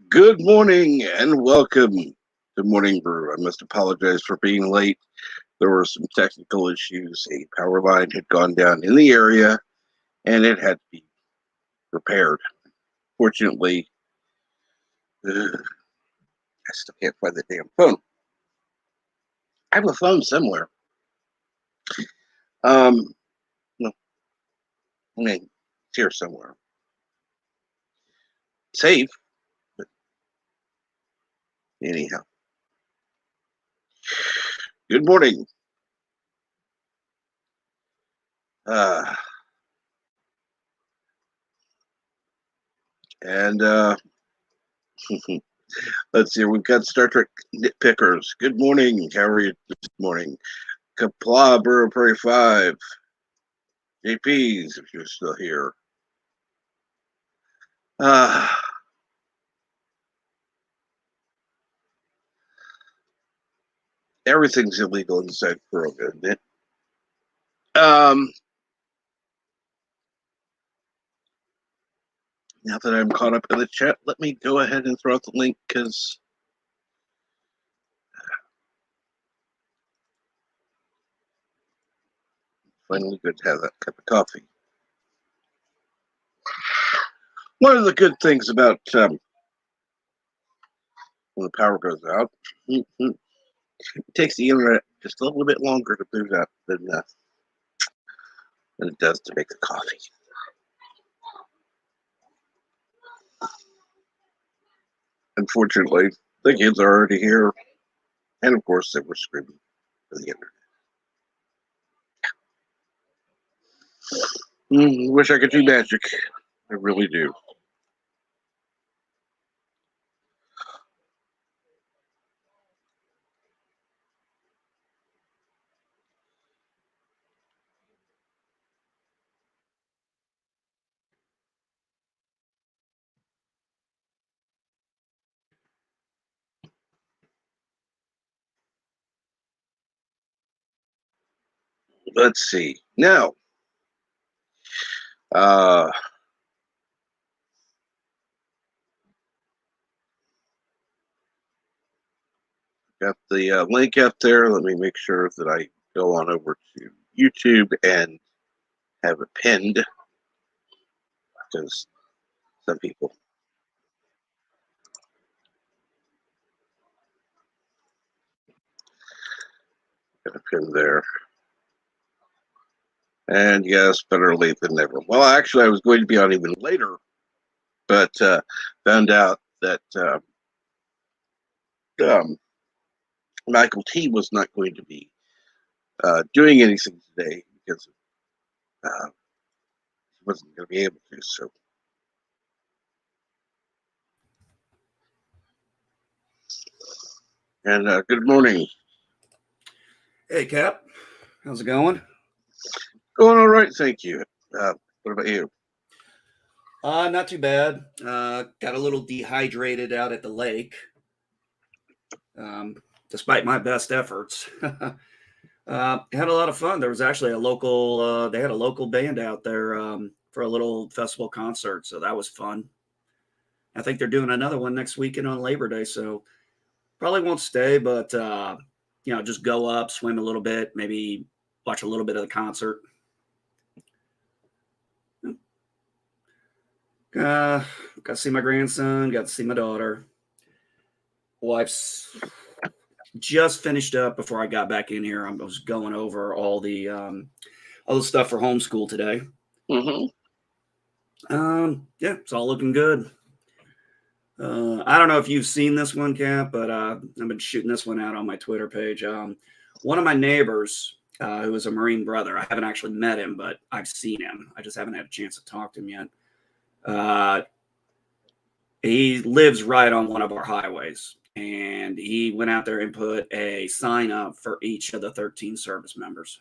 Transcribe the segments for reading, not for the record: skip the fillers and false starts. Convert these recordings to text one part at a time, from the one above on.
Good morning and welcome to Morning Brew. I must apologize for being late. There were some technical issues. A power line had gone down in the area and it had to be repaired. Fortunately, I still can't find the damn phone. I have a phone somewhere. No, I mean, it's here somewhere. Safe, but anyhow. Good morning. And let's see, we've got Star Trek nitpickers. Good morning. How are you this morning? Kapla, Burrow Prairie 5. JPs, if you're still here. Everything's illegal inside Corona, isn't it? Now that I'm caught up in the chat, let me go ahead and throw out the link because finally good to have that cup of coffee. One of the good things about when the power goes out, it takes the internet just a little bit longer to boot up than it does to make the coffee. Unfortunately, the kids are already here, and of course they were screaming for the internet. Wish I could do magic. I really do. Let's see. Now, got the link up there. Let me make sure that I go on over to YouTube and have it pinned because some people got a pin there. And yes, better late than never. Well, actually, I was going to be on even later, but found out that Michael T was not going to be doing anything today because he wasn't going to be able to. So, and good morning. Hey, Cap. How's it going? Going all right, thank you. What about you? Not too bad. Got a little dehydrated out at the lake, despite my best efforts. Had a lot of fun. There was actually a local. They had a local band out there for a little festival concert, so that was fun. I think they're doing another one next weekend on Labor Day, so probably won't stay, but just go up, swim a little bit, maybe watch a little bit of the concert. Got to see my grandson, got to see my daughter. Wife's just finished up before I got back in here. I was going over all the stuff for homeschool today. Mm-hmm. Yeah, it's all looking good. I don't know if you've seen this one, Cap, but I've been shooting this one out on my Twitter page. One of my neighbors, who is a Marine brother, I haven't actually met him, but I've seen him. I just haven't had a chance to talk to him yet. He lives right on one of our highways, and he went out there and put a sign up for each of the 13 service members.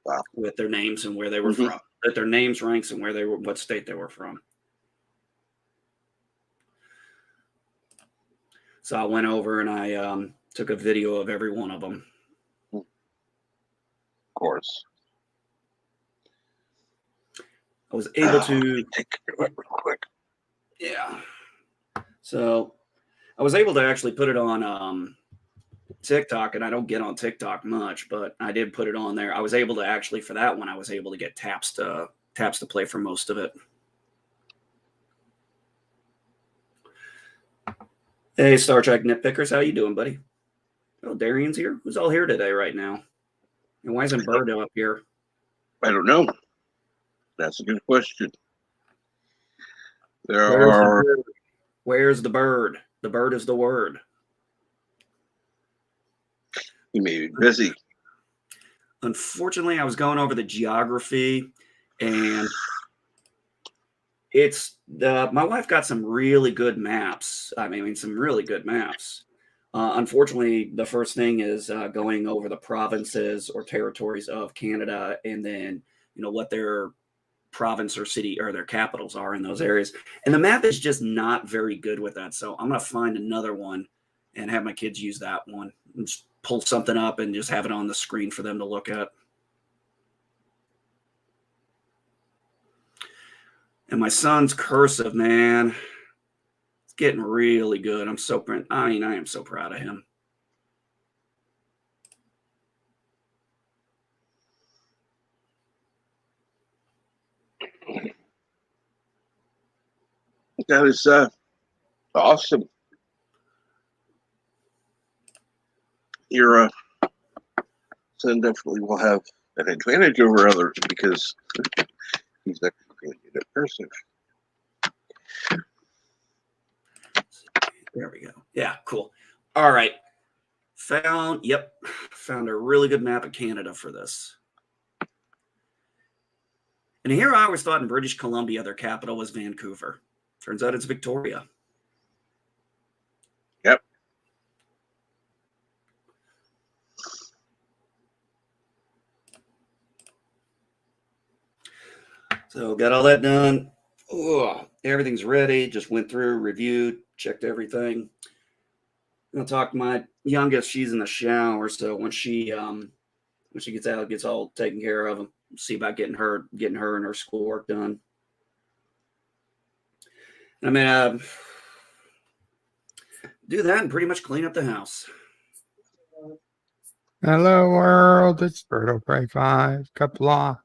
Wow. With their names and where they were from, with their names, ranks, and what state they were from. So I went over and I took a video of every one of them. Of course. I was able to take it real quick. Yeah. So I was able to actually put it on TikTok, and I don't get on TikTok much, but I did put it on there. I was able to actually, for that one, I was able to get taps to play for most of it. Hey, Star Trek nitpickers, how you doing, buddy? Oh, Darian's here. Who's all here today right now? And why isn't Bird up here? I don't know. That's a good question. Where's the bird? The bird is the word. He may be busy. Unfortunately, I was going over the geography, and it's my wife got some really good maps. I mean, some really good maps. Unfortunately, the first thing is going over the provinces or territories of Canada, and then what their province or city or their capitals are in those areas. And the map is just not very good with that. So I'm gonna find another one and have my kids use that one. And just pull something up and just have it on the screen for them to look at. And my son's cursive, man, it's getting really good. I am so proud of him. That is awesome. Your son definitely will have an advantage over others because he's actually really good at cursive. There we go. Yeah, cool. All right. Found a really good map of Canada for this. And here I always thought in British Columbia their capital was Vancouver. Turns out it's Victoria. Yep. So got all that done. Oh, everything's ready. Just went through, reviewed, checked everything. I'm gonna talk to my youngest. She's in the shower, so when she gets out, gets all taken care of. See about getting her and her schoolwork done. I'm gonna do that and pretty much clean up the house. Hello world, it's Birdo Prey 5, Kapla.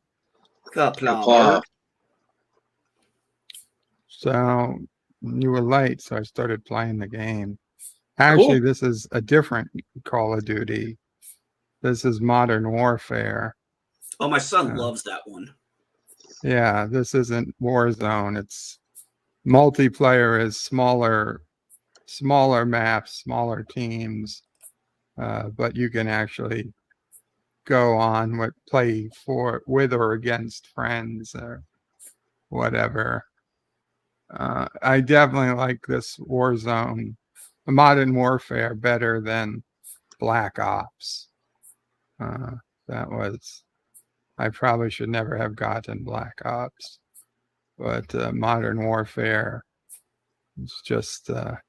So you were late, so I started playing the game. Actually, Cool. This is a different Call of Duty. This is Modern Warfare. Oh, my son loves that one. Yeah, this isn't Warzone. It's multiplayer is smaller maps, smaller teams, but you can actually go on play with or against friends or whatever. I definitely like this Warzone, Modern Warfare, better than Black Ops. I probably should never have gotten Black Ops, but Modern Warfare is just, I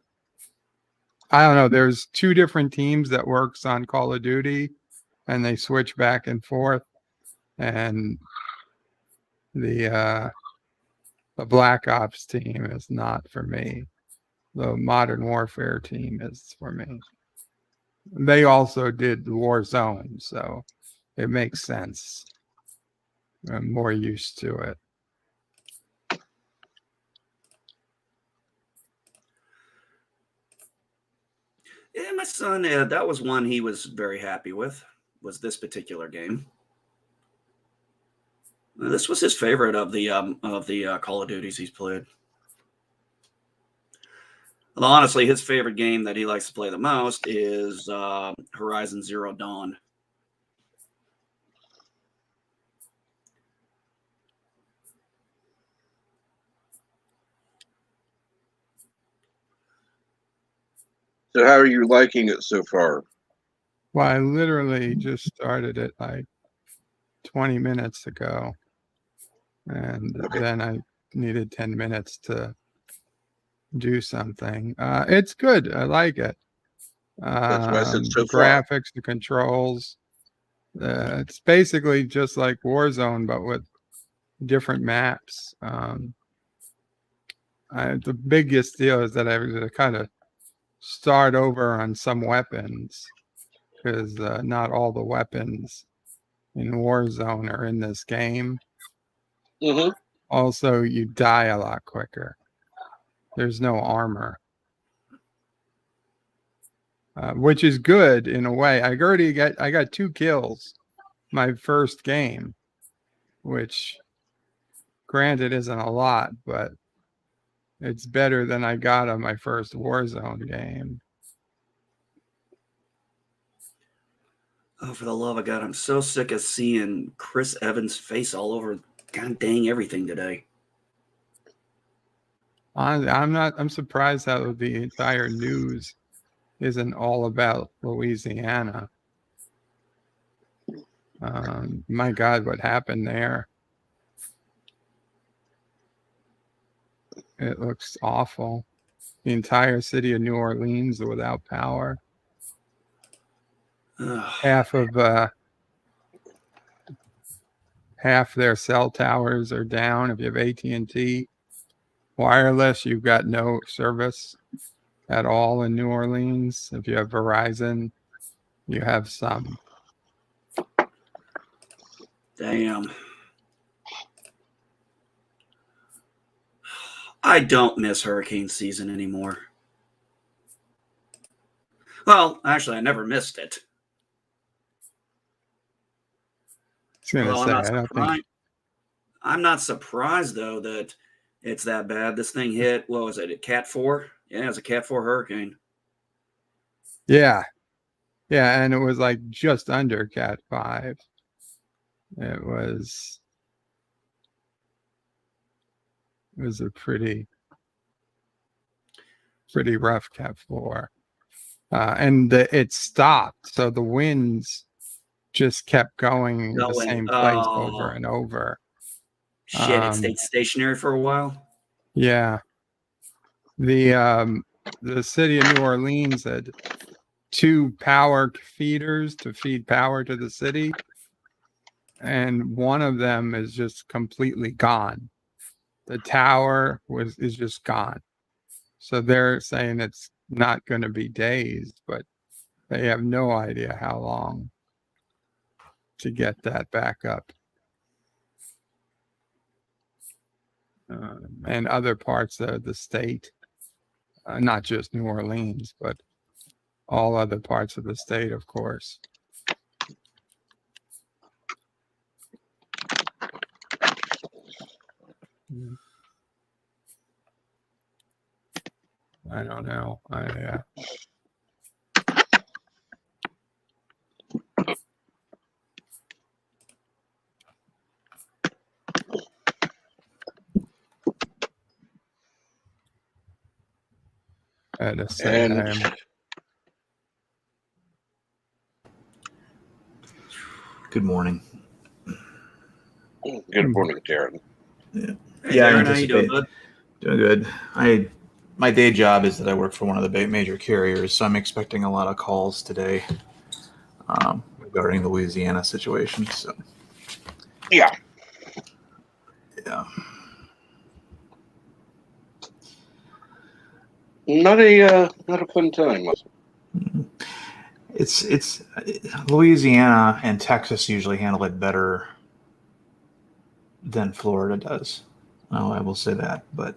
don't know. There's two different teams that works on Call of Duty, and they switch back and forth. And the Black Ops team is not for me. The Modern Warfare team is for me. They also did Warzone, so it makes sense. I'm more used to it. Yeah, my son, that was one he was very happy with, was this particular game. This was his favorite of the Call of Duties he's played. Well, honestly, his favorite game that he likes to play the most is Horizon Zero Dawn. So how are you liking it so far? Well, I literally just started it like 20 minutes ago. And then I needed 10 minutes to do something. It's good. I like it. That's why I said so The far. graphics, the controls. It's basically just like Warzone, but with different maps. The biggest deal is that I was to kind of start over on some weapons because not all the weapons in Warzone are in this game. Mm-hmm. Also, you die a lot quicker. There's no armor, which is good in a way. I got 2 kills my first game, which granted isn't a lot, but it's better than I got on my first Warzone game. Oh, for the love of God, I'm so sick of seeing Chris Evans' face all over god dang everything today. I'm surprised how the entire news isn't all about Louisiana. My God, what happened there? It looks awful. The entire city of New Orleans without power. Ugh. Half their cell towers are down. If you have AT&T wireless, you've got no service at all in New Orleans. If you have Verizon, you have some. Damn. I don't miss hurricane season anymore. Well, actually, I never missed it. I'm not surprised, though, that it's that bad. This thing hit, what was it, a Cat 4? Yeah, it was a Cat 4 hurricane. Yeah. Yeah, and it was like just under Cat 5. It was a pretty rough Cat 4. And it stopped, so the winds just kept going the same place over and over. Shit, it stayed stationary for a while. Yeah. The city of New Orleans had 2 power feeders to feed power to the city, and one of them is just completely gone. The tower is just gone. So they're saying it's not going to be days, but they have no idea how long to get that back up. And other parts of the state, not just New Orleans, but all other parts of the state, of course. I don't know. I had to say I am. Good morning. Good morning, Darren. Yeah, Hey, Darren, how you doing, bud? Doing good. My day job is that I work for one of the major carriers, so I'm expecting a lot of calls today regarding the Louisiana situation. So, yeah. Not a fun time. It's Louisiana and Texas usually handle it better than Florida does. Well, I will say that, but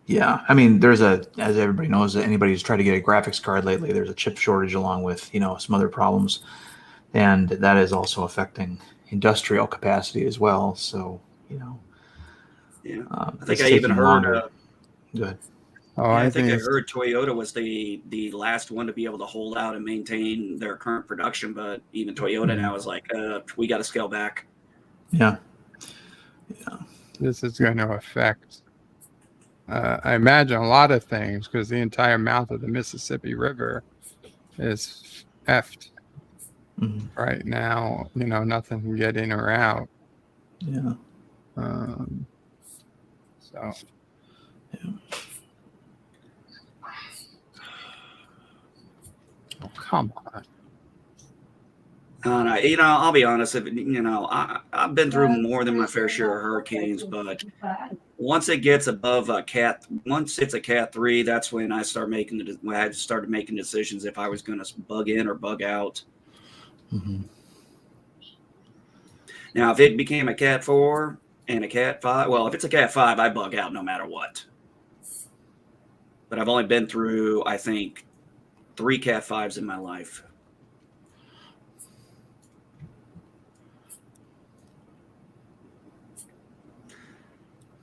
yeah, I mean, as everybody knows, anybody who's tried to get a graphics card lately, there's a chip shortage along with some other problems, and that is also affecting industrial capacity as well. So yeah, I think I even heard. Good. Oh, yeah, I think I heard Toyota was the last one to be able to hold out and maintain their current production, but even Toyota now is like, we got to scale back. Yeah. This is going to affect, I imagine, a lot of things because the entire mouth of the Mississippi River is effed right now. Nothing can get in or out. Yeah. So. Yeah. Oh, come on. I'll be honest. I I've been through more than my fair share of hurricanes, but once it gets above once it's a cat 3, that's when I started making decisions if I was going to bug in or bug out. Mm-hmm. Now, if it became a cat 4 and a cat 5, well, if it's a cat 5, I bug out no matter what. But I've only been through, I think, 3 cat 5s in my life.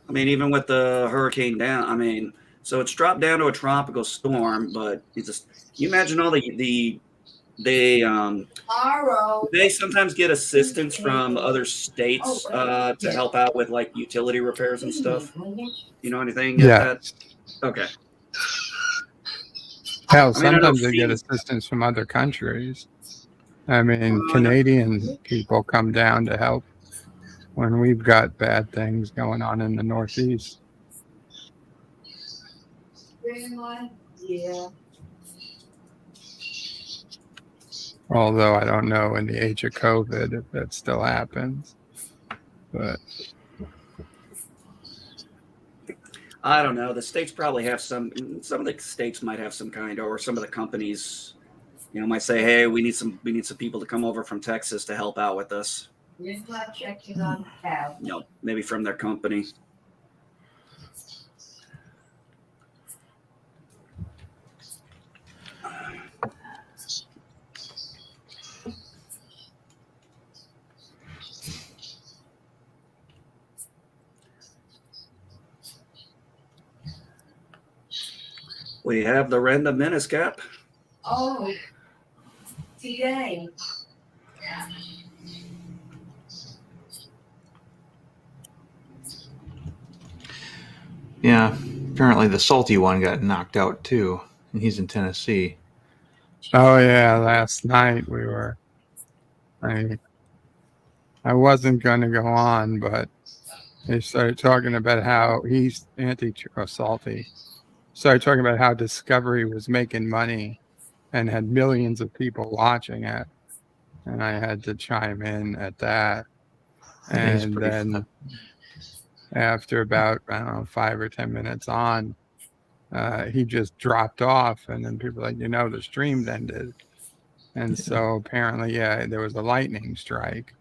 I mean, even with the hurricane down, I mean, so it's dropped down to a tropical storm, but it's just, you imagine all they sometimes get assistance from other states to help out with like utility repairs and stuff. You know anything at Yeah. that? Okay. Hell, I mean, I know sometimes they get assistance from other countries. I mean, Canadian people come down to help when we've got bad things going on in the Northeast. Yeah. Although I don't know in the age of COVID if that still happens. But I don't know. The states probably have some of the states might have some kind, or some of the companies, might say, hey, we need some people to come over from Texas to help out with us. Maybe from their company. We have the random menace cap. Oh, today. Yeah, apparently the salty one got knocked out too, and he's in Tennessee. oh yeah, last night I wasn't going to go on, but they started talking about how he's salty. Started talking about how Discovery was making money and had millions of people watching it, and I had to chime in at that. And then after about, I don't know, 5 or 10 minutes on, he just dropped off, and then people were like, the stream ended. And so apparently, there was a lightning strike.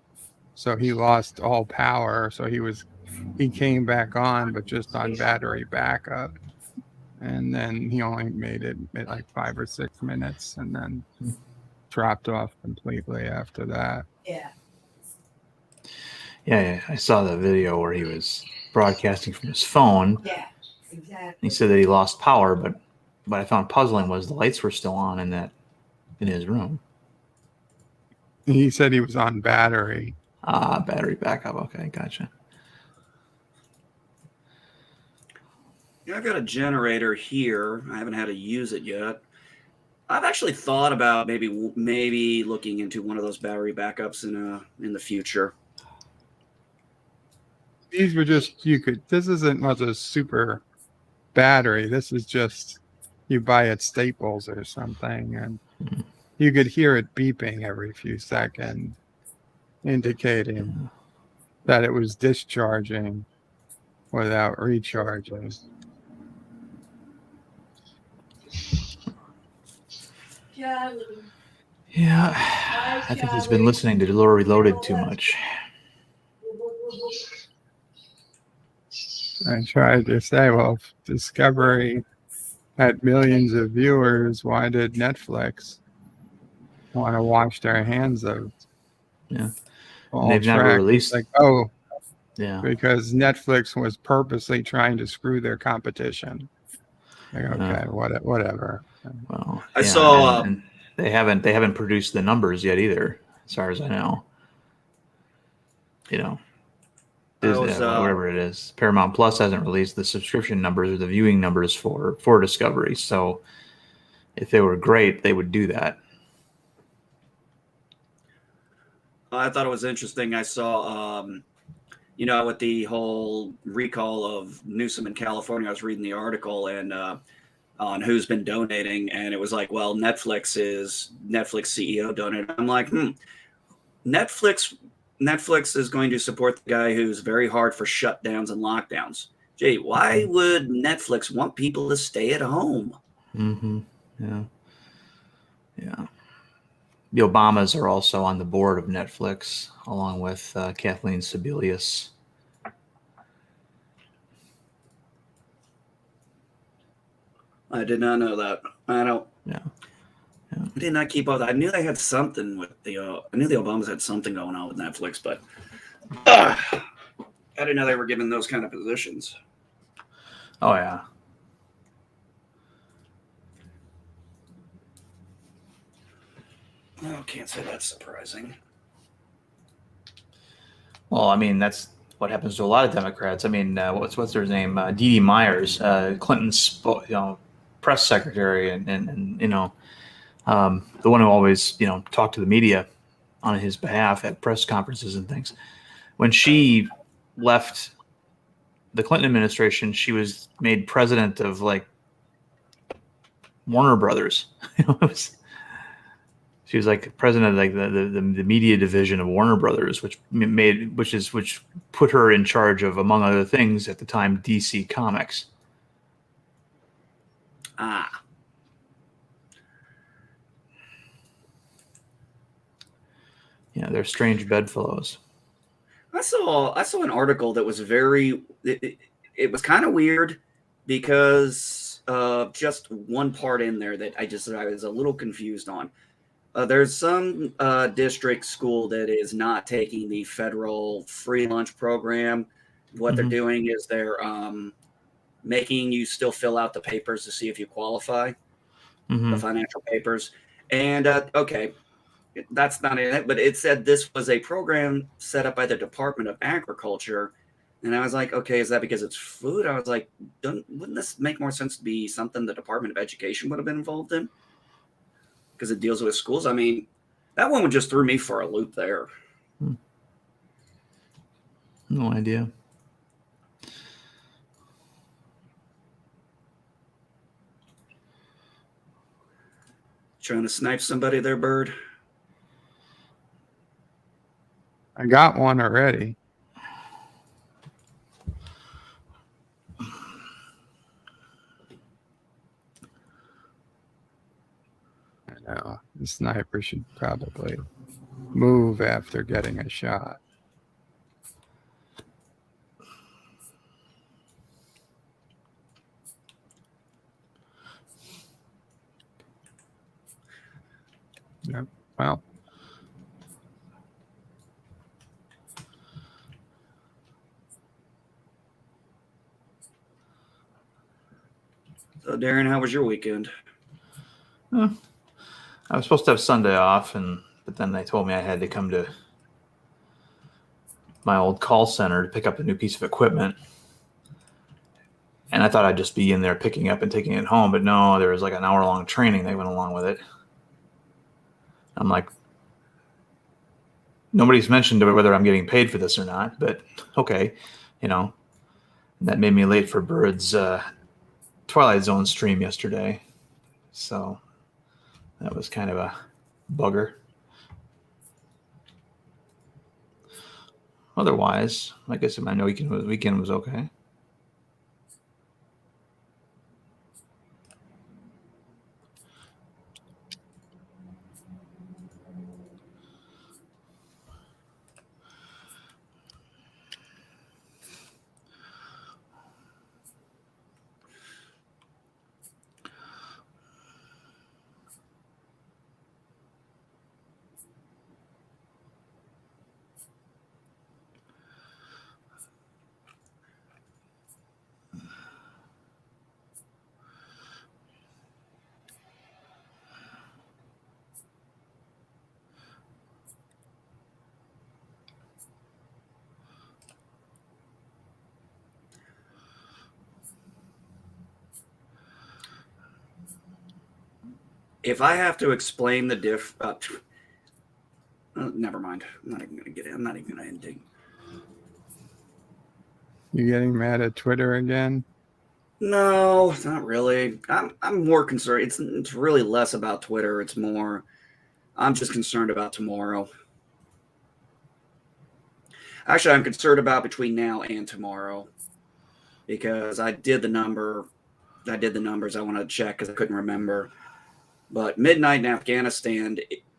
So he lost all power. So he came back on, but just on battery backup. And then he only made it like 5 or 6 minutes and then dropped off completely after that. Yeah. Yeah, I saw the video where he was broadcasting from his phone. Yeah, exactly. He said that he lost power, but what I found puzzling was the lights were still on in his room. He said he was on battery. Battery backup. Okay, gotcha. Yeah, I've got a generator here. I haven't had to use it yet. I've actually thought about maybe looking into one of those battery backups in the future. These were just, this isn't much a super battery. This is just, you buy at Staples or something, and you could hear it beeping every few seconds, indicating that it was discharging without recharging. Yeah, I think he's been listening to Lore Reloaded too much. I tried to say, well, if Discovery had millions of viewers, why did Netflix want to wash their hands of? Yeah, all they've never released. Like, yeah, because Netflix was purposely trying to screw their competition. Like, okay, whatever. Well, I saw. And they haven't produced the numbers yet either, as far as I know. Disney, whatever it is, Paramount Plus hasn't released the subscription numbers or the viewing numbers for Discovery. So, if they were great, they would do that. I thought it was interesting. I saw, with the whole recall of Newsom in California, I was reading the article and on who's been donating, and it was like, well, Netflix CEO donated. I'm like, Netflix Netflix is going to support the guy who's very hard for shutdowns and lockdowns. Gee, why would Netflix want people to stay at home? Mm-hmm. Yeah. Yeah. The Obamas are also on the board of Netflix, along with Kathleen Sebelius. I did not know that. I don't. Yeah. I did not keep up. I knew they had something with the. I knew the Obamas had something going on with Netflix, but I didn't know they were given those kind of positions. Oh yeah. Oh, can't say that's surprising. Well, I mean, that's what happens to a lot of Democrats. I mean, what's her name? Dee Dee Myers, Clinton's press secretary, and the one who always talked to the media on his behalf at press conferences and things. When she left the Clinton administration, she was made president of like Warner Brothers. She was like president of like the media division of Warner Brothers, which put her in charge of, among other things, at the time, DC Comics. Ah. Yeah, they're strange bedfellows. I saw an article that was it was kind of weird because just one part in there that I was a little confused on. There's some district school that is not taking the federal free lunch program. What they're doing is they're making you still fill out the papers to see if you qualify, the financial papers. And okay, that's not in it, but it said this was a program set up by the Department of Agriculture. And I was like, okay, is that because it's food? I was like, wouldn't this make more sense to be something the Department of Education would have been involved in? Because it deals with schools. I mean, that one just threw me for a loop there. No idea. Trying to snipe somebody there, Bird? I got one already. I know. The sniper should probably move after getting a shot. Yep. Well. So, Darren, how was your weekend? I was supposed to have Sunday off, but then they told me I had to come to my old call center to pick up a new piece of equipment. And I thought I'd just be in there picking up and taking it home, but no, there was like an hour-long training that went along with it. I'm like, nobody's mentioned whether I'm getting paid for this or not, but okay, that made me late for Bird's Twilight Zone stream yesterday. So that was kind of a bugger. Otherwise, I guess my weekend was okay. If I have to explain the never mind. I'm not even going to get it. I'm not even going to ending. You getting mad at Twitter again? No, not really. I'm more concerned. It's really less about Twitter. It's more. I'm just concerned about tomorrow. Actually, I'm concerned about between now and tomorrow because I did the numbers. I wanted to check because I couldn't remember. But midnight in Afghanistan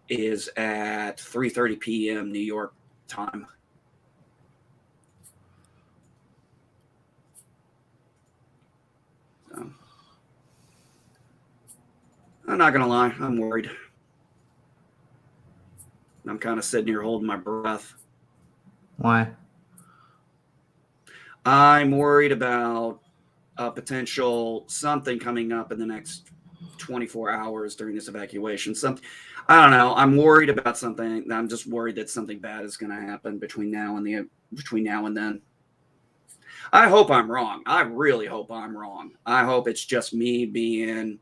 is at 3:30 p.m. New York time. So, I'm not going to lie. I'm worried. I'm kind of sitting here holding my breath. Why? I'm worried about a potential something coming up in the next 24 hours during this evacuation. I don't know. I'm worried about something. I'm just worried that something bad is going to happen between now and then. I hope I'm wrong. I really hope I'm wrong. I hope it's just me being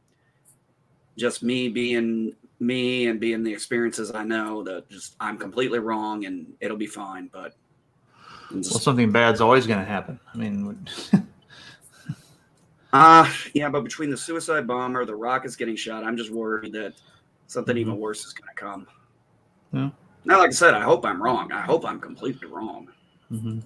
me and being the experiences I know that just I'm completely wrong and it'll be fine. But Well, something bad's always going to happen. I mean, yeah, but between the suicide bomber, the rockets getting shot, I'm just worried that something even worse is going to come. Yeah. Now, like I said, I hope I'm wrong. I hope I'm completely wrong. Mm-hmm.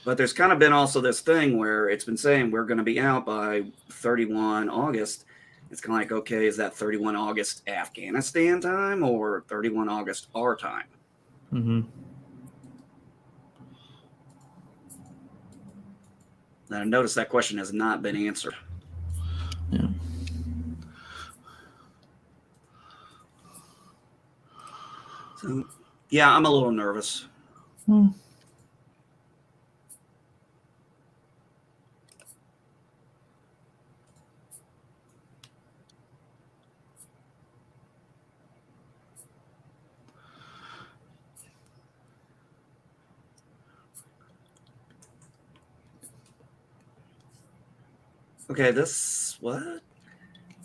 But there's kind of been also this thing where it's been saying we're going to be out by 31 August. It's kind of like, okay, is that 31 August Afghanistan time or 31 August our time? Mm-hmm. And I noticed that question has not been answered. Yeah. So, yeah, I'm a little nervous. Okay, what?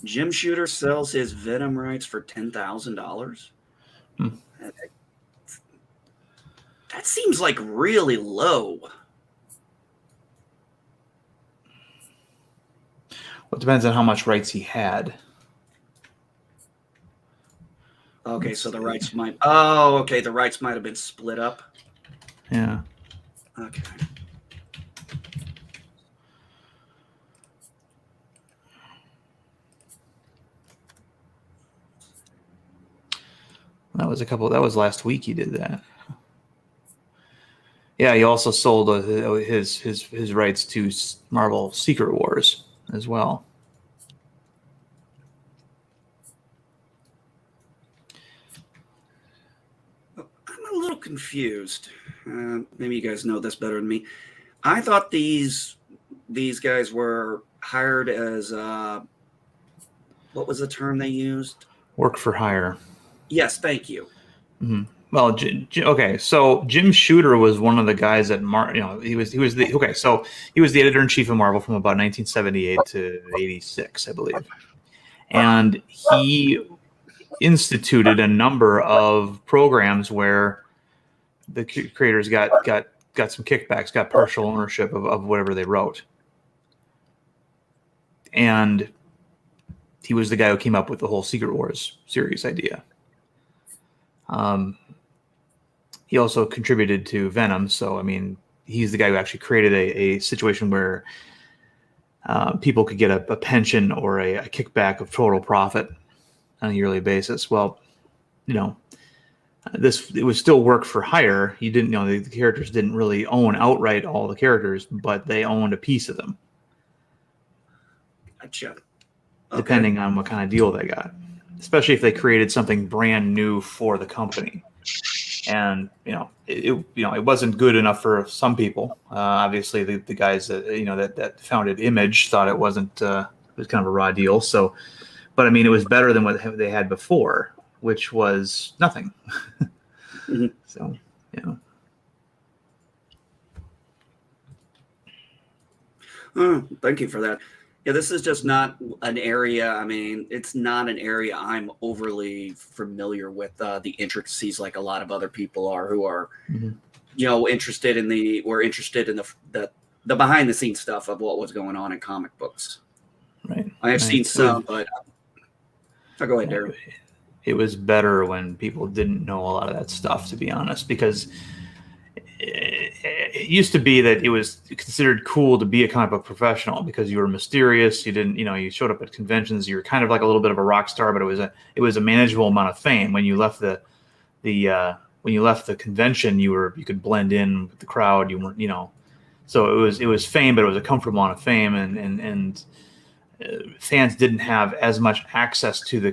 Jim Shooter sells his Venom rights for $10,000. That seems like really low. Well, it depends on how much rights he had. Okay, so the rights might. Oh, okay, the rights might have been split up. Yeah. Okay. That was last week he did that. Yeah, he also sold his rights to Marvel Secret Wars as well. I'm a little confused. Maybe you guys know this better than me. I thought these guys were hired as what was the term they used? Work for hire. Yes, thank you. Mm-hmm. Well, okay, so Jim Shooter was one of the guys at he was the editor in chief of Marvel from about 1978 to 86, I believe, and he instituted a number of programs where the creators got some kickbacks, got partial ownership of whatever they wrote, and he was the guy who came up with the whole Secret Wars series idea. He also contributed to Venom, so I mean, he's the guy who actually created a situation where people could get a pension or a kickback of total profit on a yearly basis. Well, it was still work for hire. You didn't the characters didn't really own outright all the characters, but they owned a piece of them. Gotcha. Okay. Depending on what kind of deal they got, especially if they created something brand new for the company. And it wasn't good enough for some people. Obviously, the guys that founded Image thought it wasn't. It was kind of a raw deal. So, but I mean, it was better than what they had before, which was nothing. Mm-hmm. So, thank you for that. Yeah, this is just not an area. I mean, it's not an area I'm overly familiar with the intricacies like a lot of other people are who are, interested in the behind the scenes stuff of what was going on in comic books. Right. I have seen some, but I'll go ahead, Darren. it was better when people didn't know a lot of that stuff, to be honest, because it used to be that it was considered cool to be a comic book professional because you were mysterious. You didn't, you showed up at conventions. You were kind of like a little bit of a rock star, but it was a manageable amount of fame. When you left the convention, you could blend in with the crowd. You weren't, so it was fame, but it was a comfortable amount of fame, and fans didn't have as much access to the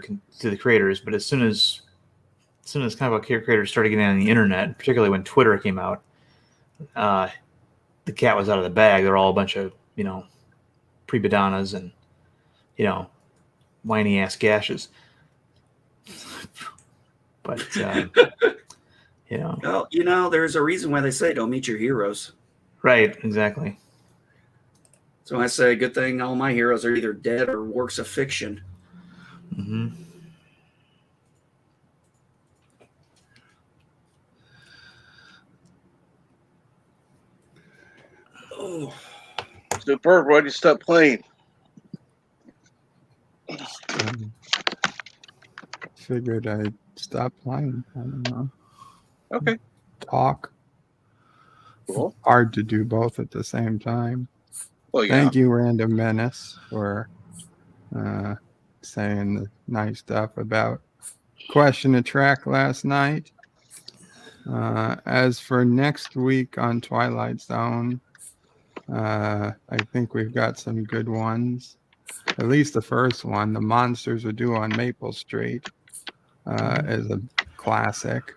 creators. But as soon as comic book creators started getting on the internet, particularly when Twitter came out, the cat was out of the bag. They're all a bunch of pre-Badonnas and whiny ass gashes. But well, there's a reason why they say don't meet your heroes. Right, exactly. So I say, good thing all my heroes are either dead or works of fiction. Mm-hmm. Oh, So, Bert, why'd you stop playing? Figured I'd stop playing. I don't know. Okay, Talk. cool. Hard to do both at the same time. Well, yeah. Thank you, Random Menace, for saying the nice stuff about Question to Track last night. As for next week on Twilight Zone, I think we've got some good ones. At least the first one, The Monsters Are Due on Maple Street, is a classic.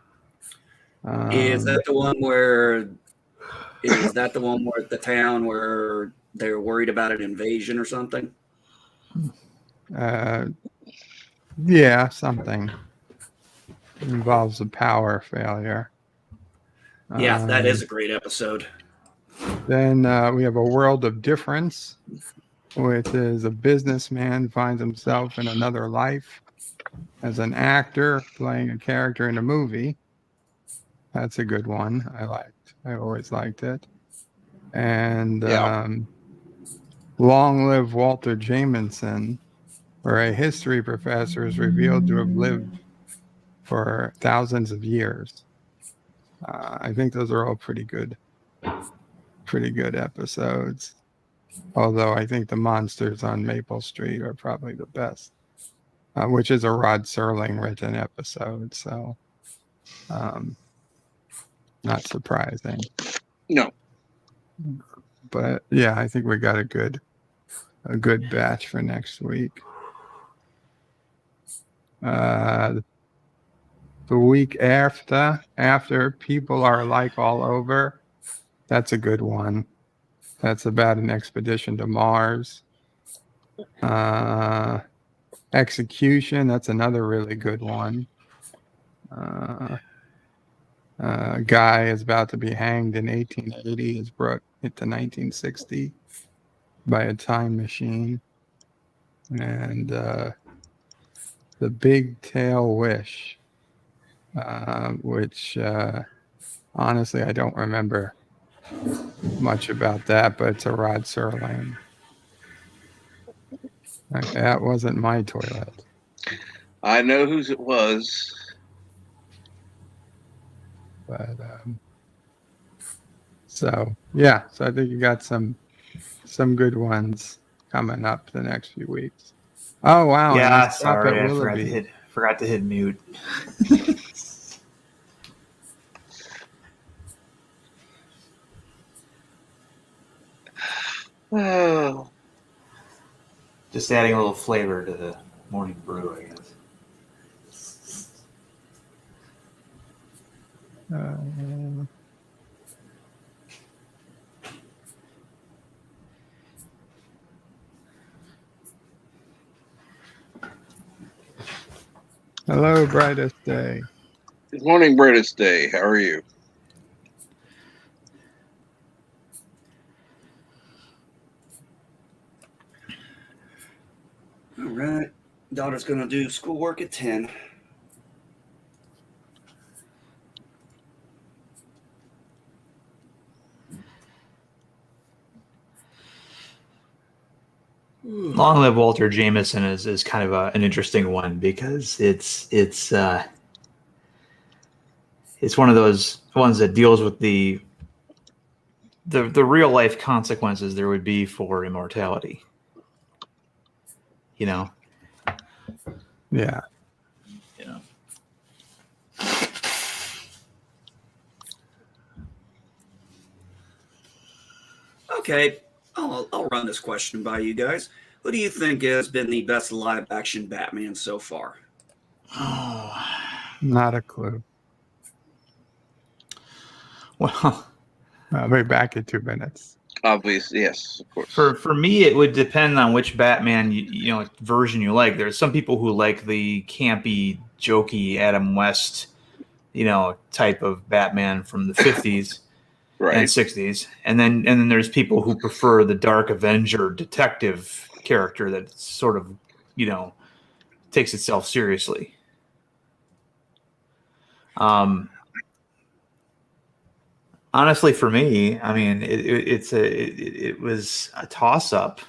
is that the one where the town where they're worried about an invasion or something? Yeah, something. It involves a power failure. Yeah, that is a great episode. Then we have A World of Difference, which is a businessman finds himself in another life as an actor playing a character in a movie. That's a good one. I always liked it. And Yeah. Long Live Walter Jamieson, where a history professor is revealed to have lived for thousands of years. I think those are all pretty good episodes. Although I think the monsters on Maple Street are probably the best, which is a Rod Serling written episode. So, not surprising. No. But yeah, I think we got a good batch for next week. The week after People Are Like All Over, that's a good one. That's about an expedition to Mars. Execution, that's another really good one. A guy is about to be hanged in 1880, is brought into 1960 by a time machine. And The Big Tail Wish, which honestly I don't remember much about that, but it's a Rod Serling. Okay, that wasn't my toilet. I know whose it was. But so I think you got some good ones coming up the next few weeks. Oh wow! Yeah, and Stop at sorry, Willoughby. forgot to hit mute. Oh. Just adding a little flavor to the morning brew, I guess. Hello, brightest day. Good morning, brightest day. How are you? All right. Daughter's going to do schoolwork at 10. Long Live Walter Jameson is kind of an interesting one because it's one of those ones that deals with the real life consequences there would be for immortality. You know? Yeah. Yeah. Okay, I'll run this question by you guys. Who do you think has been the best live action Batman so far? Oh, Not a clue. well, I'll be back in 2 minutes. Obviously, yes, of course. for me, it would depend on which Batman version you like. There's some people who like the campy, jokey Adam West, type of Batman from the 50s and Right. 60s, and then there's people who prefer the dark Avenger detective character that sort of takes itself seriously. Honestly, for me, I mean, it was a toss up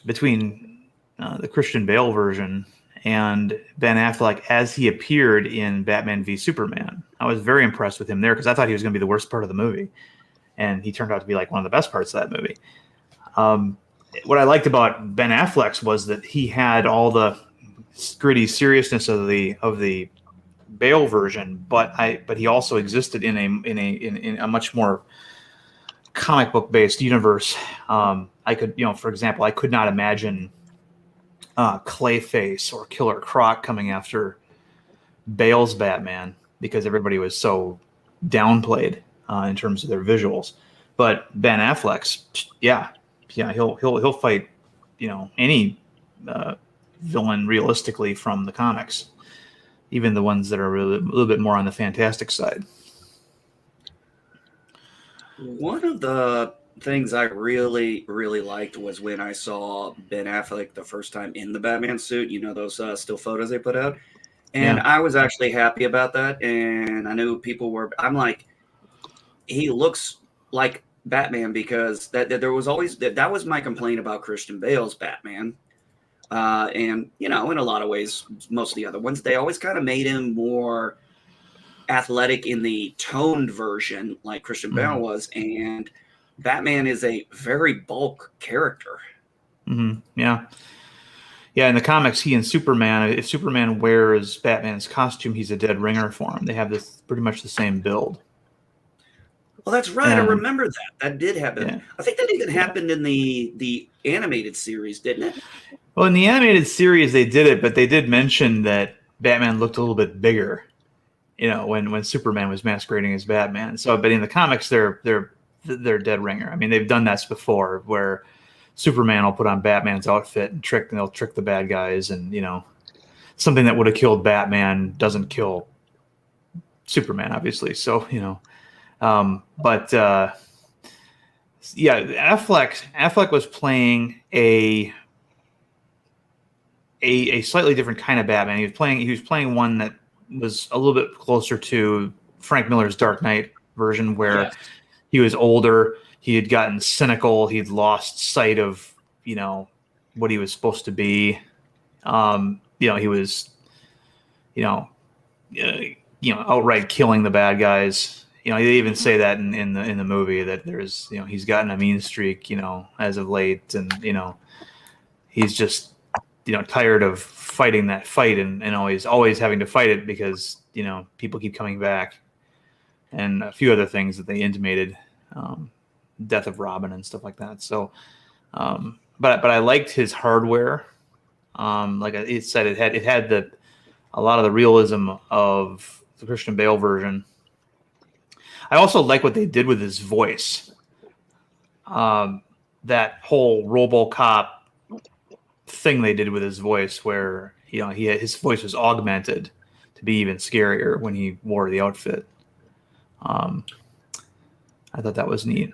between the Christian Bale version and Ben Affleck as he appeared in Batman v Superman. I was very impressed with him there because I thought he was going to be the worst part of the movie, and he turned out to be like one of the best parts of that movie. What I liked about Ben Affleck's was that he had all the gritty seriousness of the Bale version, but he also existed in a much more comic book based universe. I could, for example, I could not imagine Clayface or Killer Croc coming after Bale's Batman because everybody was so downplayed in terms of their visuals. But Ben Affleck's, he'll fight, any villain realistically from the comics, even the ones that are a little bit more on the fantastic side. One of the things I really, really liked was when I saw Ben Affleck the first time in the Batman suit, those still photos they put out. And Yeah. I was actually happy about that. And I knew people were, I'm like, he looks like Batman because that there was always, that was my complaint about Christian Bale's Batman. And, in a lot of ways, most of the other ones, they always kind of made him more athletic in the toned version like Christian Bale was, and Batman is a very bulk character. Mm-hmm. Yeah. In the comics, he and Superman, if Superman wears Batman's costume, he's a dead ringer for him. They have this pretty much the same build. Well, that's right. I remember that. That did happen. Yeah. I think that even happened in the animated series, didn't it? Well, in the animated series, they did it, but they did mention that Batman looked a little bit bigger, when Superman was masquerading as Batman. So, but in the comics, they're dead ringer. I mean, they've done this before, where Superman will put on Batman's outfit and they'll trick the bad guys, and something that would have killed Batman doesn't kill Superman, obviously. So Affleck was playing a slightly different kind of Batman. He was playing one that was a little bit closer to Frank Miller's Dark Knight version, where he was older, he had gotten cynical, he'd lost sight of what he was supposed to be. He was outright killing the bad guys. They even say that in the movie that there's he's gotten a mean streak as of late, and he's just tired of fighting that fight and always having to fight it because people keep coming back, and a few other things that they intimated, death of Robin and stuff like that. So but I liked his hardware. Like it said, it had a lot of the realism of the Christian Bale version. I also like what they did with his voice. That whole RoboCop thing they did with his voice, where his voice was augmented to be even scarier when he wore the outfit. I thought that was neat.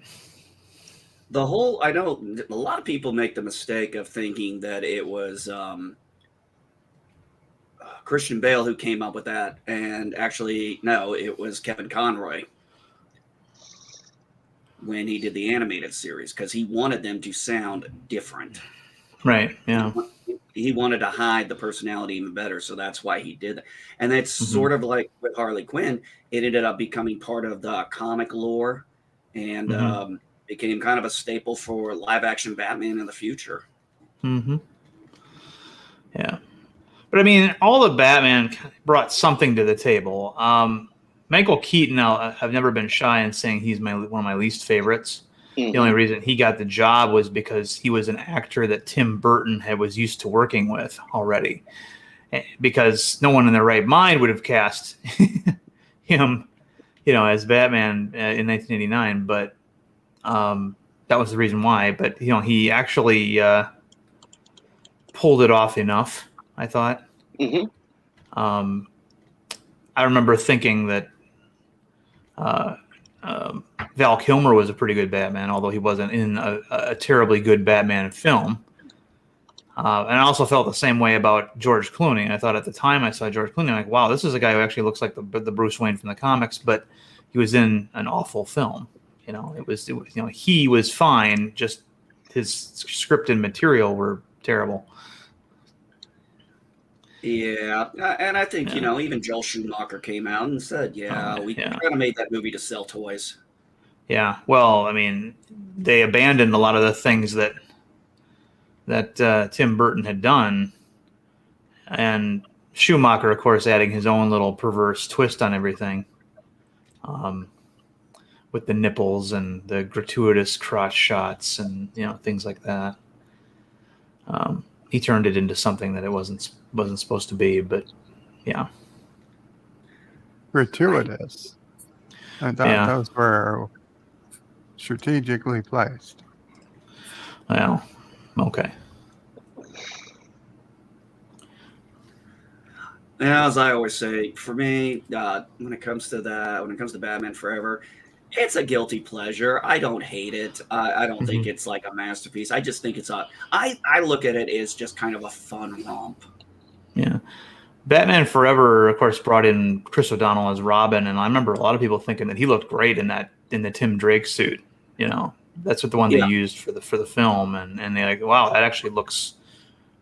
I know a lot of people make the mistake of thinking that it was Christian Bale who came up with that, and actually no, it was Kevin Conroy. when he did the animated series because he wanted them to sound different. Right. Yeah. He wanted to hide the personality even better, so that's why he did that. And that's sort of like with Harley Quinn. It ended up becoming part of the comic lore and became kind of a staple for live-action Batman in the future. Mm-hmm. Yeah. But I mean, all the Batman brought something to the table. Michael Keaton, I've never been shy in saying he's one of my least favorites. The only reason he got the job was because he was an actor that Tim Burton was used to working with already. Because no one in their right mind would have cast him, as Batman in 1989. But that was the reason why. But he actually pulled it off enough, I thought. I remember thinking that Val Kilmer was a pretty good Batman, although he wasn't in a terribly good Batman film. And I also felt the same way about George Clooney. I thought at the time I saw George Clooney, like, wow, this is a guy who actually looks like the Bruce Wayne from the comics, but he was in an awful film. He was fine, just his scripted material were terrible. Yeah, and I think, even Joel Schumacher came out and said, we kind of made that movie to sell toys. Yeah, well, I mean, they abandoned a lot of the things that Tim Burton had done, and Schumacher, of course, adding his own little perverse twist on everything, with the nipples and the gratuitous crotch shots and things like that. He turned it into something that it wasn't supposed to be, but yeah. Gratuitous. I thought those were strategically placed. Well, okay. As I always say, for me, when it comes to Batman Forever, it's a guilty pleasure. I don't hate it. I don't think it's like a masterpiece. I just think I look at it as just kind of a fun romp. Yeah. Batman Forever, of course, brought in Chris O'Donnell as Robin, and I remember a lot of people thinking that he looked great in the Tim Drake suit. That's what the one they used for the film, and they're like, wow, that actually looks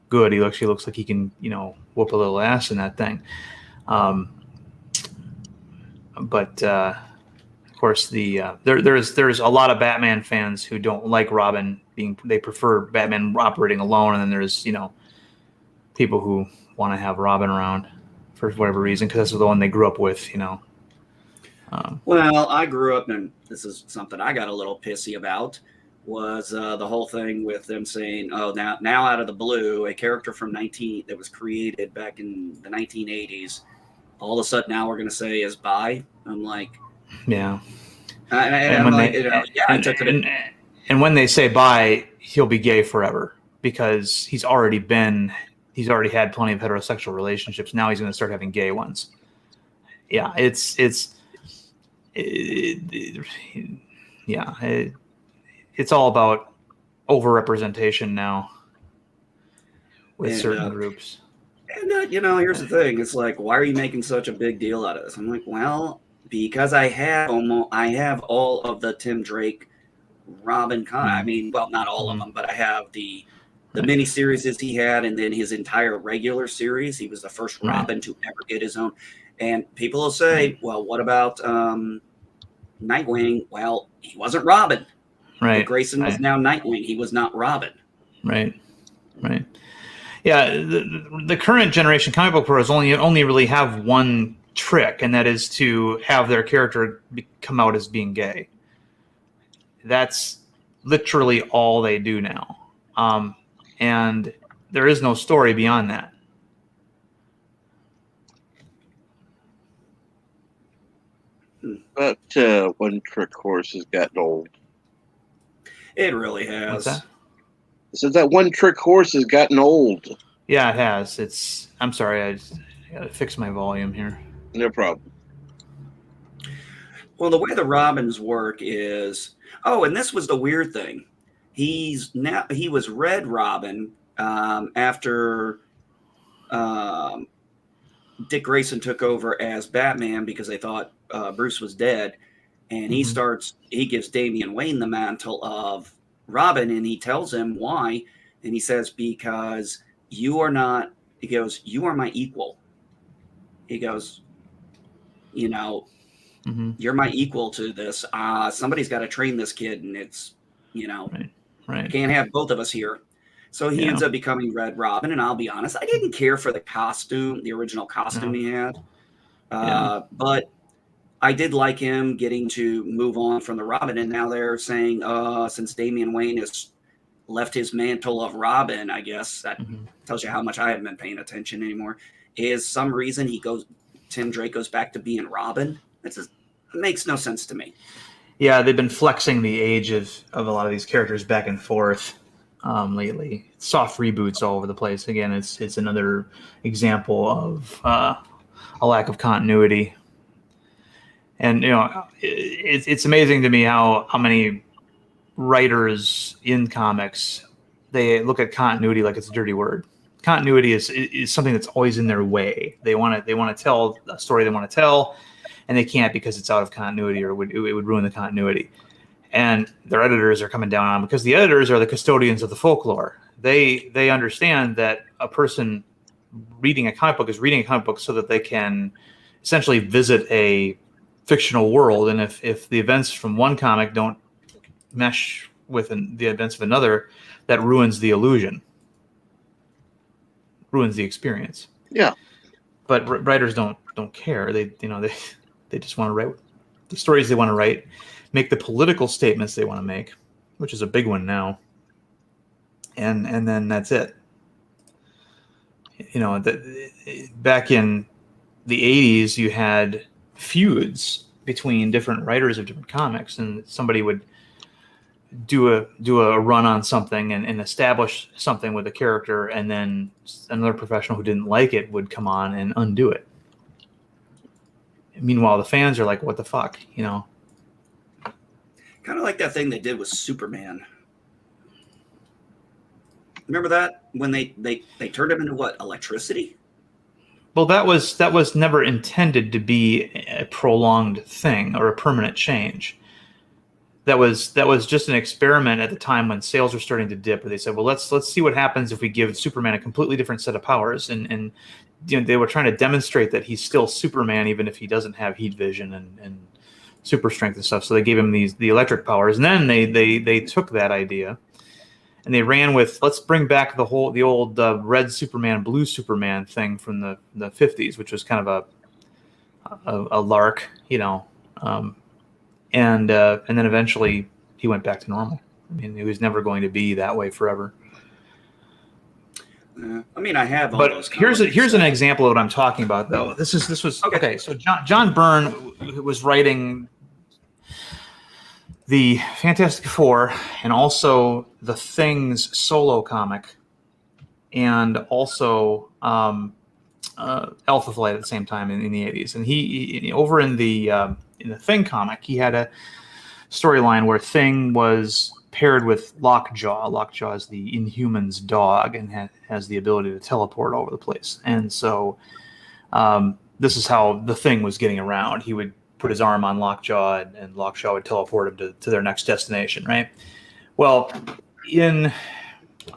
good. He looks like he can, whoop a little ass in that thing. But of course, there's a lot of Batman fans who don't like Robin they prefer Batman operating alone, and then there's people who want to have Robin around for whatever reason because that's the one they grew up with. Well, I grew up, and this is something I got a little pissy about, was the whole thing with them saying, "Oh, now out of the blue, a character from that was created back in the 1980s, all of a sudden now we're going to say is bi." I'm like, yeah. And when they say bi, he'll be gay forever because he's already had plenty of heterosexual relationships. Now he's going to start having gay ones. Yeah, it's all about overrepresentation now with certain groups. And here's the thing: it's like, why are you making such a big deal out of this? I'm like, well, because I have all of the Tim Drake Robin I mean, well, not all of them, but I have the mini series he had, and then his entire regular series. He was the first Robin to ever get his own. And people will say, well, what about Nightwing? Well, he wasn't Robin. Right. Dick Grayson was now Nightwing. He was not Robin. Right. Yeah, the current generation comic book pros only really have one trick, and that is to have their character come out as being gay. That's literally all they do now. And there is no story beyond that. But one trick horse has gotten old. It really has. What's that? So that one trick horse has gotten old. Yeah, it has. I'm sorry, I gotta fix my volume here. No problem. Well, the way the Robins work is, and this was the weird thing. He was Red Robin after Dick Grayson took over as Batman because they thought Bruce was dead. And he gives Damian Wayne the mantle of Robin, and he tells him why. And he says, because you are not, he goes, you are my equal. He goes, you know, you're my equal to this. Somebody's got to train this kid, and it's, you know, right. Can't have both of us here. So he ends up becoming Red Robin, and I'll be honest, I didn't care for the costume, the original costume he had. But I did like him getting to move on from the Robin, and now they're saying, since Damian Wayne has left his mantle of Robin, I guess that tells you how much I haven't been paying attention anymore. Is some reason Tim Drake goes back to being Robin? It makes no sense to me. Yeah, they've been flexing the age of a lot of these characters back and forth lately. Soft reboots all over the place. Again, it's another example of a lack of continuity. And you know, it's amazing to me how many writers in comics, they look at continuity like it's a dirty word. Continuity is something that's always in their way. They want to tell a story they want to tell, and they can't because it's out of continuity, or it would ruin the continuity. And their editors are coming down on them because the editors are the custodians of the folklore. They understand that a person reading a comic book is reading a comic book so that they can essentially visit a fictional world, and if the events from one comic don't mesh with the events of another, that ruins the illusion, ruins the experience. Yeah. But writers don't care. They just want to write the stories they want to write, make the political statements they want to make, which is a big one now. And then that's it. You know, back in the 80s, you had feuds between different writers of different comics, and somebody would do a run on something and establish something with a character, and then another professional who didn't like it would come on and undo it. Meanwhile, the fans are like, what the fuck, you know? Kind of like that thing they did with Superman. Remember that? When they turned him into what? Electricity? Well, that was never intended to be a prolonged thing or a permanent change. That was just an experiment at the time when sales were starting to dip. Where they said, well, let's see what happens if we give Superman a completely different set of powers. And you know, they were trying to demonstrate that he's still Superman even if he doesn't have heat vision and super strength and stuff. So they gave him the electric powers, and then they took that idea and they ran with, let's bring back the old red Superman, blue Superman thing from the 50s, which was kind of a lark, you know. And then eventually he went back to normal. I mean, it was never going to be that way forever. I mean, I have all but those. Here's an example of what I'm talking about, though. This was okay. So John Byrne was writing the Fantastic Four and also the Thing's solo comic, and also Alpha Flight at the same time in the 80s. And he over in the Thing comic, he had a storyline where Thing was paired with Lockjaw. Lockjaw is the Inhumans dog and has the ability to teleport all over the place. And so this is how the Thing was getting around. He would put his arm on Lockjaw, and Lockjaw would teleport him to their next destination, right? Well, in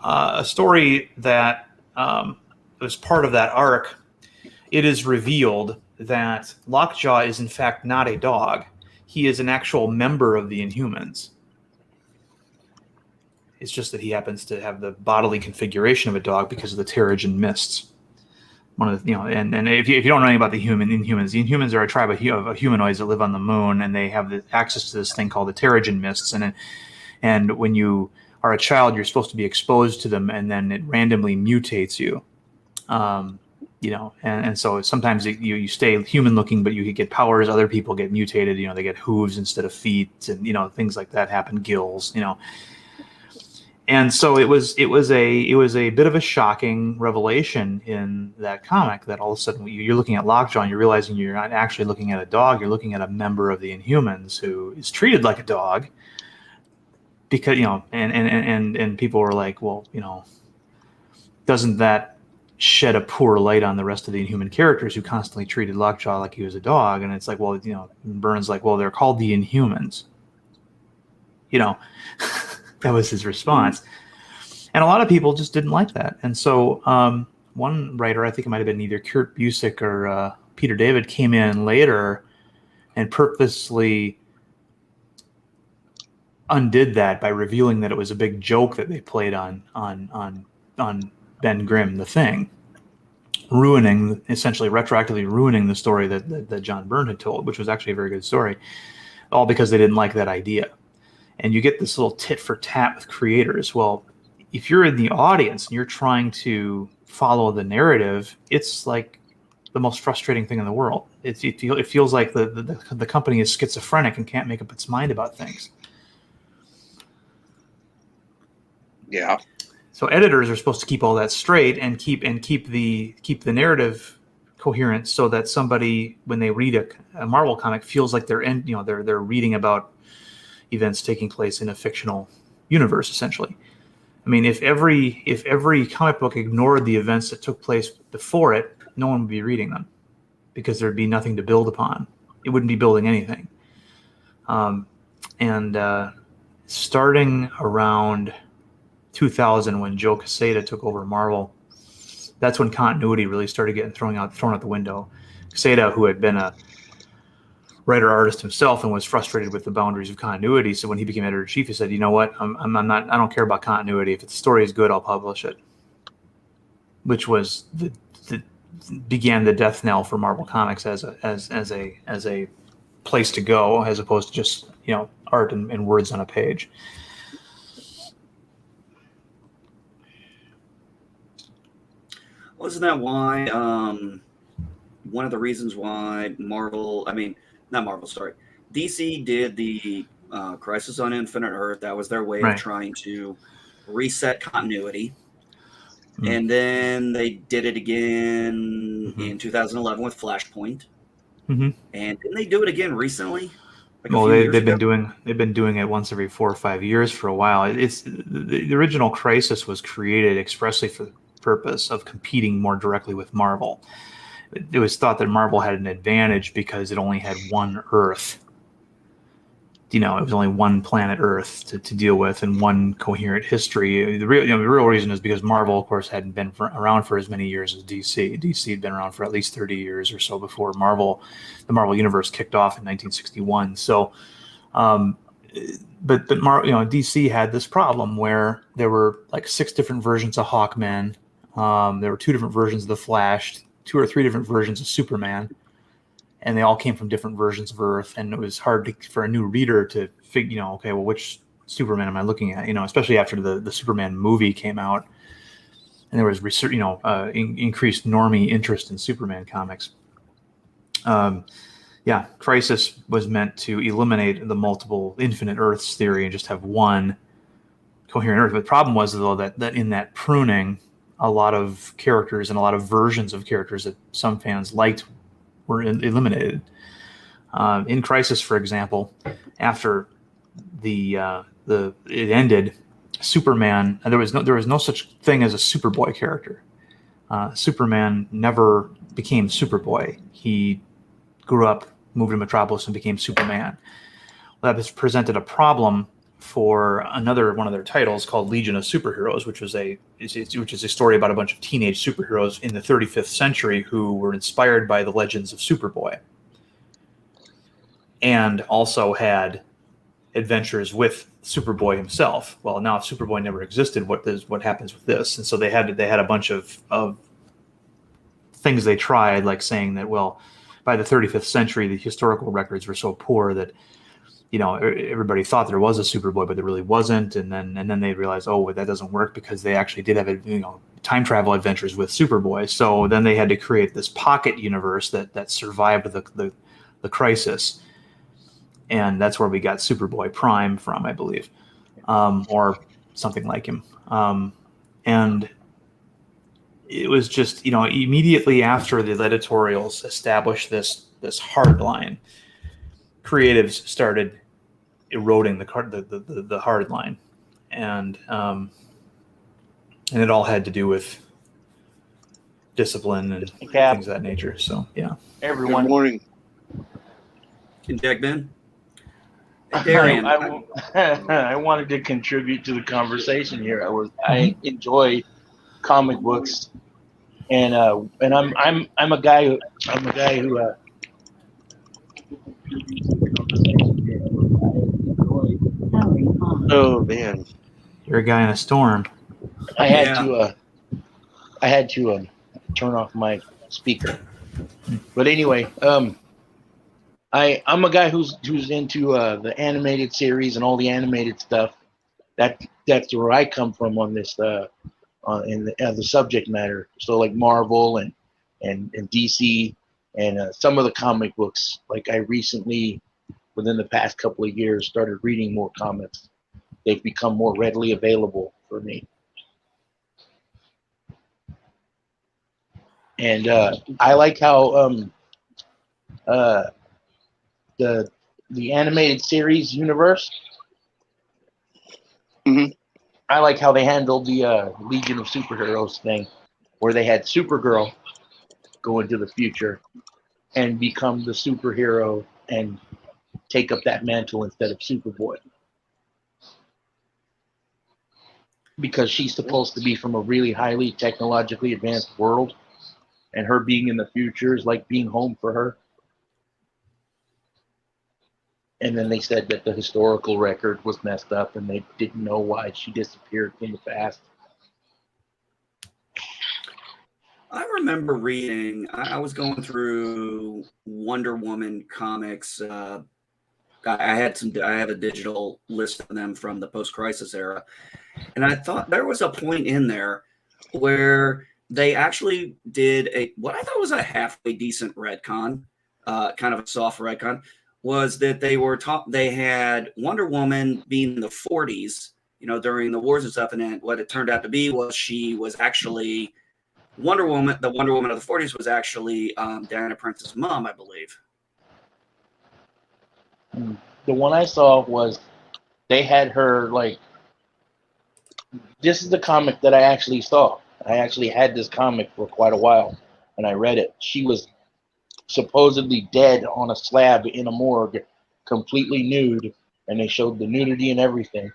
a story that was part of that arc, it is revealed that Lockjaw is in fact not a dog. He is an actual member of the Inhumans. It's just that he happens to have the bodily configuration of a dog because of the Terrigen mists. One of the, you know, and if you don't know anything about the Inhumans are a tribe of humanoids that live on the moon, and they have access to this thing called the Terrigen mists. And when you are a child, you're supposed to be exposed to them, and then it randomly mutates you. You know, and so sometimes you stay human looking, but you get powers. Other people get mutated. You know, they get hooves instead of feet, and you know, things like that happen. Gills, you know. And so it was a bit of a shocking revelation in that comic that all of a sudden you're looking at Lockjaw and you're realizing you're not actually looking at a dog. You're looking at a member of the Inhumans who is treated like a dog. Because, you know, and people were like, well, you know, doesn't that shed a poor light on the rest of the Inhuman characters who constantly treated Lockjaw like he was a dog. And it's like, well, Byrne's like, well, they're called the Inhumans. That was his response. And a lot of people just didn't like that. And so one writer, I think it might have been either Kurt Busiek or Peter David, came in later and purposely undid that by revealing that it was a big joke that they played on Ben Grimm, the Thing, essentially retroactively ruining the story that John Byrne had told, which was actually a very good story, all because they didn't like that idea. And you get this little tit for tat with creators. Well, if you're in the audience and you're trying to follow the narrative, it's like the most frustrating thing in the world. It feels like the company is schizophrenic and can't make up its mind about things. Yeah. So editors are supposed to keep all that straight and keep the narrative coherent, so that somebody, when they read a Marvel comic, feels like they're reading about events taking place in a fictional universe, essentially. I mean, if every comic book ignored the events that took place before it, no one would be reading them, because there'd be nothing to build upon. It wouldn't be building anything. Starting around 2000, when Joe Quesada took over Marvel, that's when continuity really started getting thrown out the window. Quesada, who had been a writer artist himself and was frustrated with the boundaries of continuity, so when he became editor in chief, he said, "You know what? I don't care about continuity. If the story is good, I'll publish it." Which was began the death knell for Marvel Comics as a place to go, as opposed to just art and words on a page. Wasn't that why one of the reasons why DC did the Crisis on Infinite Earth? That was their way of trying to reset continuity. And then they did it again in 2011 with Flashpoint. And didn't they do it again recently? They've been doing it once every 4 or 5 years for a while. It's the original Crisis was created expressly for the purpose of competing more directly with Marvel. It was thought that Marvel had an advantage because it only had one Earth. It was only one planet Earth to deal with and one coherent history. The real reason is because Marvel, of course, hadn't been around for as many years as DC. DC had been around for at least 30 years or so before the Marvel Universe kicked off in 1961. So, but DC had this problem where there were like 6 different versions of Hawkman. There were 2 different versions of the Flash, 2 or 3 different versions of Superman. And they all came from different versions of Earth, and it was hard for a new reader to figure, okay, well, which Superman am I looking at? Especially after the Superman movie came out, and there was research, increased normie interest in Superman comics. Crisis was meant to eliminate the multiple infinite Earths theory and just have one coherent Earth. But the problem was, though, that in that pruning, a lot of characters and a lot of versions of characters that some fans liked were eliminated. In Crisis, for example, after it ended, Superman, and there was no such thing as a Superboy character. Superman never became Superboy. He grew up, moved to Metropolis, and became Superman. Well, that has presented a problem for one of their titles called Legion of Superheroes, which is a story about a bunch of teenage superheroes in the 35th century who were inspired by the legends of Superboy, and also had adventures with Superboy himself. Well, now if Superboy never existed, what happens with this? And so they had a bunch of things they tried, like saying that, well, by the 35th century, the historical records were so poor that everybody thought there was a Superboy, but there really wasn't. And then they realized, oh, that doesn't work, because they actually did have time travel adventures with Superboy. So then they had to create this pocket universe that survived the Crisis, and that's where we got Superboy Prime from, I believe, or something like him. And it was just immediately after the editorials established this hard line, creatives started eroding the hard line, and it all had to do with discipline and Cap. things of that nature. So yeah. Good Everyone. morning. Can Jack Ben? Darian. I wanted to contribute to the conversation here. I enjoy comic books, and I'm a guy who Oh man. You're a guy in a storm. I had Yeah. to turn off my speaker. But anyway, I'm a guy who's into the animated series and all the animated stuff. That's where I come from on this in the subject matter. So like Marvel and DC and some of the comic books. Like I recently, within the past couple of years, started reading more comics. They've become more readily available for me. And I like how the animated series universe. Mhm. I like how they handled the Legion of Superheroes thing, where they had Supergirl go into the future and become the superhero and take up that mantle instead of Superboy. Because she's supposed to be from a really highly technologically advanced world, and her being in the future is like being home for her. And then they said that the historical record was messed up and they didn't know why she disappeared from the past. I remember reading, I was going through Wonder Woman comics. I have a digital list of them from the post-crisis era. And I thought there was a point in there where they actually did what I thought was a halfway decent retcon, kind of a soft retcon, was that they had Wonder Woman being in the 40s, during the wars and stuff. And then what it turned out to be was she was actually Wonder Woman. The Wonder Woman of the 40s was actually Diana Prince's mom, I believe. The one I saw was they had her like, this is the comic that I actually saw. I actually had this comic for quite a while and I read it. She was supposedly dead on a slab in a morgue, completely nude, and they showed the nudity and everything.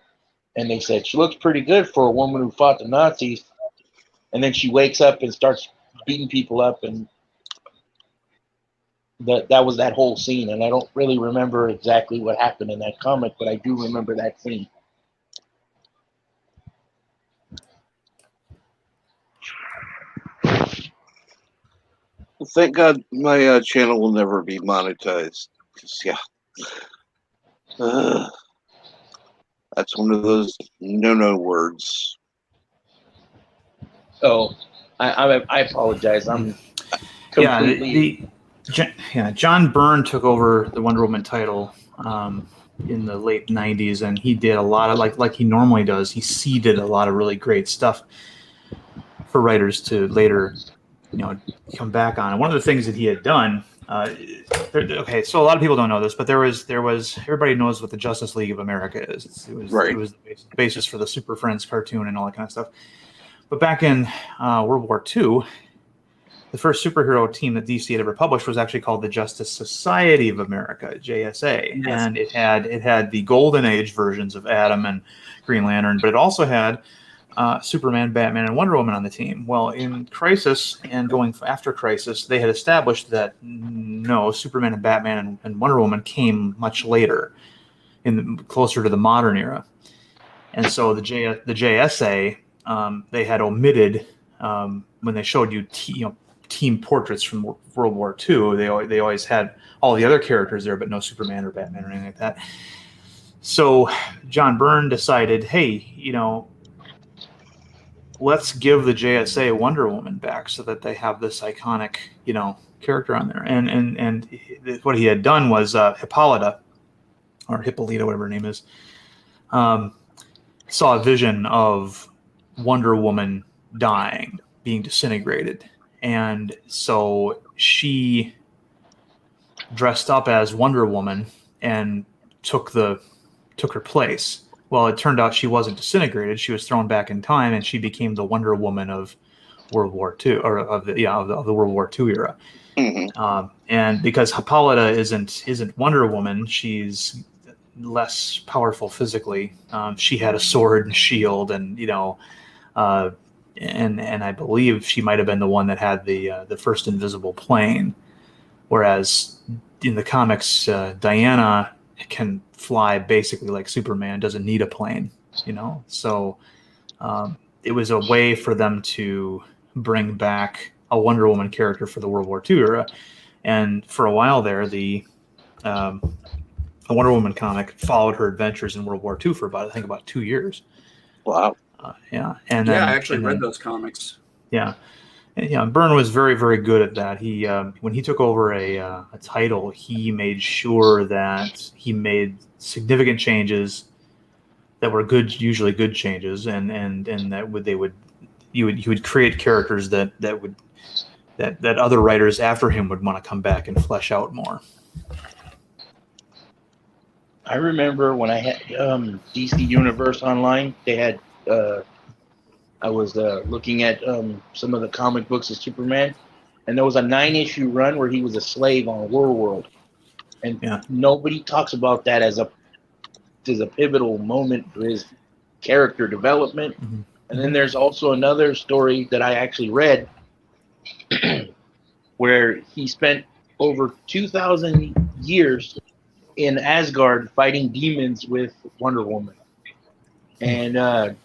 And they said, she looks pretty good for a woman who fought the Nazis. And then she wakes up and starts beating people up, and that was that whole scene. And I don't really remember exactly what happened in that comic, but I do remember that scene. Well, thank God my channel will never be monetized. 'Cause, yeah. That's one of those no words. Oh, I apologize. I'm completely... John Byrne took over the Wonder Woman title in the late 90s, and he did a lot of, like he normally does, he seeded a lot of really great stuff for writers to later come back on. And one of the things that he had done, so a lot of people don't know this, but there was everybody knows what the Justice League of America is. It was the basis for the Super Friends cartoon and all that kind of stuff. But back in World War II, the first superhero team that DC had ever published was actually called the Justice Society of America, JSA. Yes. And it had the Golden Age versions of Atom and Green Lantern, but it also had Superman, Batman, and Wonder Woman on the team. Well, in Crisis and going after Crisis, they had established that no, Superman and Batman and Wonder Woman came much later, closer to the modern era. And so the JSA, they had omitted when they showed you team portraits from World War II. They always had all the other characters there, but no Superman or Batman or anything like that. So John Byrne decided, hey, let's give the JSA Wonder Woman back so that they have this iconic, character on there. And what he had done was Hippolyta, whatever her name is, saw a vision of Wonder Woman dying, being disintegrated. And so she dressed up as Wonder Woman and took her place. Well, it turned out she wasn't disintegrated. She was thrown back in time, and she became the Wonder Woman of World War II, or of the World War II era. Mhm. And because Hippolyta isn't Wonder Woman, she's less powerful physically. She had a sword and shield, and and I believe she might have been the one that had the first invisible plane. Whereas in the comics, Diana can fly basically like Superman, doesn't need a plane. So it was a way for them to bring back a Wonder Woman character for the World War II era. And for a while there, the Wonder Woman comic followed her adventures in World War II for about 2 years. Wow. And then, I actually read those comics. Yeah, and Byrne was very, very good at that. He when he took over a title, he made sure that he made significant changes that were good, usually good changes, and that he would create characters that other writers after him would want to come back and flesh out more. I remember when I had DC Universe online, they had I was looking at some of the comic books of Superman, and there was a 9-issue run where he was a slave on World, and nobody talks about that as a pivotal moment for his character development. Mm-hmm. And then there's also another story that I actually read where he spent over 2,000 years in Asgard fighting demons with Wonder Woman. And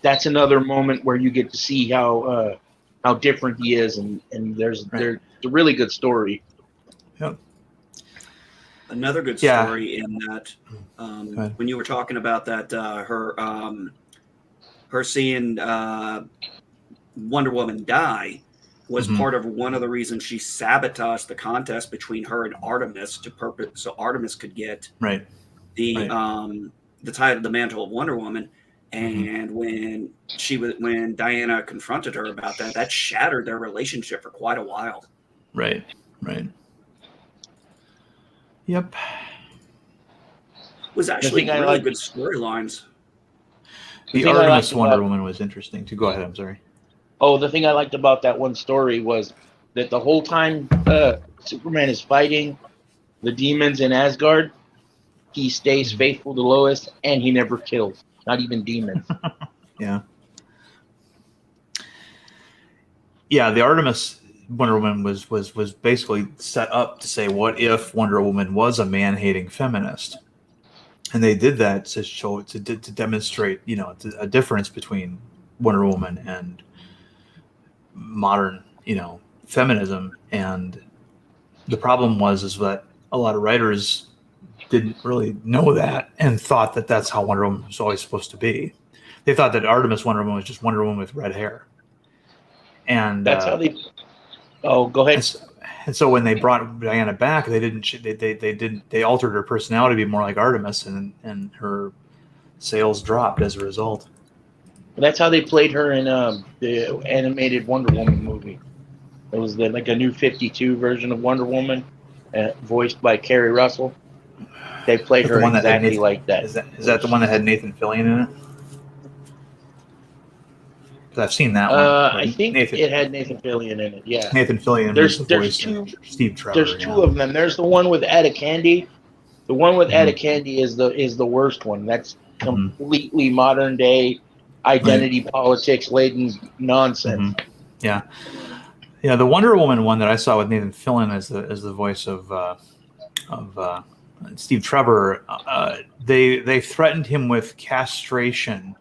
there's another moment where you get to see how different he is, and there's a really good story. Yep. Another good story in that when you were talking about that her seeing Wonder Woman die was part of one of the reasons she sabotaged the contest between her and Artemis so Artemis could get the title, the mantle of Wonder Woman. And when Diana confronted her about that shattered their relationship for quite a while. Right. Yep. Was actually really good storylines. The Artemis Wonder Woman was interesting too. Go ahead. I'm sorry. Oh, the thing I liked about that one story was that the whole time Superman is fighting the demons in Asgard, he stays faithful to Lois, and he never kills, not even demons. Yeah. The Artemis Wonder Woman was basically set up to say, what if Wonder Woman was a man-hating feminist? And they did that to demonstrate, a difference between Wonder Woman and modern, feminism. And the problem is that a lot of writers didn't really know that and thought that that's how Wonder Woman was always supposed to be. They thought that Artemis Wonder Woman was just Wonder Woman with red hair. And that's how they. Oh, go ahead. And so when they brought Diana back, they altered her personality to be more like Artemis, and her sales dropped as a result. That's how they played her in the animated Wonder Woman movie. It was like a new 52 version of Wonder Woman, voiced by Kerry Russell. They played her exactly like that. Is that the one that had Nathan Fillion in it? Because I've seen that one. I think it had Nathan Fillion in it. Yeah. Nathan Fillion. There's two. Steve Trevor. There's two of them. There's the one with Etta Candy. The one with Etta Candy is the worst one. That's completely modern day identity politics laden nonsense. Yeah. The Wonder Woman one that I saw with Nathan Fillion as the voice of Steve Trevor, they threatened him with castration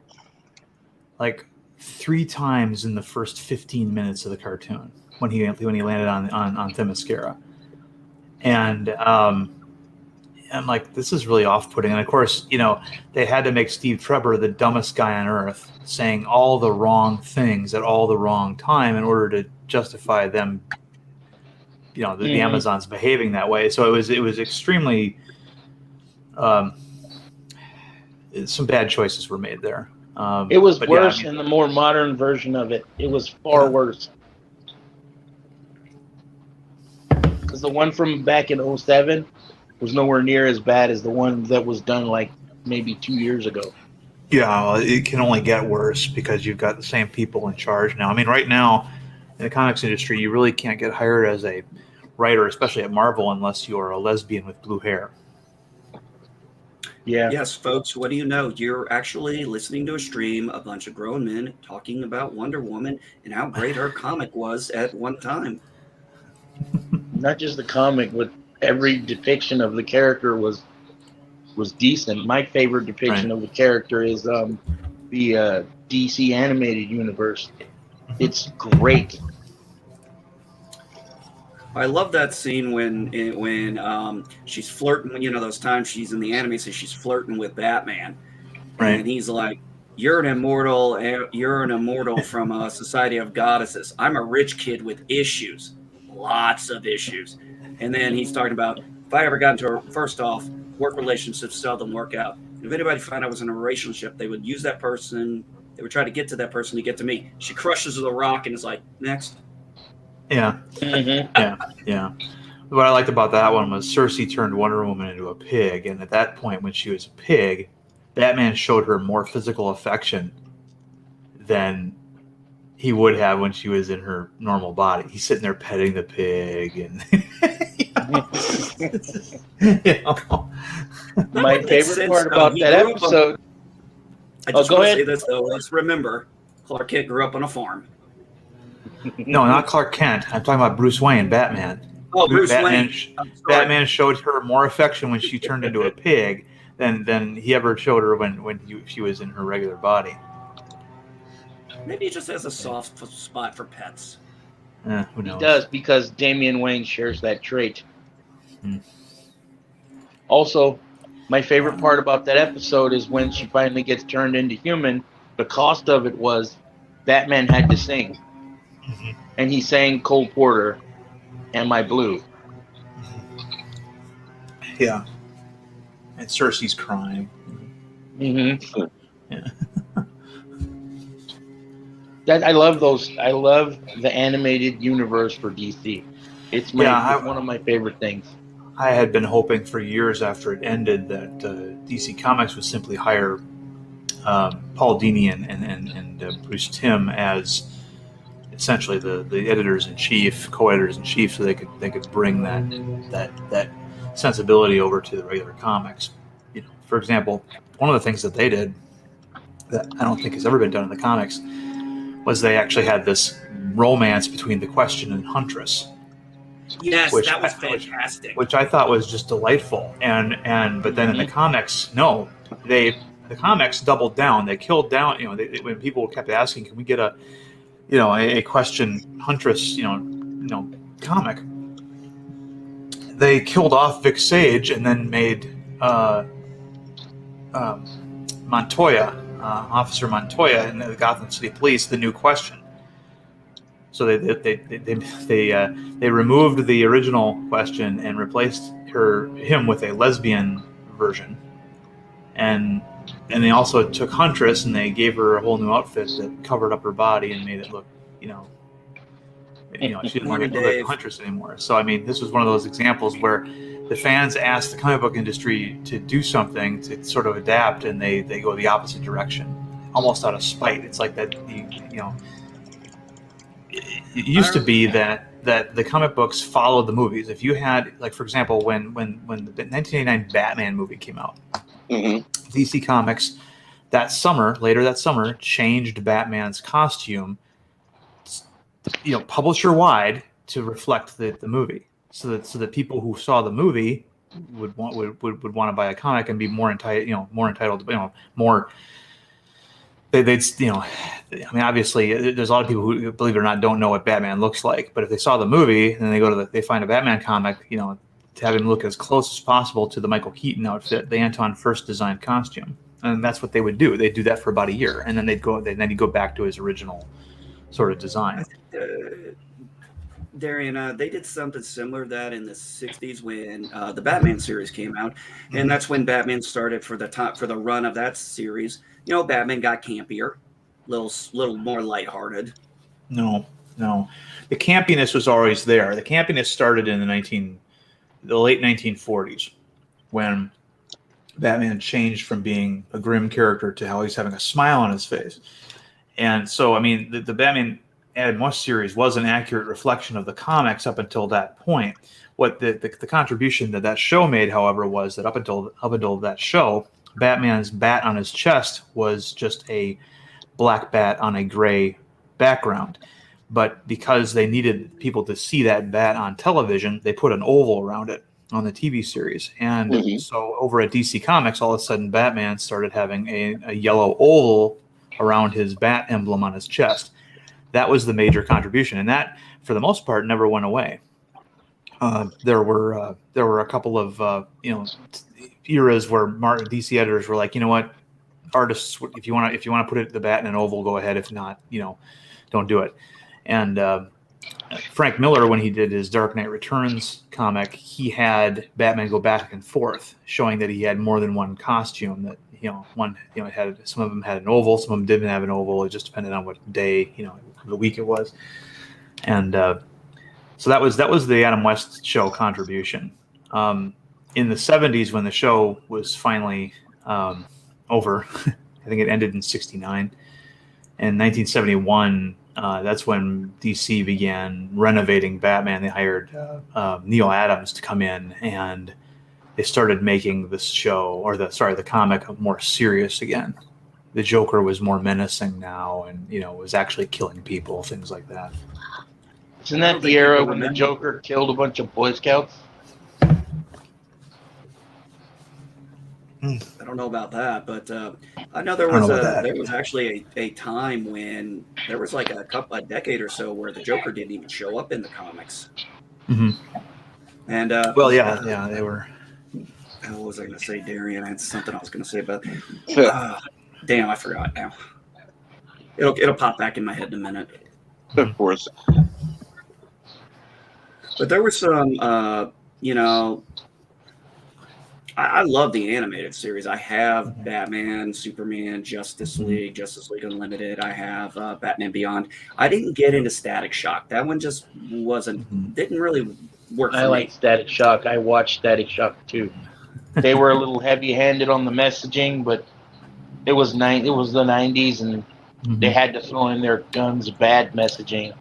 like 3 times in the first 15 minutes of the cartoon when he landed on Themyscira. And I'm like, this is really off-putting. And of course, they had to make Steve Trevor the dumbest guy on earth, saying all the wrong things at all the wrong time in order to justify them, the Amazons behaving that way. So it was extremely, some bad choices were made there. It was worse in the more modern version of it. It was far worse. Because the one from back in 2007 was nowhere near as bad as the one that was done like maybe 2 years ago. Yeah, well, it can only get worse because you've got the same people in charge now. I mean, right now, in the comics industry, you really can't get hired as a writer, especially at Marvel, unless you're a lesbian with blue hair. Yeah. Yes, folks, what do you know? You're actually listening to a stream, a bunch of grown men talking about Wonder Woman and how great her comic was at one time. Not just the comic, but every depiction of the character was decent. My favorite depiction of the character is the DC animated universe. It's great. I love that scene when she's flirting. You know, those times she's in the anime, so she's flirting with Batman, Right. and he's like, "You're an immortal. You're an immortal from a society of goddesses. I'm a rich kid with issues, lots of issues." And then he's talking about, if I ever got into a, first off, work relationships seldom work out. If anybody found I was in a relationship, they would use that person. They would try to get to that person to get to me. She crushes the rock and is like, next. Yeah. Mm-hmm. Yeah. What I liked about that one was Cersei turned Wonder Woman into a pig, and at that point, when she was a pig, Batman showed her more physical affection than he would have when she was in her normal body. He's sitting there petting the pig, and you know. My favorite part about that episode. I just go want to ahead. say this though. Let's remember, Clark Kent grew up on a farm. No, not Clark Kent. I'm talking about Bruce Wayne, Batman. Oh, Bruce Batman, Wayne. Batman showed her more affection when she turned into a pig than he ever showed her when she was in her regular body. Maybe he just has a soft spot for pets. Who knows? He does, because Damian Wayne shares that trait. Hmm. Also, my favorite part about that episode is when she finally gets turned into human. The cost of it was Batman had to sing. Mm-hmm. And he sang Cole Porter, Am I Blue? Yeah. And Cersei's crying. Mm-hmm. Yeah. I love those. I love the animated universe for DC. It's one of my favorite things. I had been hoping for years after it ended that DC Comics would simply hire Paul Dini and Bruce Timm as essentially the editors in chief, co-editors in chief, so they could bring that sensibility over to the regular comics. You know, for example, one of the things that they did that I don't think has ever been done in the comics was they actually had this romance between the Question and Huntress. Yes, that was fantastic. Which I thought was just delightful. But then in the comics, no, the comics doubled down. They killed down. You know, when people kept asking, "Can we get a Question Huntress comic?" They killed off Vic Sage and then made Montoya, Officer Montoya in the Gotham City Police, the new Question. So they removed the original Question and replaced him with a lesbian version, and they also took Huntress and they gave her a whole new outfit that covered up her body and made it look, she didn't look like Huntress anymore. So I mean, this was one of those examples where the fans asked the comic book industry to do something to sort of adapt, and they go the opposite direction, almost out of spite. It's like that, It used to be that the comic books followed the movies. If you had, like, for example, when the 1989 Batman movie came out, Mm-hmm. DC Comics later that summer, changed Batman's costume, publisher wide, to reflect the movie, so that people who saw the movie would want to buy a comic and be more entitled, more. Obviously, there's a lot of people who, believe it or not, don't know what Batman looks like. But if they saw the movie and they find a Batman comic, to have him look as close as possible to the Michael Keaton outfit, the Anton first designed costume, and that's what they would do. They'd do that for about a year, and then he'd go back to his original sort of design. Darian, they did something similar to that in the 60s when the Batman series came out, and that's when Batman started for the run of that series. Batman got campier, little more lighthearted. No, the campiness was always there. The campiness started in the late 1940s, when Batman changed from being a grim character to how he's having a smile on his face. And so, I mean, the Batman Adam West series was an accurate reflection of the comics up until that point. What the contribution that show made, however, was that up until that show, Batman's bat on his chest was just a black bat on a gray background. But because they needed people to see that bat on television, they put an oval around it on the TV series. And so over at DC Comics, all of a sudden, Batman started having a yellow oval around his bat emblem on his chest. That was the major contribution. And that, for the most part, never went away. There were a couple of eras where DC editors were like, you know what, artists, if you want to put the bat in an oval, go ahead. If not, don't do it. And Frank Miller, when he did his Dark Knight Returns comic, he had Batman go back and forth, showing that he had more than one costume. That had some of them had an oval, some of them didn't have an oval. It just depended on what day, the week it was. And so that was the Adam West show contribution. In the 70s, when the show was finally over, I think it ended in '69. In 1971, that's when DC began renovating Batman. They hired Neil Adams to come in, and they started making this show, the comic, more serious again. The Joker was more menacing now, and was actually killing people, things like that. Isn't that the era when the Joker killed a bunch of Boy Scouts? I don't know about that, but I know there was actually a time when there was like a decade or so where the Joker didn't even show up in the comics. Mm-hmm. And they were. What was I going to say, Darian? I had something I was going to say about. Damn, I forgot now. It'll pop back in my head in a minute. Of course. But there was some, I love the animated series. I have Batman, Superman, Justice League Unlimited. I have Batman Beyond. I didn't get into Static Shock. That one just didn't really work for me. I like Static Shock. I watched Static Shock too. They were a little heavy-handed on the messaging, but it was the 90s, and they had to throw in their guns bad messaging.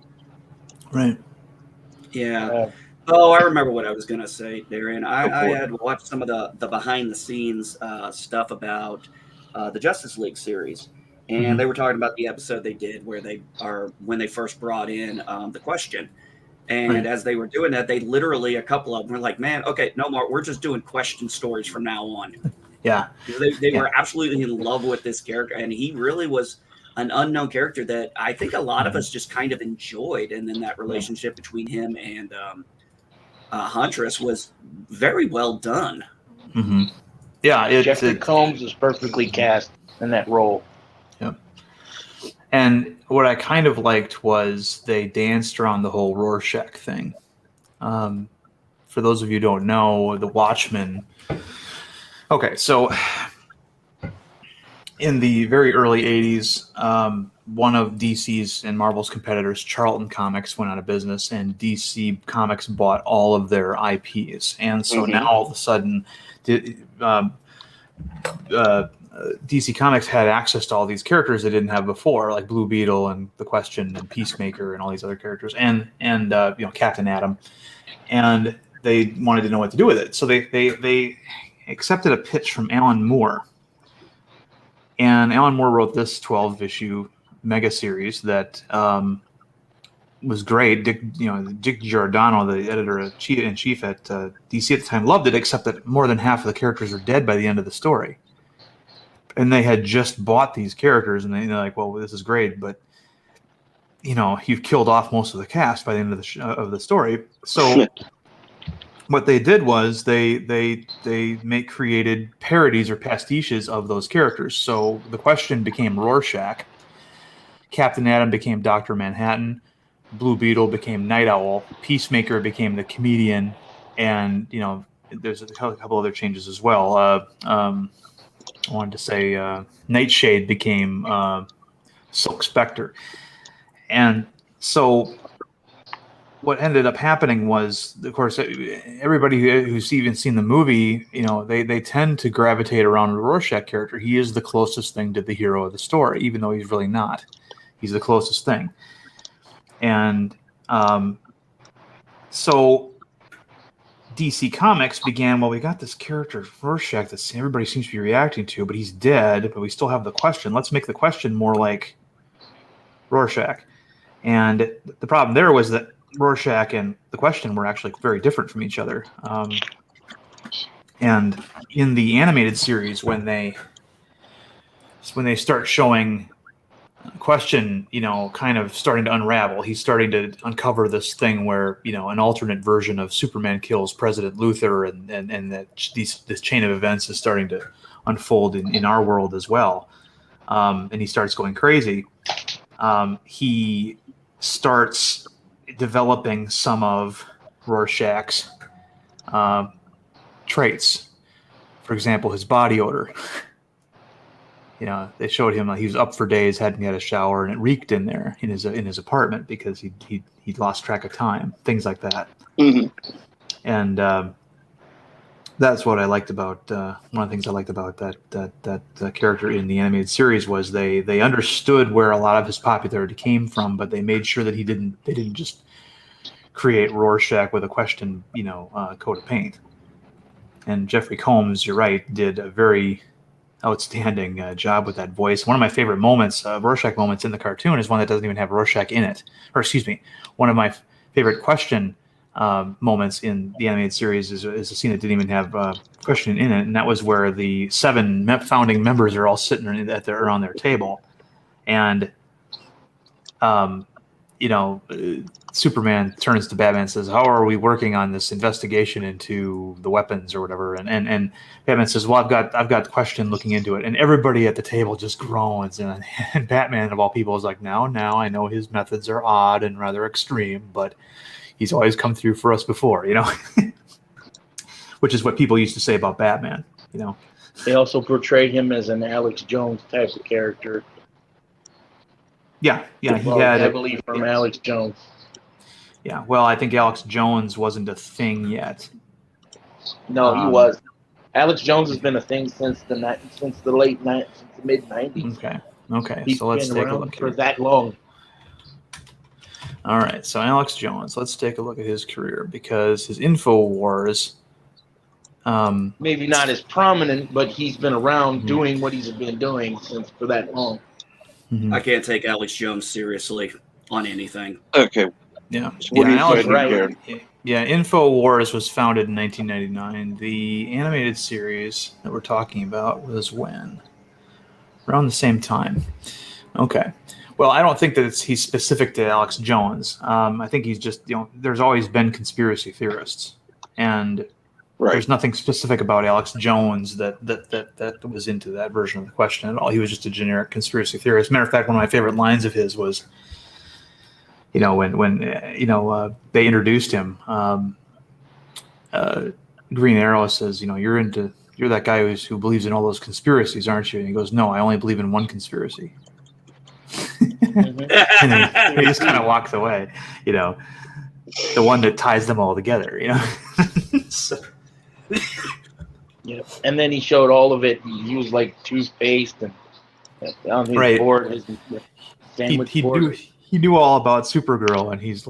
Right. Yeah. I remember what I was going to say, Darian. I had watched some of the behind-the-scenes stuff about the Justice League series, and they were talking about the episode they did when they first brought in the Question. And as they were doing that, they literally, a couple of them were like, man, okay, no more. We're just doing Question stories from now on. Yeah. They were absolutely in love with this character, and he really was an unknown character that I think a lot of us just kind of enjoyed. And then that relationship between him and Huntress was very well done. Mm-hmm. Yeah. Jeffrey Combs is perfectly cast in that role. Yep. And what I kind of liked was they danced around the whole Rorschach thing. For those of you who don't know, the Watchmen. Okay, so in the very early 80s, one of DC's and Marvel's competitors, Charlton Comics, went out of business, and DC Comics bought all of their IPs. And so now all of a sudden, DC Comics had access to all these characters they didn't have before, like Blue Beetle and The Question and Peacemaker and all these other characters, and Captain Atom. And they wanted to know what to do with it. So they accepted a pitch from Alan Moore. And Alan Moore wrote this 12-issue mega series that was great. Dick Giordano, the editor-in-chief at DC at the time, loved it, except that more than half of the characters are dead by the end of the story. And they had just bought these characters, and they're like, well, this is great, but you've killed off most of the cast by the end of the story. So what they did was they created parodies or pastiches of those characters. So the Question became Rorschach, Captain Atom became Dr. Manhattan, Blue Beetle became Night Owl, Peacemaker became the Comedian, and there's a couple other changes as well. I wanted to say Nightshade became Silk Spectre. And so what ended up happening was, of course, everybody who's even seen the movie, they tend to gravitate around the Rorschach character. He is the closest thing to the hero of the story, even though he's really not. He's the closest thing. And so DC Comics began, well, we got this character, Rorschach, that everybody seems to be reacting to, but he's dead, but we still have the question. Let's make the question more like Rorschach. And the problem there was that Rorschach and the question were actually very different from each other. And in the animated series, when they start showing question, kind of starting to unravel, he's starting to uncover this thing where, an alternate version of Superman kills President Luthor, and that this chain of events is starting to unfold in our world as well. And he starts going crazy. He starts developing some of Rorschach's traits. For example, his body odor. They showed him he was up for days, hadn't had a shower, and it reeked in there in his apartment because he'd lost track of time, things like that. Mm-hmm. And that's what I liked about one of the things I liked about that character in the animated series was they understood where a lot of his popularity came from, but they made sure that they didn't just create Rorschach with a question coat of paint. And Jeffrey Combs, you're right, did a very outstanding job with that voice. One of my favorite moments, Rorschach moments in the cartoon, is one that doesn't even have Rorschach in it. Or excuse me, one of my favorite question moments in the animated series is a scene that didn't even have question in it, and that was where the 7 founding members are all sitting around their table, and Superman turns to Batman and says, "How are we working on this investigation into the weapons or whatever?" And Batman says, "Well, I've got question looking into it." And everybody at the table just groans. And Batman, of all people, is like, "Now, I know his methods are odd and rather extreme, but he's always come through for us before, which is what people used to say about Batman, They also portrayed him as an Alex Jones type of character. Yeah, he well, had heavily from Alex Jones. Yeah, well, I think Alex Jones wasn't a thing yet. No, he was. Alex Jones has been a thing since the mid '90s. Okay. He's So let's been take a around look for here. that long. All right, so Alex Jones. Let's take a look at his career because his InfoWars. Maybe not as prominent, but he's been around doing what he's been doing since for that long. I can't take Alex Jones seriously on anything. Okay. Yeah. So what are you Alex, finding right. here? Yeah, InfoWars was founded in 1999. The animated series that we're talking about was when? Around the same time. Okay. Well, I don't think that he's specific to Alex Jones. I think he's just, there's always been conspiracy theorists. And there's nothing specific about Alex Jones that was into that version of the question at all. He was just a generic conspiracy theorist. Matter of fact, one of my favorite lines of his was, when they introduced him, Green Arrow says, you're that guy who believes in all those conspiracies, aren't you? And he goes, no, I only believe in one conspiracy. And then he just kind of walks away, the one that ties them all together, So. Yeah, and then he showed all of it. He used like toothpaste and on his board, his sandwich board. He knew all about Supergirl, and she's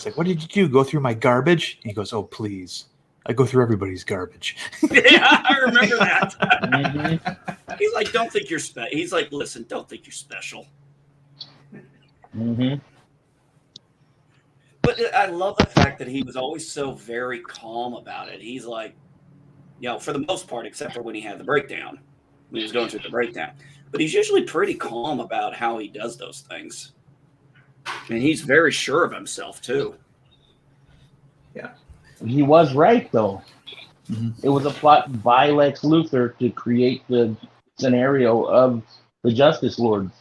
like, "What did you do? Go through my garbage?" And he goes, "Oh, please, I go through everybody's garbage." Yeah, I remember that. He's like, "Don't think you're special." He's like, "Listen, don't think you're special." Mm-hmm. But I love the fact that he was always so very calm about it. He's like, for the most part, except for when he had the breakdown, when he was going through the breakdown. But he's usually pretty calm about how he does those things. And he's very sure of himself, too. Yeah. He was right, though. Mm-hmm. It was a plot by Lex Luthor to create the scenario of the Justice Lords.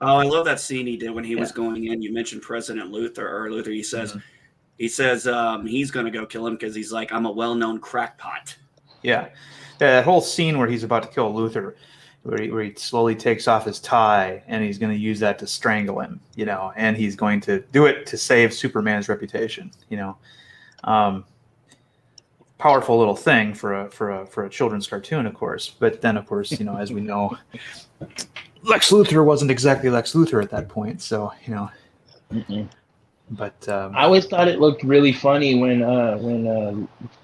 Oh, I love that scene he did when he was going in. You mentioned President Luthor, he says, he's going to go kill him because he's like, I'm a well-known crackpot. Yeah. That whole scene where he's about to kill Luthor, where he slowly takes off his tie and he's going to use that to strangle him, and he's going to do it to save Superman's reputation, Part powerful little thing for a children's cartoon, of course. But then, of course, as we know, Lex Luthor wasn't exactly Lex Luthor at that point. So Mm-mm. but I always thought it looked really funny when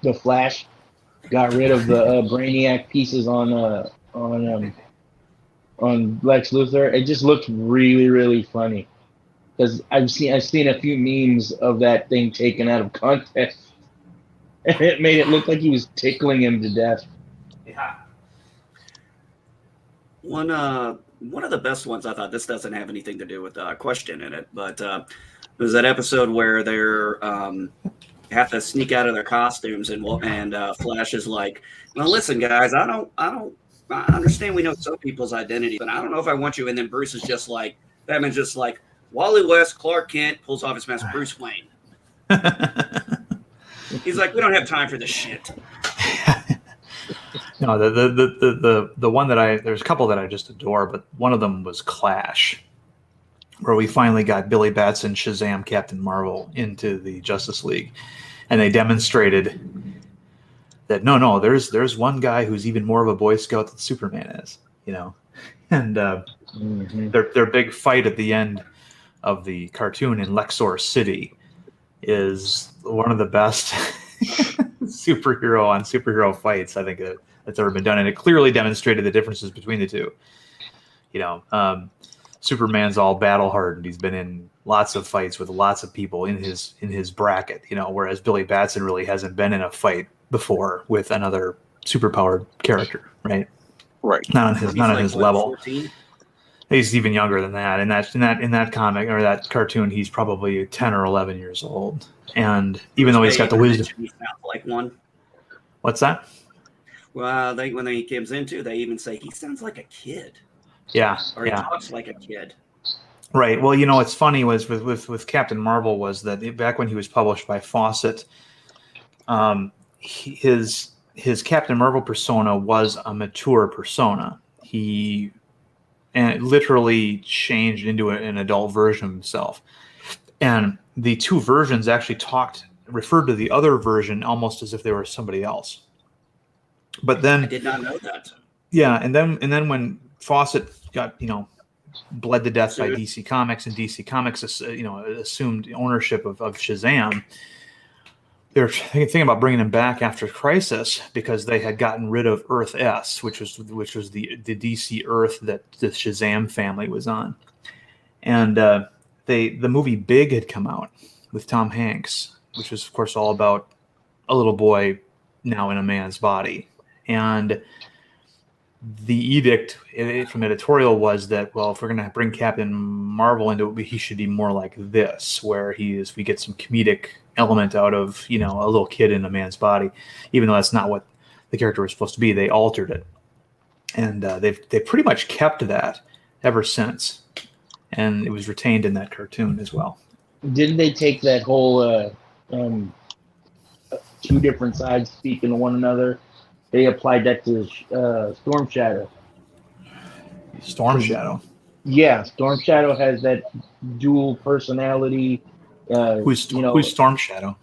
the Flash got rid of the Brainiac pieces on Lex Luthor. It just looked really, really funny because I've seen a few memes of that thing taken out of context, and it made it look like he was tickling him to death. yeah. One of the best ones, I thought, this doesn't have anything to do with question in it, but there's that episode where they're have to sneak out of their costumes, and Flash is like, "Well, listen, guys, I understand we know some people's identity, but I don't know if I want you." And then Bruce is just like, Batman's just like, Wally West, Clark Kent, pulls off his mask, Bruce Wayne. He's like, we don't have time for this shit. No, the one that there's a couple that I just adore, but one of them was Clash, where we finally got Billy Batson, Shazam, Captain Marvel into the Justice League, and they demonstrated that no, there's one guy who's even more of a Boy Scout than Superman is, and their big fight at the end of the cartoon in Lexor City is one of the best superhero fights I think that's ever been done, and it clearly demonstrated the differences between the two. Superman's all battle hardened. He's been in lots of fights with lots of people in his bracket, whereas Billy Batson really hasn't been in a fight before with another superpowered character, right? Right. Not on his level. 14? He's even younger than that. In that comic or that cartoon, he's probably 10 or 11 years old. And even though he's got the wisdom, He sounds like one. What's that? Well, when he comes into, they even say he sounds like a kid. Yeah, Or he talks like a kid. Right. Well, what's funny was with Captain Marvel was that back when he was published by Fawcett, his Captain Marvel persona was a mature persona. He literally changed into an adult version of himself, and the two versions actually referred to the other version almost as if they were somebody else. But then I did not know that. Yeah, and then when Fawcett got bled to death by DC Comics, and DC Comics assumed ownership of Shazam, they were thinking about bringing him back after Crisis because they had gotten rid of Earth S, which was the DC Earth that the Shazam family was on, and the movie Big had come out with Tom Hanks, which was of course all about a little boy now in a man's body, and the edict from editorial was that, well, if we're going to bring Captain Marvel into it, he should be more like this, where we get some comedic element out of, a little kid in a man's body, even though that's not what the character was supposed to be. They altered it. And they pretty much kept that ever since. And it was retained in that cartoon as well. Didn't they take that whole two different sides speaking to one another? They applied that to Storm Shadow. Storm Shadow? Yeah, Storm Shadow has that dual personality. Who's Storm Shadow?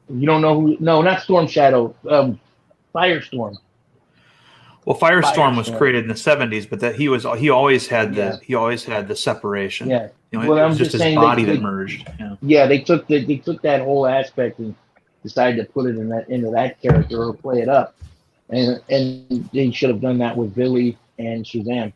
You don't know who? No, not Storm Shadow. Firestorm. Well, Firestorm was created in the 70s, but he always had the separation. Yeah. It was just his body that merged. Yeah, they took that whole aspect and decided to put it into that character or play it up. And they should have done that with Billy and Shazam.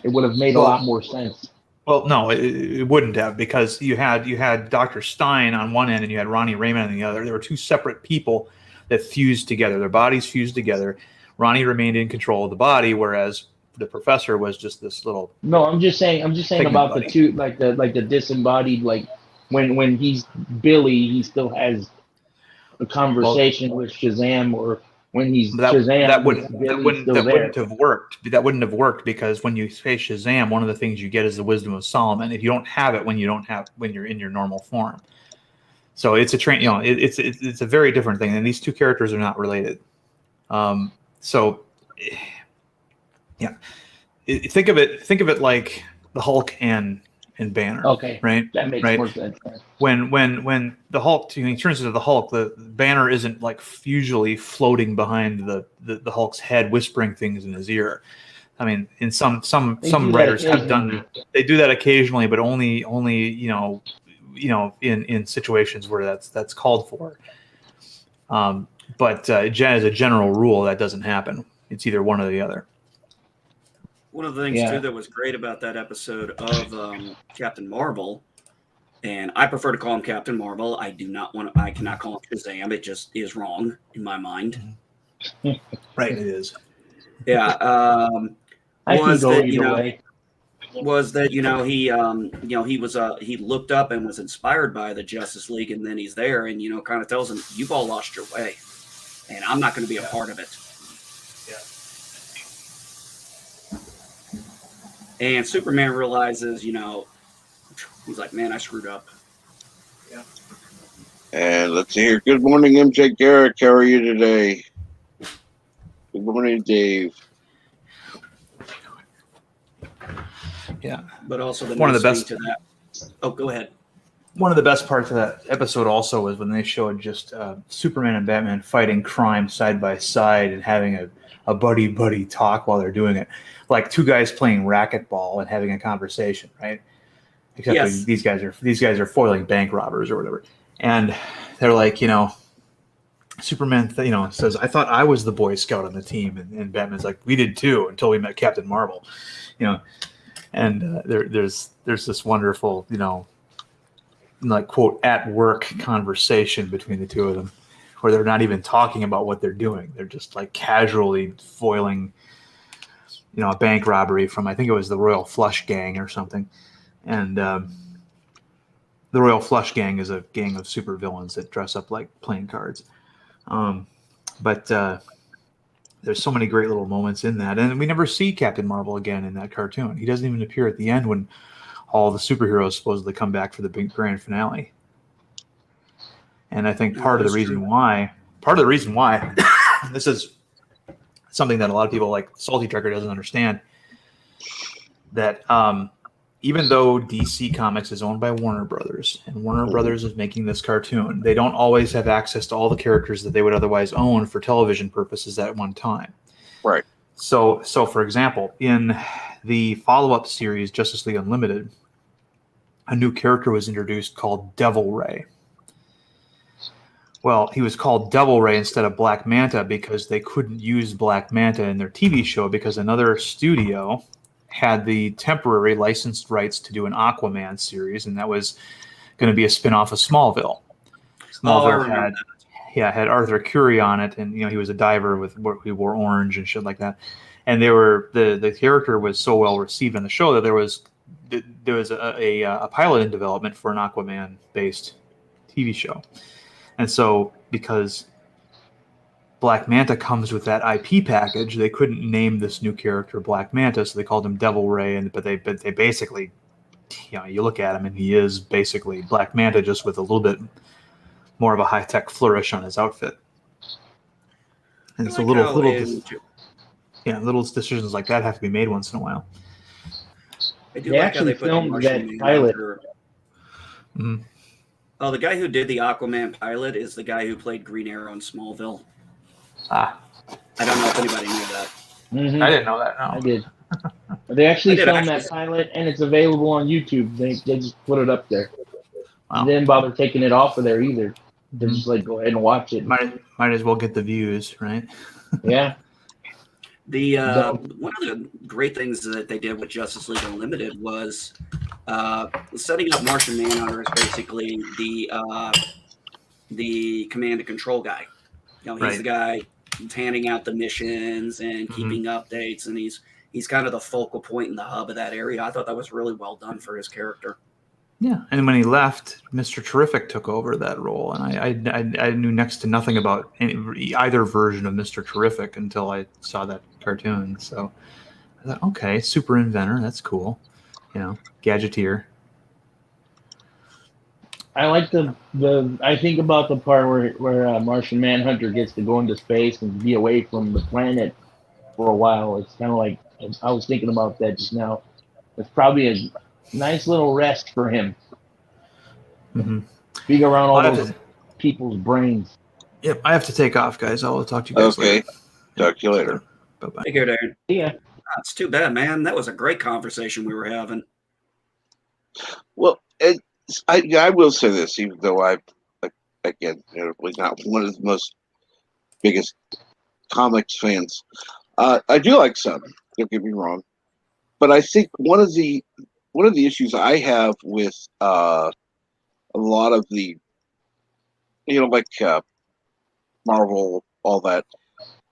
It would have made a lot more sense. Well, no, it wouldn't have, because you had Dr. Stein on one end and you had Ronnie Raymond on the other. There were two separate people that fused together. Their bodies fused together. Ronnie remained in control of the body, whereas the professor was just this little. No, I'm just saying about buddy. The two, like the disembodied, like when he's Billy, he still has a conversation with Shazam, or when he's Shazam, that wouldn't have worked. That wouldn't have worked, because when you say Shazam, one of the things you get is the wisdom of Solomon. If you don't have it when you're in your normal form, so it's it's a very different thing, and these two characters are not related. So, yeah, think of it like the Hulk and and Banner. Okay, Right. that makes Right. more sense. When the Hulk, he turns into the Hulk, the Banner isn't like usually floating behind the Hulk's head, whispering things in his ear. I mean, in some They do that writers have done occasionally. they do that occasionally, but only in situations where that's called for. But as a general rule, that doesn't happen. It's either one or the other. One of the things Yeah. too that was great about that episode of Captain Marvel, and I prefer to call him Captain Marvel. I cannot call him Shazam. It just is wrong in my mind. Right, it is. Yeah. I can Was go that either way. was that he looked up and was inspired by the Justice League, and then he's there and kind of tells him, "You've all lost your way, and I'm not going to be a part of it." And Superman realizes, he's like, "Man, I screwed up." And let's see here. Good morning, MJ Garrick. How are you today? Good morning, Dave. Yeah. But also the One of the nice best- thing to that. Oh, go ahead. One of the best parts of that episode also was when they showed just Superman and Batman fighting crime side by side and having a buddy talk while they're doing it, like two guys playing racquetball and having a conversation, right? Except Yes. these guys are foiling bank robbers or whatever, and they're like, Superman, says, "I thought I was the Boy Scout on the team," and Batman's like, "We did too until we met Captain Marvel," and there's this wonderful, like quote at work conversation between the two of them, where they're not even talking about what they're doing; they're just like casually foiling, a bank robbery from, I think it was the Royal Flush Gang or something, and the Royal Flush Gang is a gang of supervillains that dress up like playing cards. But there's so many great little moments in that, and we never see Captain Marvel again in that cartoon. He doesn't even appear at the end when all the superheroes supposedly come back for the big grand finale. And I think part of the reason why this is something that a lot of people like Salty Trucker doesn't understand, that even though DC Comics is owned by Warner Brothers, and Warner Brothers is making this cartoon, they don't always have access to all the characters that they would otherwise own for television purposes at one time. Right. So for example, in the follow-up series, Justice League Unlimited, a new character was introduced called Devil Ray. Well, he was called Devil Ray instead of Black Manta because they couldn't use Black Manta in their TV show because another studio had the temporary licensed rights to do an Aquaman series, and that was going to be a spin-off of Smallville. Smallville had Arthur Curry on it, and he was a diver he wore orange and shit like that. And the character was so well received on the show that there was a pilot in development for an Aquaman-based TV show. And so because Black Manta comes with that IP package, they couldn't name this new character Black Manta, so they called him Devil Ray. But they basically, you look at him and he is basically Black Manta, just with a little bit more of a high-tech flourish on his outfit. And so little decisions like that have to be made once in a while. I do They like how they actually put the filmed Martian that Manhunter. pilot. Mhm. Oh, the guy who did the Aquaman pilot is the guy who played Green Arrow in Smallville. Ah, I don't know if anybody knew that. Mhm. I didn't know that. No. I did. They actually I did filmed actually. that pilot, and it's available on YouTube. They just put it up there. Wow. They didn't bother taking it off of there either. They're Mhm. just like, go ahead and watch it. Might as well get the views, right? Yeah. One of the great things that they did with Justice League Unlimited was setting up Martian Manhunter as basically the command and control guy. He's Right. the guy who's handing out the missions and keeping updates, and he's kind of the focal point and the hub of that area. I thought that was really well done for his character. Yeah, and when he left, Mr. Terrific took over that role, and I knew next to nothing about either version of Mr. Terrific until I saw that cartoon. So I thought, okay, super inventor, that's cool. Gadgeteer. I like I think about the part where Martian Manhunter gets to go into space and be away from the planet for a while. It's kind of like, I was thinking about that just now. It's probably nice little rest for him. Mhm. Being around all I have those to- people's brains. Yep, I have to take off, guys. I'll talk to you guys Okay. later. Talk to you later. Bye bye. Take care, Darren. Yeah. It's too bad, man. That was a great conversation we were having. Well, I will say this, even though again, was not one of the most biggest comics fans. I do like some. Don't get me wrong, but I think one of the issues I have with a lot of the, like Marvel, all that,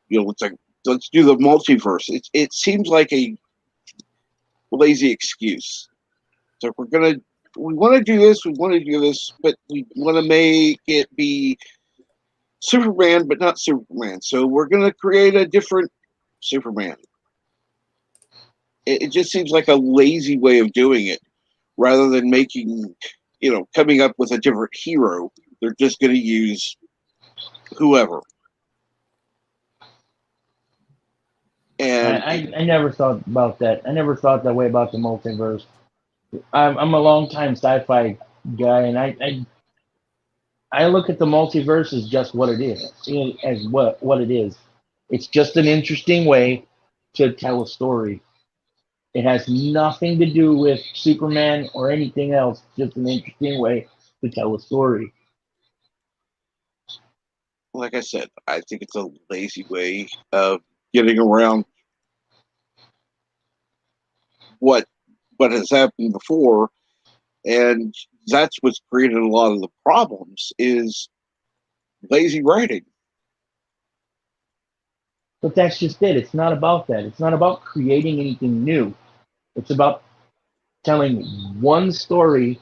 it's like, let's do the multiverse. It seems like a lazy excuse. So if we want to do this, but we want to make it be Superman, but not Superman. So we're going to create a different Superman. It just seems like a lazy way of doing it, rather than coming up with a different hero. They're just going to use whoever. And I never thought about that. I never thought that way about the multiverse. I'm a long time sci-fi guy, and I look at the multiverse as just what it is, as what it is. It's just an interesting way to tell a story. It has nothing to do with Superman or anything else. Just an interesting way to tell a story. like I said, I think it's a lazy way of getting around what has happened before, and that's what's created a lot of the problems, is lazy writing. But that's just it. It's not about that. It's not about creating anything new. It's about telling one story.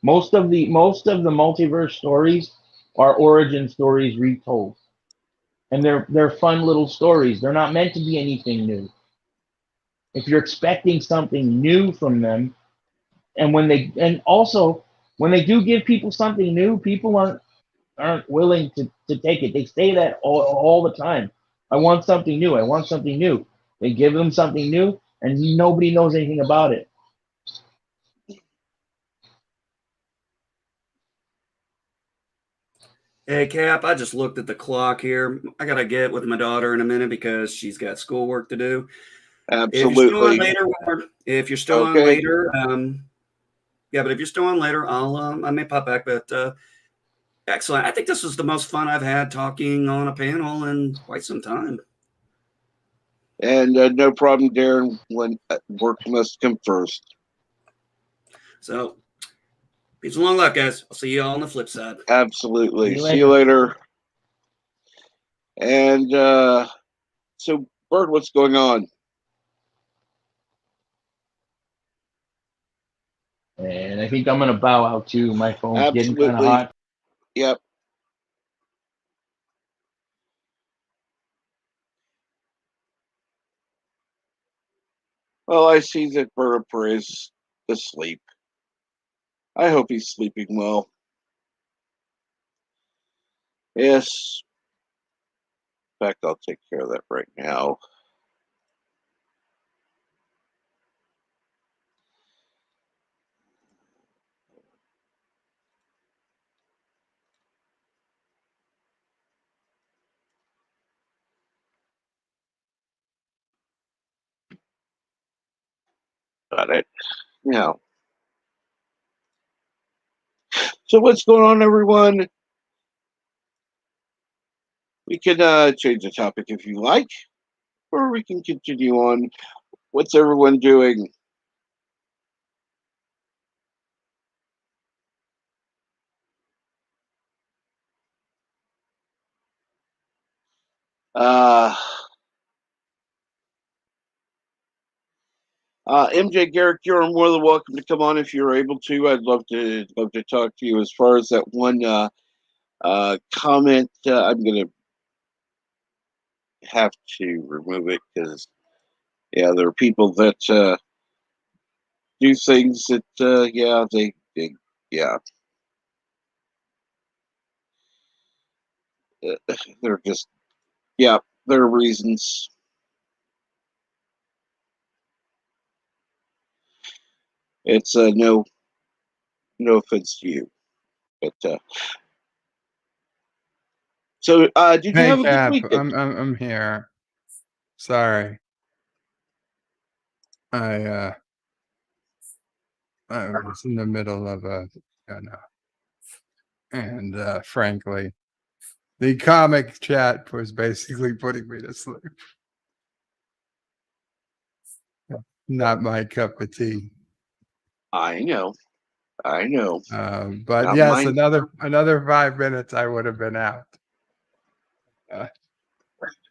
Most of the multiverse stories are origin stories retold, and they're fun little stories. They're not meant to be anything new. If you're expecting something new from them, and also when they do give people something new, people aren't willing to take it. They say that all the time. I want something new. I want something new. They give them something new, and nobody knows anything about it. Hey, Cap, I just looked at the clock here. I got to get with my daughter in a minute because she's got schoolwork to do. If you're still on Absolutely. later, if you're still on Okay. later, yeah, but if you're still on later, I may pop back. But excellent. I think this was the most fun I've had talking on a panel in quite some time. And no problem, Darren, when work must come first. So, peace and long luck, guys. I'll see you all on the flip side. Absolutely. See you See you later. And so, Bird, what's going on? And I think I'm gonna bow out too. My phone's getting kind of Absolutely. hot. Yep. Well, I see that Bertha is asleep. I hope he's sleeping well. Yes. In fact, I'll take care of that right now. Got it. Now, so what's going on, everyone? We can change the topic if you like, or we can continue on. What's everyone doing? MJ Garrick, you're more than welcome to come on if you're able to. I'd love to talk to you. As far as that one comment, I'm gonna have to remove it because there are people that do things that yeah, they're just there are reasons. It's no offense to you, but so did you Hey, have a good Cap, weekend? I'm here. Sorry, I was in the middle of and frankly, the comic chat was basically putting me to sleep. Not my cup of tea. I know. But Not yes, mine. another 5 minutes, I would have been out.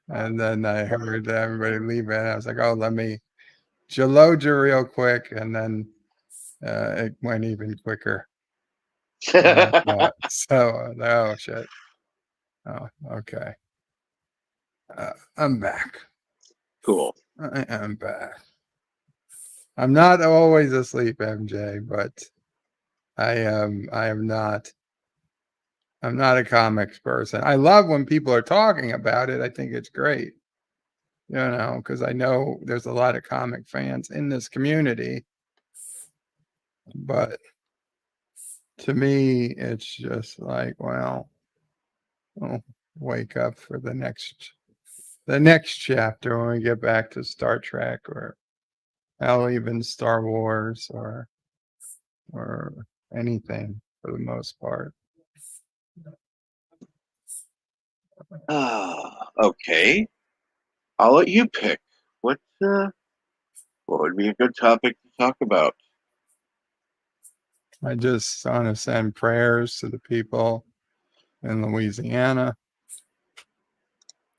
And then I heard everybody leaving. I was like, oh, let me load you real quick. And then it went even quicker than I thought. So, oh, shit. Oh, okay. I'm back. Cool. I am back. I'm not always asleep, MJ, but I am not. I'm not a comics person. I love when people are talking about it. I think it's great, because I know there's a lot of comic fans in this community. But to me, it's just like, well, I'll wake up for the next chapter when we get back to Star Trek, or hell, even Star Wars, or anything for the most part. Okay. I'll let you pick. What would be a good topic to talk about? I just want to send prayers to the people in Louisiana.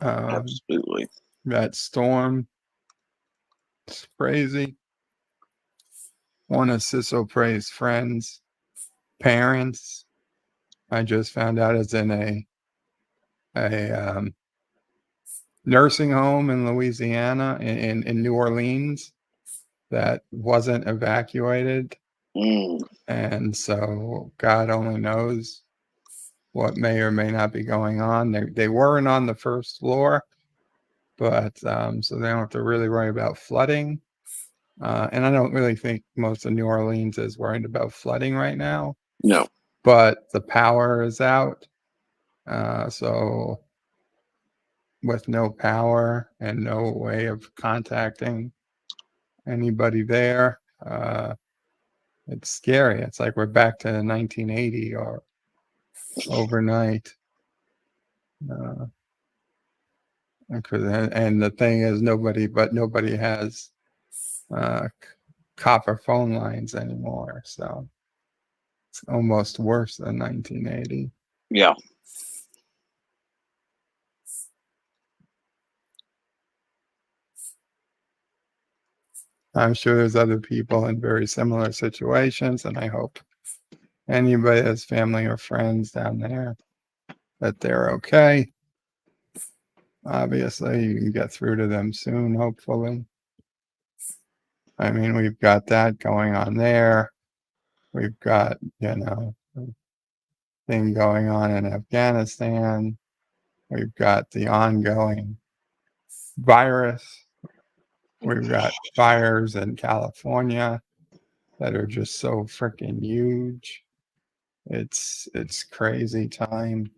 Absolutely. That storm, it's crazy. One of Cecil Prey's friends, parents, I just found out is in a nursing home in Louisiana, in New Orleans, that wasn't evacuated. And so God only knows what may or may not be going on. They weren't on the first floor, but so they don't have to really worry about flooding. And I don't really think most of New Orleans is worried about flooding right now. No. But the power is out. So with no power and no way of contacting anybody there, it's scary. It's like we're back to 1980 or overnight. And the thing is, nobody has copper phone lines anymore. So it's almost worse than 1980. Yeah. I'm sure there's other people in very similar situations, and I hope anybody has family or friends down there that they're okay. Obviously, you can get through to them soon, hopefully. I mean, we've got that going on there. We've got, thing going on in Afghanistan. We've got the ongoing virus. We've got fires in California that are just so freaking huge. It's crazy time.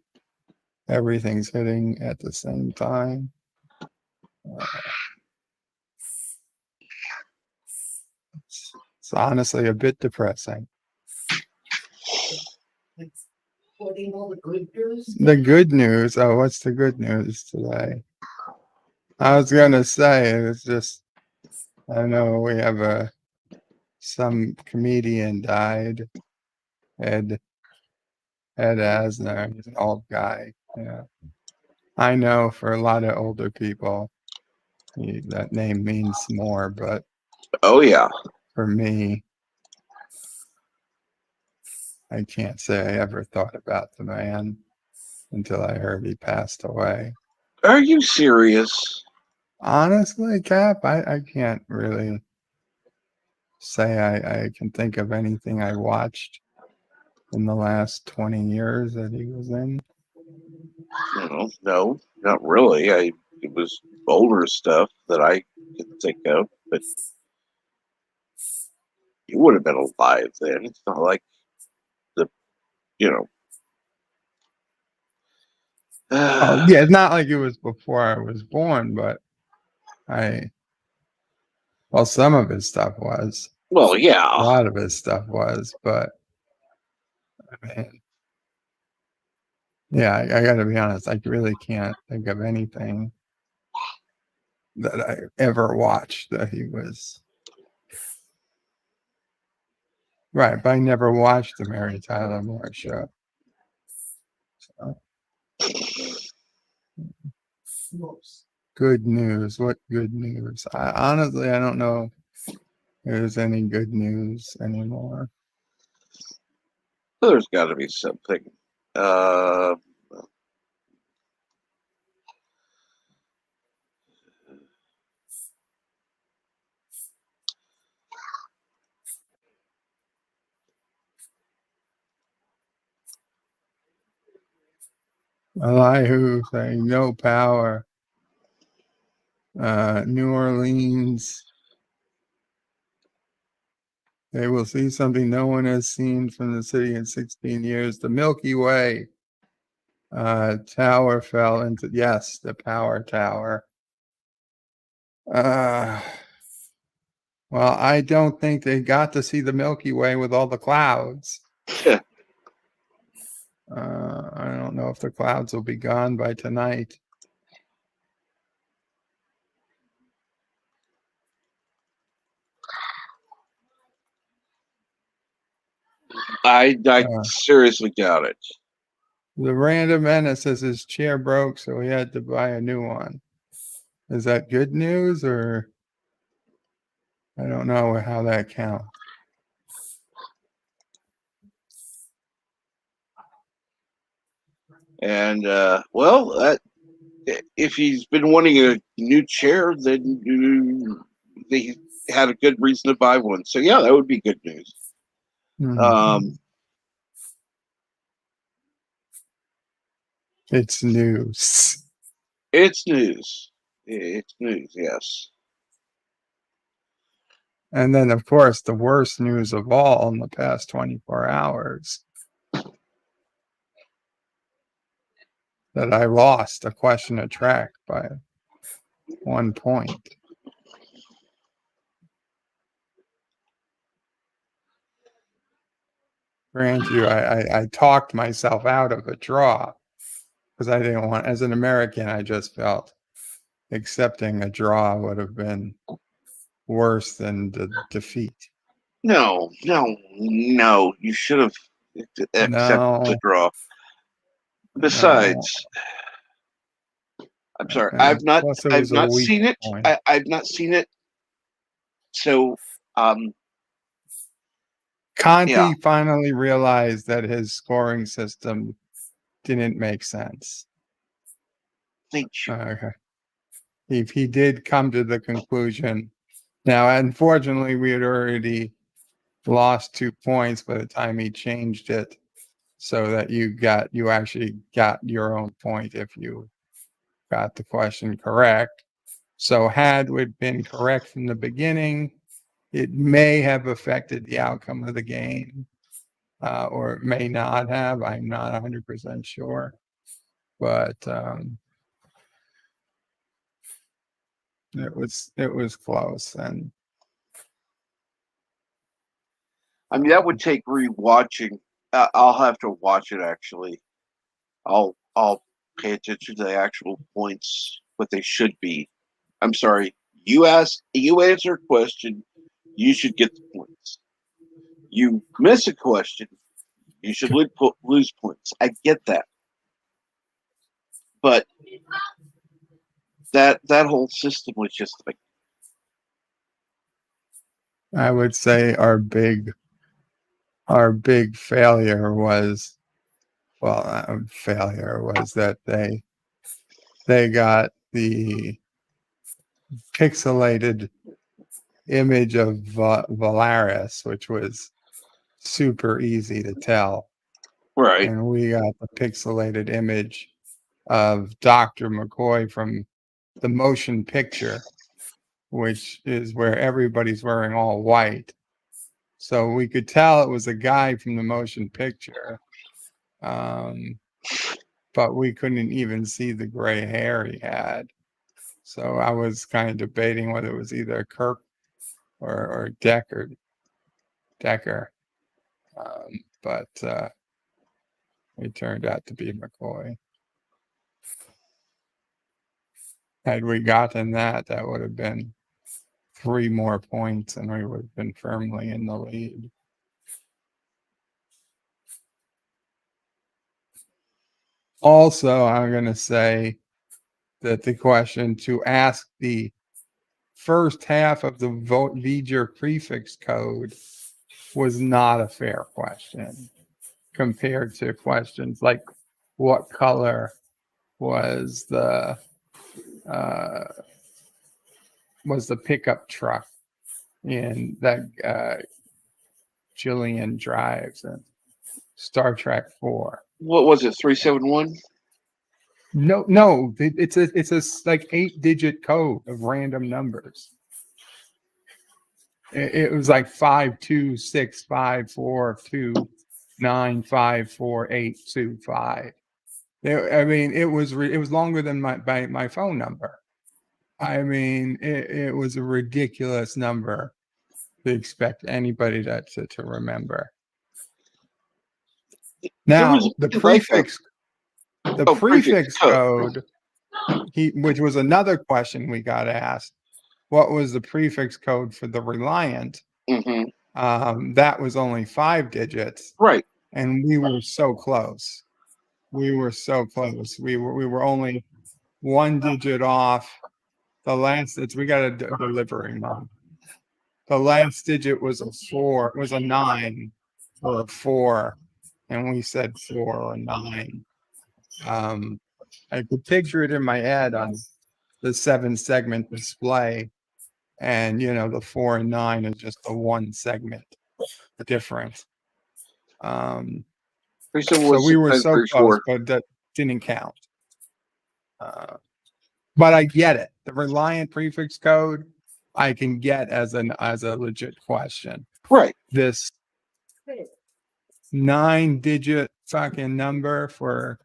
Everything's hitting at the same time. It's honestly a bit depressing. All the good news. The good news. Oh, what's the good news today? I was gonna say it's just, I know we have some comedian died. Ed Asner. He's an old guy. Yeah, I know for a lot of older people, that name means more. But Oh yeah. for me, I can't say I ever thought about the man until I heard he passed away. Are you serious? Honestly, Cap, I can't really say I can think of anything I watched in the last 20 years that he was in. No, not really. It was older stuff that I could think of, but You would have been alive then. It's not like the, you know. Oh, yeah, it's not like it was before I was born, but well, some of his stuff was. Well, A yeah. lot of his stuff was, but I mean, yeah, I got to be honest. I really can't think of anything that I ever watched that he was. Right, but I never watched the Mary Tyler Moore Show. So, good news. What good news? Honestly, I don't know if there's any good news anymore. There's got to be something. Elihu saying no power. New Orleans. They will see something no one has seen from the city in 16 years. The Milky Way tower fell into, yes, the power tower. Well, I don't think they got to see the Milky Way with all the clouds. I don't know if the clouds will be gone by tonight. I seriously doubt it. The random menace says his chair broke, so he had to buy a new one. Is that good news, or I don't know how that counts? And well, if he's been wanting a new chair, then they had a good reason to buy one. So yeah, that would be good news. It's news. It's news. It's news, yes. And then, of course, the worst news of all in the past 24 hours that I lost a question of track by 1 point. Grant you, I talked myself out of a draw because I didn't want, as an American, I just felt accepting a draw would have been worse than the defeat. No. You should have accepted the draw. Besides, I'm sorry, I've not seen it. I've not seen it. So, Conti finally realized that his scoring system didn't make sense. Thank you. Okay. If he did come to the conclusion. Now, unfortunately, we had already lost 2 points by the time he changed it, so that you actually got your own point if you got the question correct. So had it been correct from the beginning, it may have affected the outcome of the game, or it may not have. I'm not 100% sure, but it was close. And I mean, that would take rewatching. I'll have to watch it actually. I'll pay attention to the actual points, what they should be. I'm sorry. You answer a question, you should get the points. You miss a question, you should lose points. I get that, but that whole system was just like. I would say our big failure was, that they got the pixelated image of Valaris, which was super easy to tell. Right. And we got the pixelated image of Dr. McCoy from the motion picture, which is where everybody's wearing all white. So we could tell it was a guy from the motion picture. But we couldn't even see the gray hair he had. So I was kind of debating whether it was either Kirk or Decker. But it turned out to be McCoy. Had we gotten that, that would have been 3 more points and we would have been firmly in the lead. Also, I'm going to say that the question to ask the first half of the V'ger prefix code was not a fair question compared to questions like what color was the pickup truck in that Jillian drives in Star Trek 4. What was it? 371. No, it's a like 8-digit code of random numbers. It was like 5265429548825. I mean, it was longer than my phone number. I mean, it was a ridiculous number to expect anybody to remember. Now the prefix code, which was another question we got asked. What was the prefix code for the Reliant? Mm-hmm. That was only 5 digits, Right? and we were so close. We were so close. We were only 1 digit off. The last we got a delivery mode. The last digit was a 4. It was a 9 or a 4, and we said 4 or 9. I could picture it in my head on the 7-segment display, and the 4 and 9 is just a 1 segment difference. So we were so close, but that didn't count. But I get it. The Reliant prefix code, I can get as a legit question. Right. This 9-digit fucking number for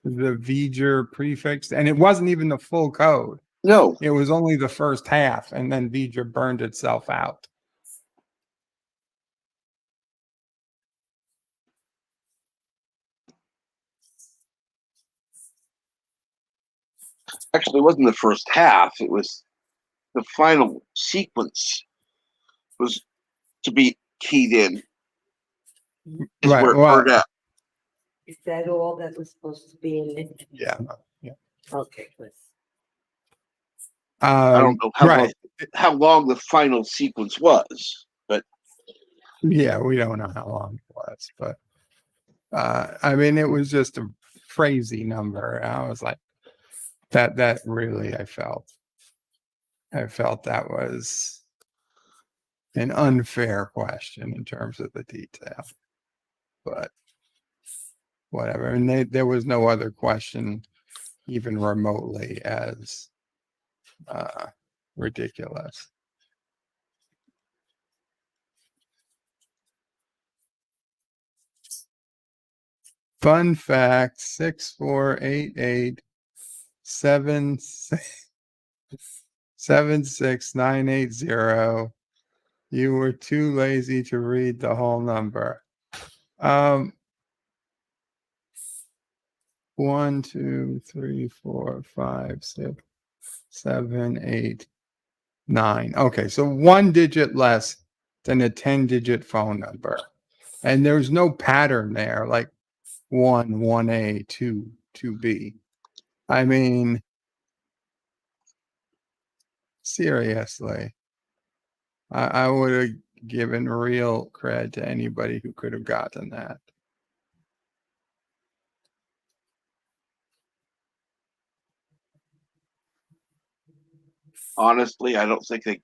the V'ger prefix, and it wasn't even the full code. No, it was only the first half, and then V'ger burned itself out. actually, it wasn't the first half. It was the final sequence was to be keyed in. Is Right, where it well, burned out. Is that all that was supposed to be in it? Yeah. Okay, good. I don't know how long the final sequence was, but Yeah, we don't know how long it was, but I mean, it was just a crazy number. I was like, that really, I felt that was an unfair question in terms of the detail, but whatever. And there was no other question even remotely as ridiculous. Fun fact: 64887676980. You were too lazy to read the whole number. 1, 2, 3, 4, 5, 6, 7, 8, 9. Okay, so 1 digit less than a 10-digit phone number, and there's no pattern there, like 1, 1A, 2, 2B. I mean, seriously, I would have given real cred to anybody who could have gotten that. honestly, I don't think they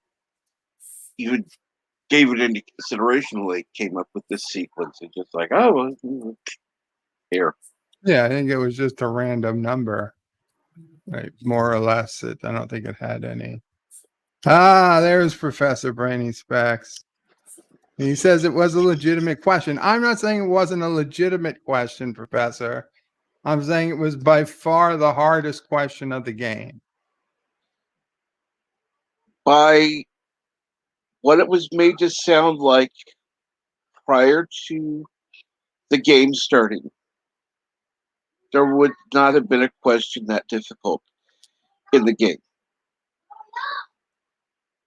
even gave it any consideration when they came up with this sequence. It's just like, oh, well, here. Yeah, I think it was just a random number, right? More or less. I don't think it had any. There's Professor Brainy Specs. He says it was a legitimate question. I'm not saying it wasn't a legitimate question, Professor. I'm saying it was by far the hardest question of the game. By what it was made to sound like prior to the game starting, there would not have been a question that difficult in the game.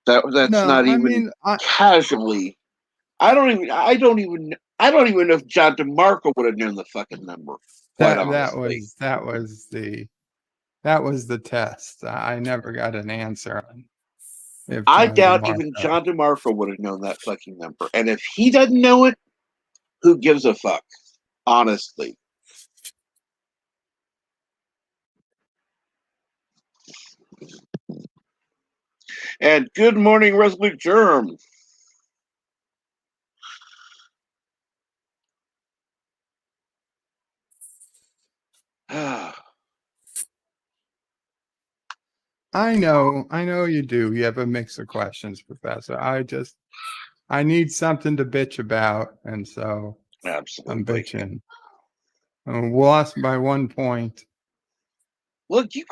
That's No, not I even mean, casually. I don't even know if John DeMarco would have known the fucking number. Quite honestly, that was the test. I never got an answer on if I John doubt even DeMarco. John DeMarco would have known that fucking number. And if he doesn't know it, who gives a fuck? Honestly. And good morning, Resolute Germ. I know you do. You have a mix of questions, Professor. I need something to bitch about, and so I'm Absolutely. bitching. Lost by 1 point. Look, you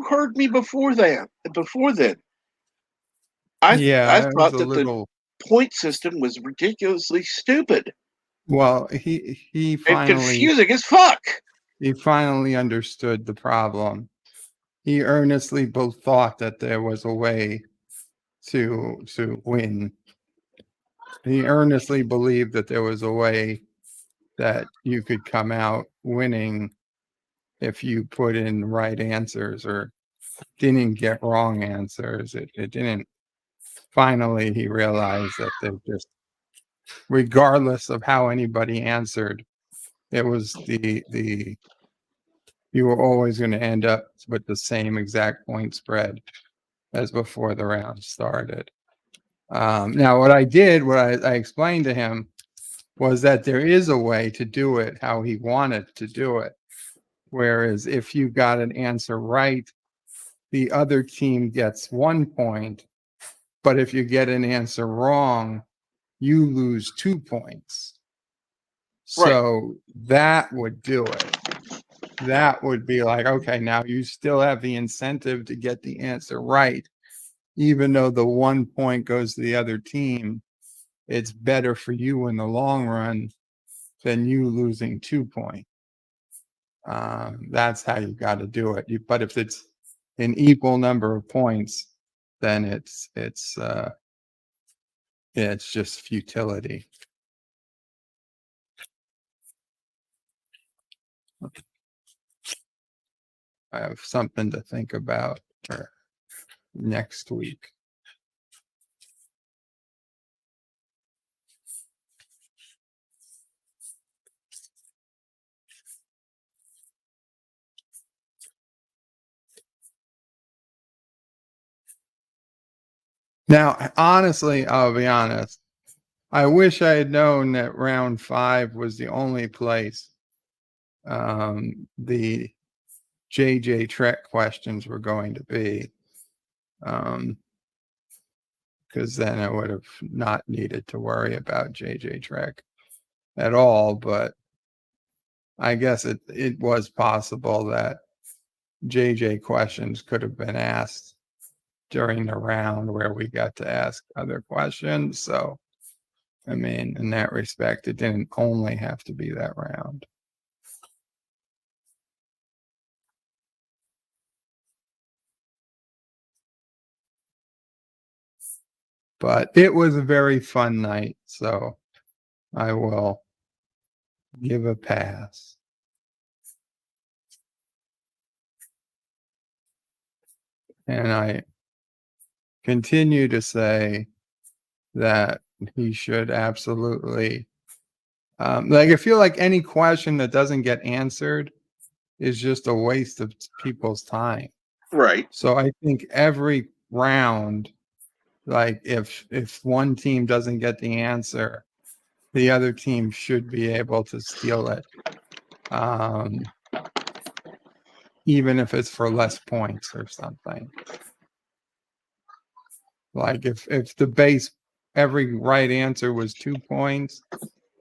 heard me before then. I Yeah, it was thought a that the little. point system was ridiculously stupid Well, he and finally confusing as fuck. understood the problem. He earnestly both thought that there was a way to win. He earnestly believed that there was a way that you could come out winning if you put in right answers or didn't get wrong answers. It didn't. Finally, he realized that they just, regardless of how anybody answered, it was the you were always going to end up with the same exact point spread as before the round started. Now, what I explained to him was that there is a way to do it how he wanted to do it. Whereas if you got an answer right, the other team gets 1 point. But if you get an answer wrong, you lose 2 points. So that would do it. That would be like, okay, now you still have the incentive to get the answer right. Even though the 1 point goes to the other team, it's better for you in the long run than you losing 2 points. That's how you got to do it. But if it's an equal number of points, then it's just futility. I have something to think about for next week. Now, honestly, I'll be honest. I wish I had known that round 5 was the only place the JJ Trek questions were going to be. Because then I would have not needed to worry about JJ Trek at all. But I guess it was possible that JJ questions could have been asked during the round where we got to ask other questions. So, I mean, in that respect, it didn't only have to be that round. But it was a very fun night, so I will give a pass. And I continue to say that he should absolutely, I feel like any question that doesn't get answered is just a waste of people's time. Right. So I think every round, like if one team doesn't get the answer, the other team should be able to steal it. Even if it's for less points or something. Like if the base every right answer was 2 points,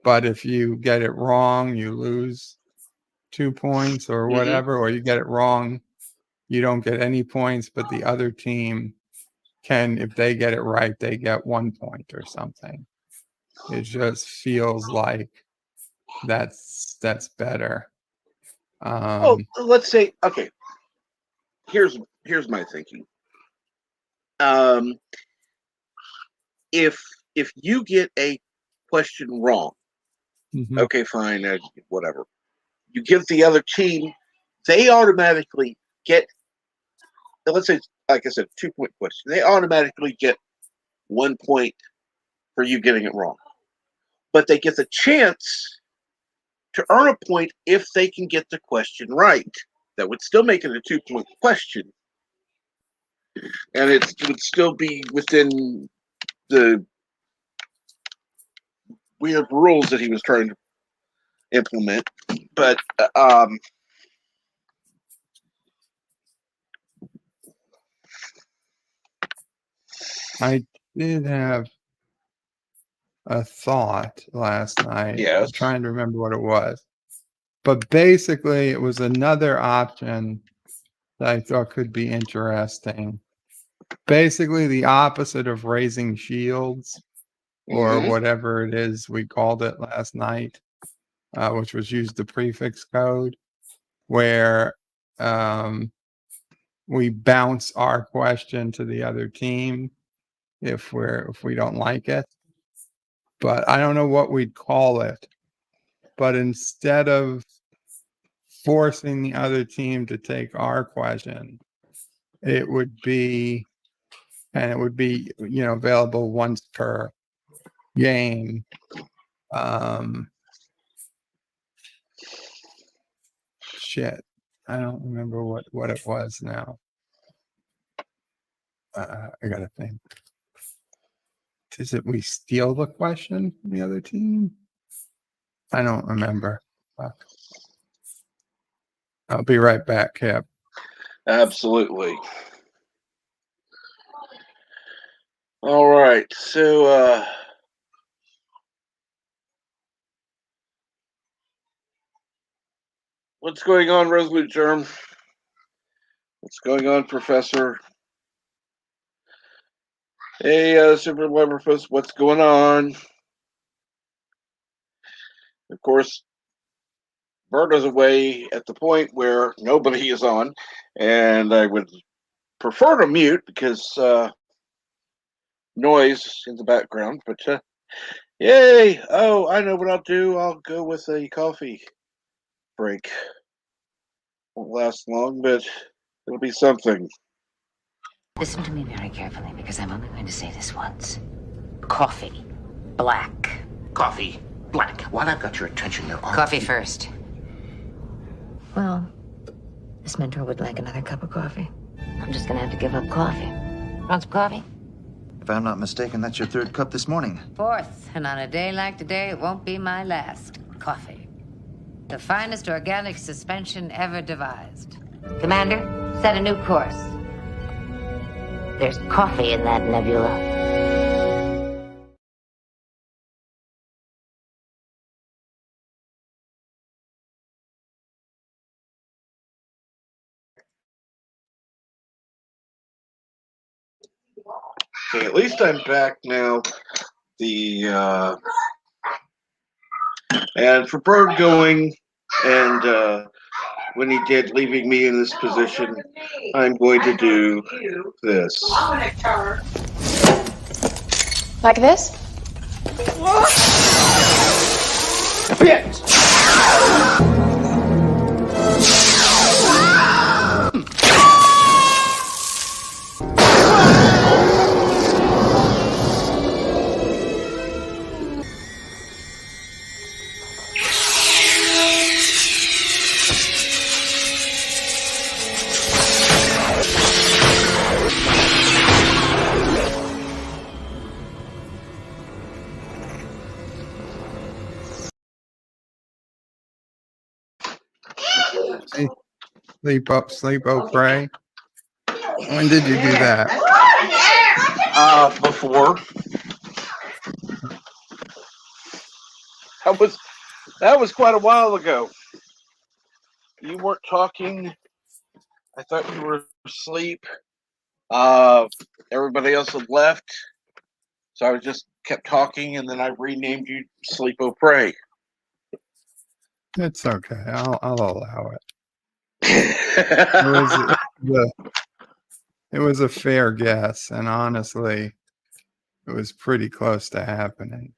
but if you get it wrong, you lose 2 points or whatever, or you get it wrong, you don't get any points, but the other team can, if they get it right, they get 1 point or something. It just feels like that's better. Well, let's say, okay. Here's my thinking. If you get a question wrong, okay, fine, whatever. You give the other team, they automatically get. Let's say, like I said, 2-point question. They automatically get 1 point for you getting it wrong, but they get the chance to earn a point if they can get the question right. That would still make it a 2-point question, and it would still be within the weird rules that he was trying to implement. But I did have a thought last night. Yes. I'm trying to remember what it was. But basically, it was another option that I thought could be interesting. Basically, the opposite of raising shields, or whatever it is we called it last night, which was used the prefix code, where we bounce our question to the other team if we don't like it. But I don't know what we'd call it. But instead of forcing the other team to take our question, it would be available once per game. Shit, I don't remember what it was now. I gotta think. Is it we steal the question from the other team? I don't remember. Fuck. I'll be right back, Cap. Absolutely. All right. So what's going on, Resolute Germ? What's going on, Professor? Hey, Super Leverfus, what's going on? Of course, Berta's away at the point where nobody is on, and I would prefer to mute because noise in the background. But yay! Oh, I know what I'll do. I'll go with a coffee break. Won't last long, but it'll be something. Listen to me very carefully, because I'm only going to say this once. Coffee. Black. Coffee. Black. While I've got your attention, there are... Coffee first. Well, this mentor would like another cup of coffee. I'm just gonna have to give up coffee. Want some coffee? If I'm not mistaken, that's your 3rd cup this morning. 4th, and on a day like today, it won't be my last. Coffee. The finest organic suspension ever devised. Commander, set a new course. There's coffee in that nebula. Okay, at least I'm back now. And for Bird going, and when he did, leaving me in this position, I'm going to do this. Like this? Bitch! Sleep, pray. When did you do that? Before. That was quite a while ago. You weren't talking. I thought you were asleep. Everybody else had left, so I just kept talking, and then I renamed you Sleep O Pray. It's okay. I'll allow it. it It was a fair guess, and honestly, it was pretty close to happening.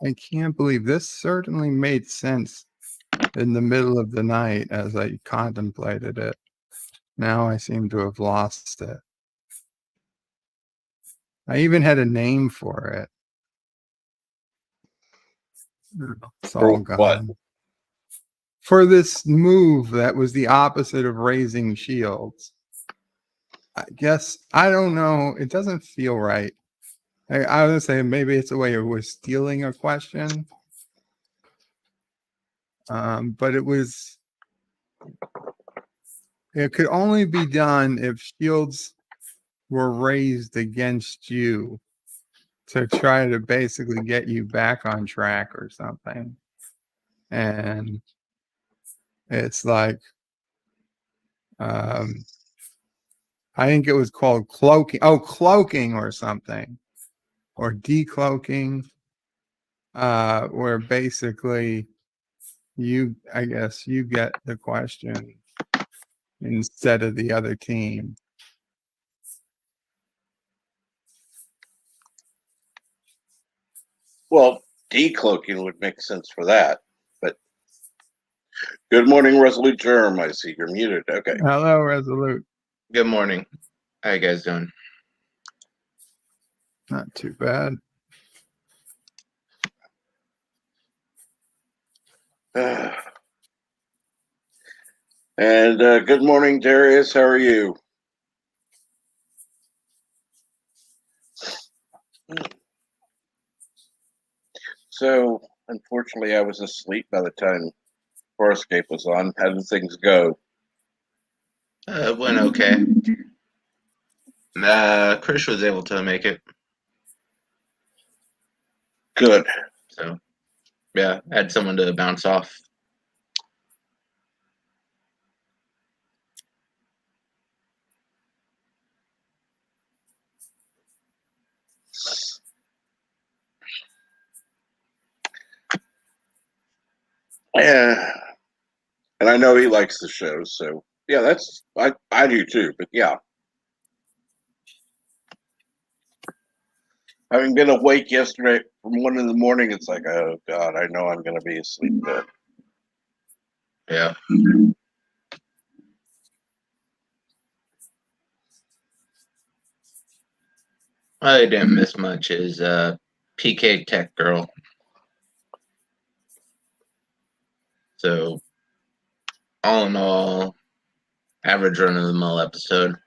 I can't believe this certainly made sense in the middle of the night as I contemplated it. Now I seem to have lost it. I even had a name for it. It's all gone. What? For this move that was the opposite of raising shields. I guess, I don't know. It doesn't feel right. I would say maybe it's a way of we're stealing a question. But it could only be done if shields were raised against you to try to basically get you back on track or something. And it's like, I think it was called cloaking. Oh, cloaking or something, or decloaking, where basically I guess you get the question instead of the other team. Well, decloaking would make sense for that. But good morning, Resolute Germ. I see you're muted. Okay. Hello, Resolute. Good morning. How you guys doing? Not too bad. And good morning, Darius. How are you? So, unfortunately, I was asleep by the time Farscape was on. How did things go? It went okay. Chris was able to make it. Good. So, yeah, I had someone to bounce off. Yeah. And I know he likes the show, so yeah, I do too, but yeah. Having been awake yesterday from 1 in the morning, it's like, oh God, I know I'm gonna be asleep then. Yeah. I didn't miss much is PK Tech Girl. So, all in all, average run of the mill episode.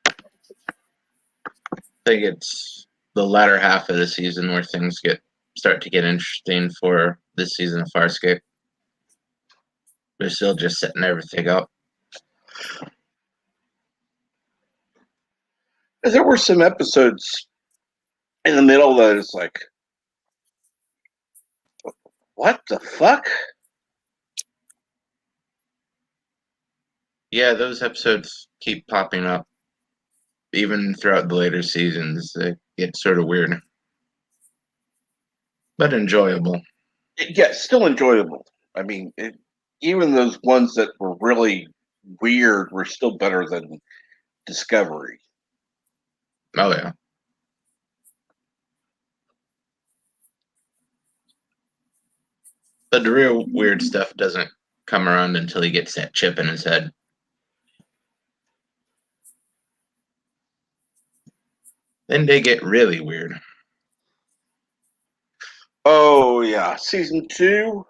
I think it's the latter half of the season where things start to get interesting for this season of Farscape. They're still just setting everything up. There were some episodes in the middle that is like, what the fuck? Yeah, those episodes keep popping up. Even throughout the later seasons, they get sort of weird. But enjoyable. Yeah, still enjoyable. I mean, even those ones that were really weird were still better than Discovery. Oh, yeah. But the real weird stuff doesn't come around until he gets that chip in his head. Then they get really weird. Oh yeah, season 2.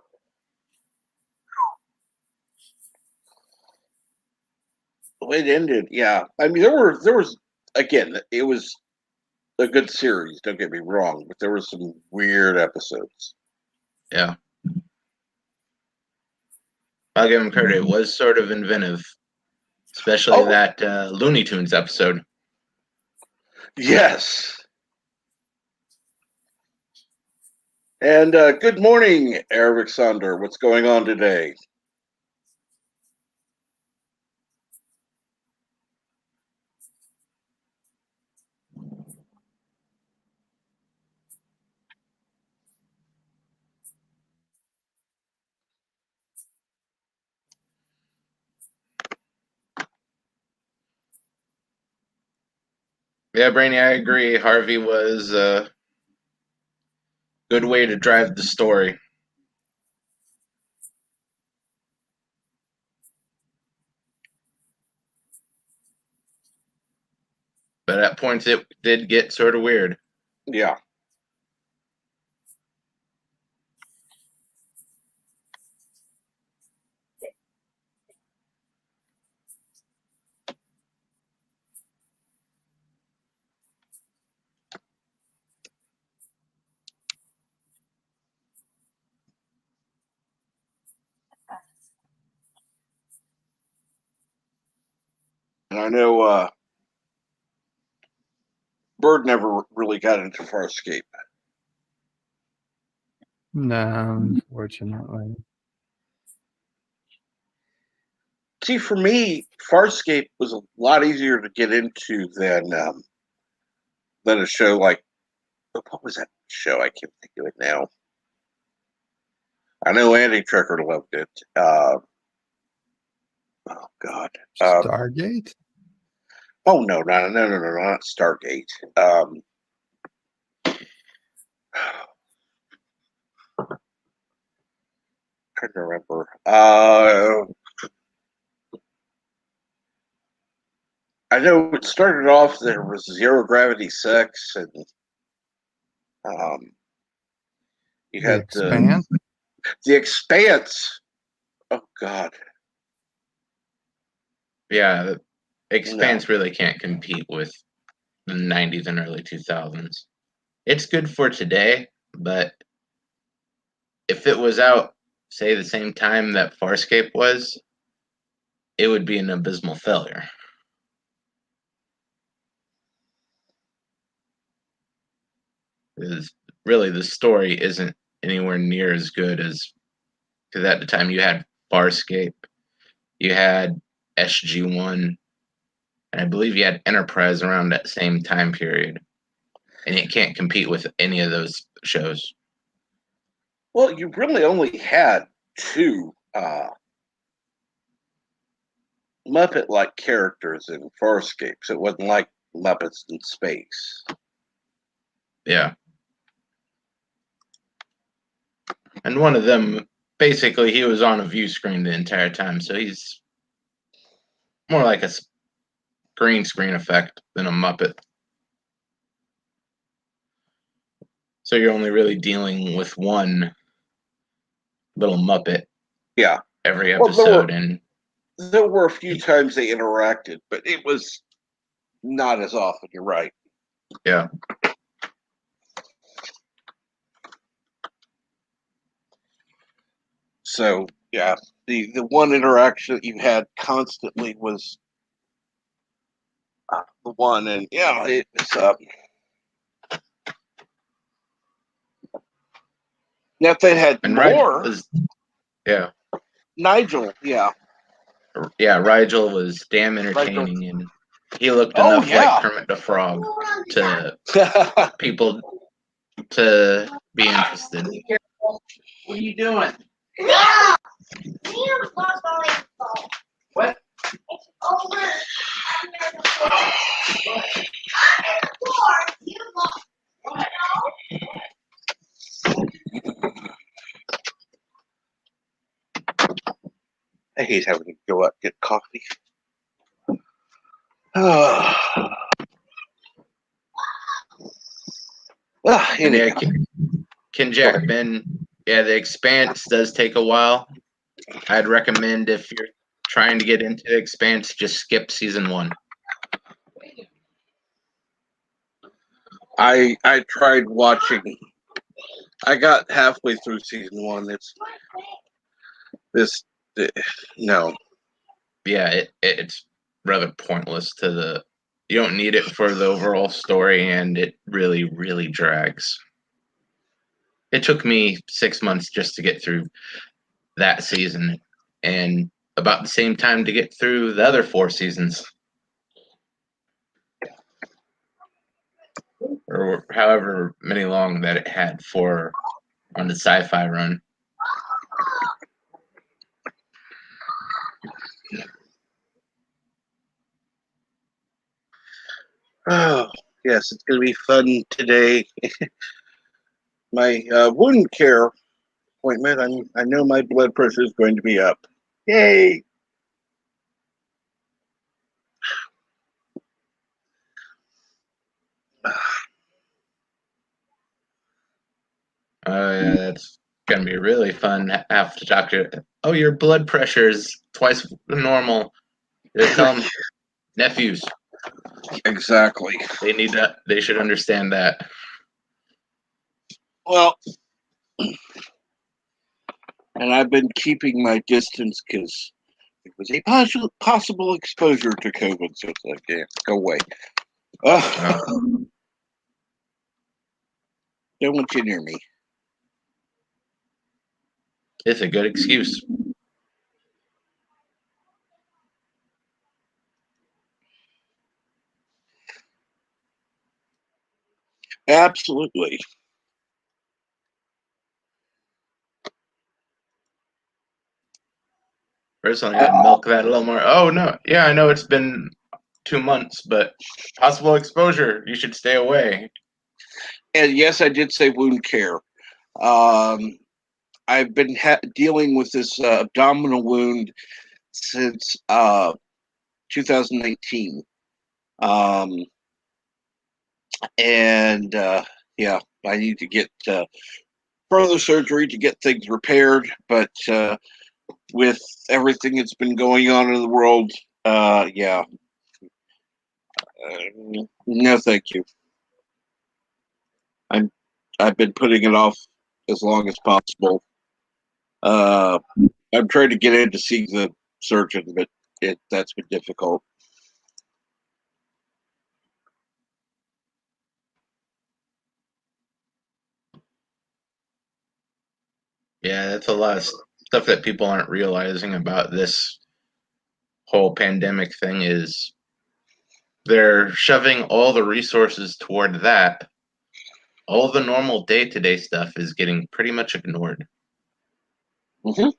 The way it ended, yeah. I mean, there was again, it was a good series. Don't get me wrong, but there were some weird episodes. Yeah. I'll give him credit. It was sort of inventive especially that Looney Tunes episode. Yes. And good morning, Eric Sander. What's going on today? Yeah, Brainy, I agree. Harvey was a good way to drive the story. But at points it did get sort of weird. Yeah. And I know Bird never really got into Farscape. No, unfortunately. See, for me, Farscape was a lot easier to get into than a show like, what was that show? I can't think of it now. I know Andy Trekker loved it. Oh God. Stargate? Oh no, not Stargate. Trying to remember. I know it started off there was Zero Gravity Sex, and you had Expanse? The Expanse. Oh God. Yeah, the Expanse really can't compete with the 90s and early 2000s. It's good for today, but if it was out, say, the same time that Farscape was, it would be an abysmal failure. Because really, the story isn't anywhere near as good as, because at the time you had Farscape, you had SG-1, and I believe you had Enterprise around that same time period. And it can't compete with any of those shows. Well, you really only had two Muppet-like characters in Farscape, so it wasn't like Muppets in space. Yeah. And one of them, basically, he was on a view screen the entire time, so he's more like a green screen effect than a Muppet. So you're only really dealing with one little Muppet. Yeah. Every episode, there were a few times they interacted, but it was not as often. You're right. Yeah. So yeah, the one interaction that you had constantly was the one, and yeah, it was. Now if they had more, Nigel, Rigel was damn entertaining, and he looked enough like Kermit the Frog to people to be interested. What are you doing? What? It's over under the floor. Under the floor. You look. I hate having to go out and get coffee. Yeah, Ken Jack Ben, the Expanse does take a while. I'd recommend if you're trying to get into the Expanse, just skip season 1. I tried watching. I got halfway through season 1. No. Yeah, it's rather pointless to the. You don't need it for the overall story, and it really, really drags. It took me 6 months just to get through that season, and about the same time to get through the other 4 seasons. Or however many long that it had for on the sci-fi run. Oh, yes, it's going to be fun today. My wound care appointment, I know my blood pressure is going to be up. Yay! Yeah, that's gonna be really fun. Have to doctor. Oh, your blood pressure is twice normal. Just tell them nephews. Exactly. They need that. They should understand that. Well, and I've been keeping my distance because it was a possible exposure to COVID. So it's like, yeah, go away. Don't want you near me. It's a good excuse. Absolutely. Personally, I'd milk that a little more. Oh no, yeah, I know it's been 2 months, but possible exposure. You should stay away. And yes, I did say wound care. I've been dealing with this abdominal wound since 2019. And yeah, I need to get further surgery to get things repaired. But with everything that's been going on in the world, yeah, no, thank you. I've been putting it off as long as possible. I'm trying to get in to see the surgeon, but that's been difficult. Yeah, that's a lot of stuff that people aren't realizing about this whole pandemic thing is they're shoving all the resources toward that. All the normal day-to-day stuff is getting pretty much ignored. Mm-hmm.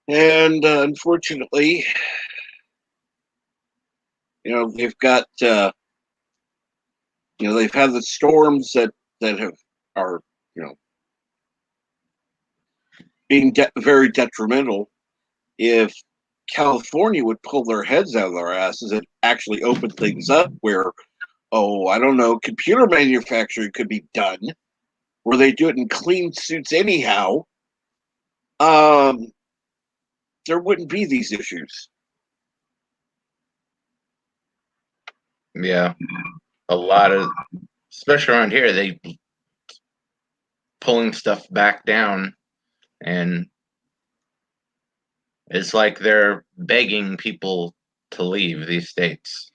And unfortunately, they've got they've had the storms that are being very detrimental. If California would pull their heads out of their asses and actually open things up where, I don't know, computer manufacturing could be done, where they do it in clean suits anyhow, there wouldn't be these issues. Yeah, a lot of, especially around here, they pulling stuff back down, and it's like they're begging people to leave these states.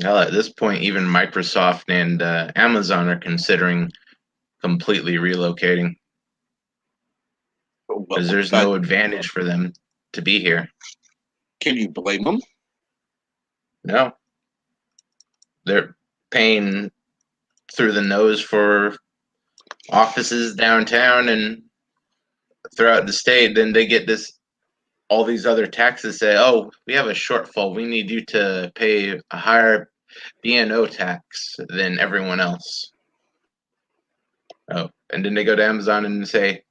Hell, at this point, even Microsoft and Amazon are considering completely relocating because there's no advantage for them to be here. Can you blame them? No. They're paying through the nose for offices downtown and throughout the state. Then they get all these other taxes say, oh, we have a shortfall. We need you to pay a higher B&O tax than everyone else. Oh, and then they go to Amazon and say,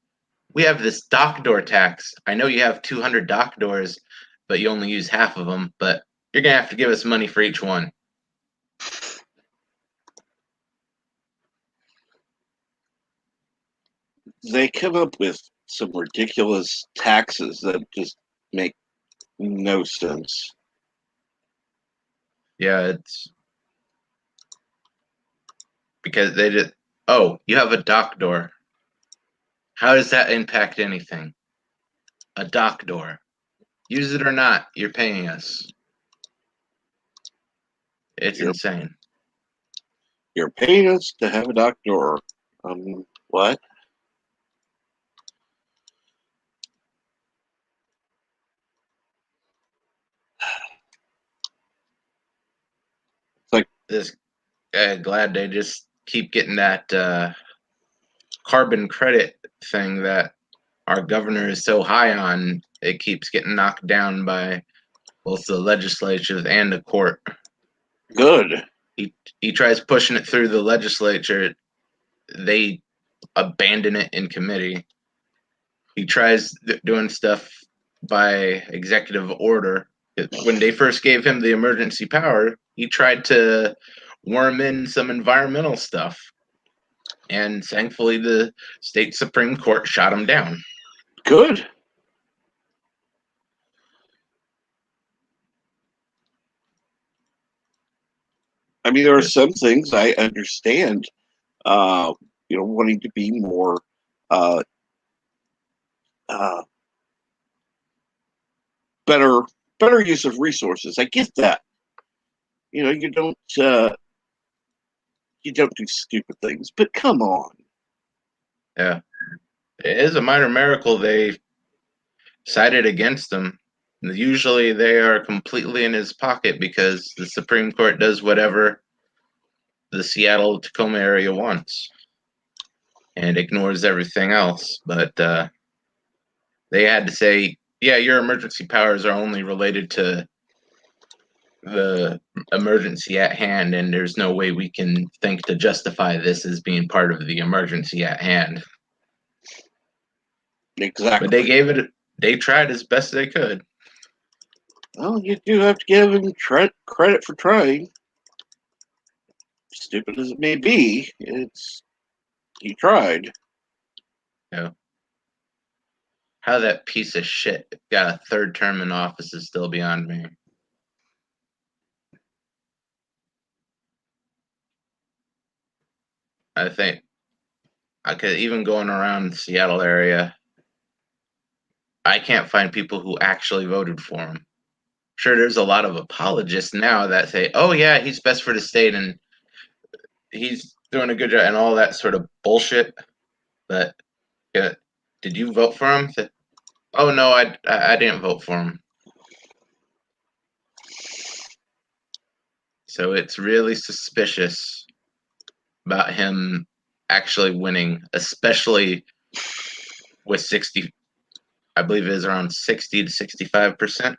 we have this dock door tax. I know you have 200 dock doors, but you only use half of them, but you're going to have to give us money for each one. They come up with some ridiculous taxes that just make no sense. Yeah, it's because they Oh, you have a dock door. How does that impact anything? A dock door. Use it or not, you're paying us. It's insane. You're paying us to have a dock door. What? It's like this. Glad they just keep getting that carbon credit thing that our governor is so high on. It keeps getting knocked down by both the legislature and the court. Good. He tries pushing it through the legislature. They abandon it in committee. He tries doing stuff by executive order. When they first gave him the emergency power, he tried to worm in some environmental stuff. And thankfully, the state Supreme Court shot him down. Good. I mean, there are some things I understand, wanting to be more better use of resources. I get that. You don't do stupid things, but come on. Yeah. It is a minor miracle they sided against him. Usually they are completely in his pocket because the Supreme Court does whatever the Seattle Tacoma area wants and ignores everything else. But they had to say, yeah, your emergency powers are only related to the emergency at hand, and there's no way we can think to justify this as being part of the emergency at hand. Exactly. But they tried as best they could. Well, you do have to give him credit for trying. Stupid as it may be, he tried. Yeah. How that piece of shit got a third term in office is still beyond me. I think I could even going around the Seattle area, I can't find people who actually voted for him. Sure, there's a lot of apologists now that say, oh yeah, he's best for the state and he's doing a good job and all that sort of bullshit. But did you vote for him? Oh no, I didn't vote for him. So it's really suspicious about him actually winning, especially with 60, I believe it is around 60 to 65%.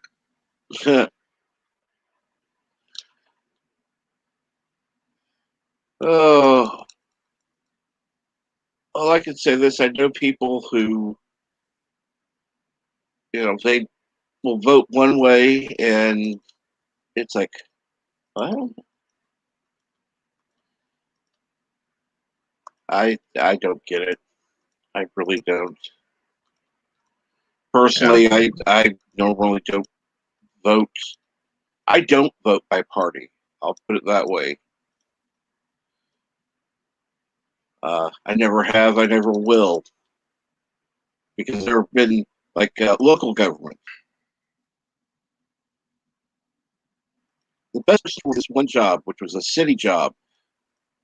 Oh, well, I can say this. I know people who, they will vote one way, and it's like, well, I don't get it. I really don't. Personally, Yeah. I normally don't vote. I don't vote by party. I'll put it that way. I never have. I never will. Because there have been, like, local government. The best for this one job, which was a city job,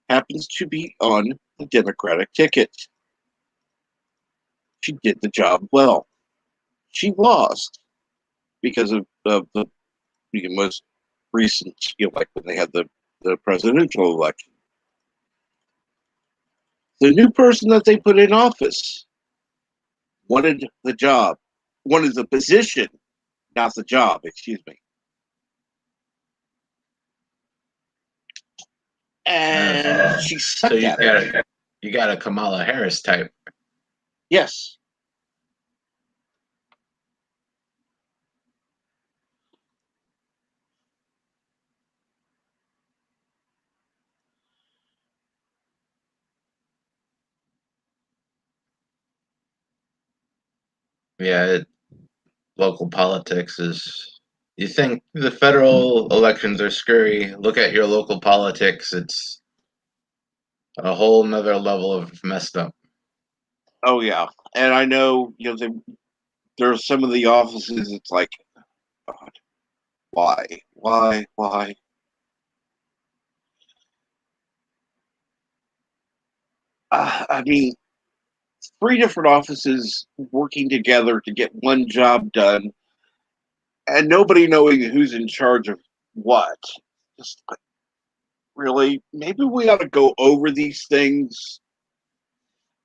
happens to be on the Democratic ticket. She did the job well. She lost because of the most recent, like when they had the presidential election. The new person that they put in office wanted the job, wanted the position, not the job, excuse me. And she sucked So at it. you got a Kamala Harris type. Yes. Yeah, local politics is. You think the federal elections are scary? Look at your local politics. It's a whole nother level of messed up. Oh yeah, and I know there's some of the offices. It's like, God, why? I mean, 3 different offices working together to get one job done, and nobody knowing who's in charge of what. Just like, really, maybe we ought to go over these things,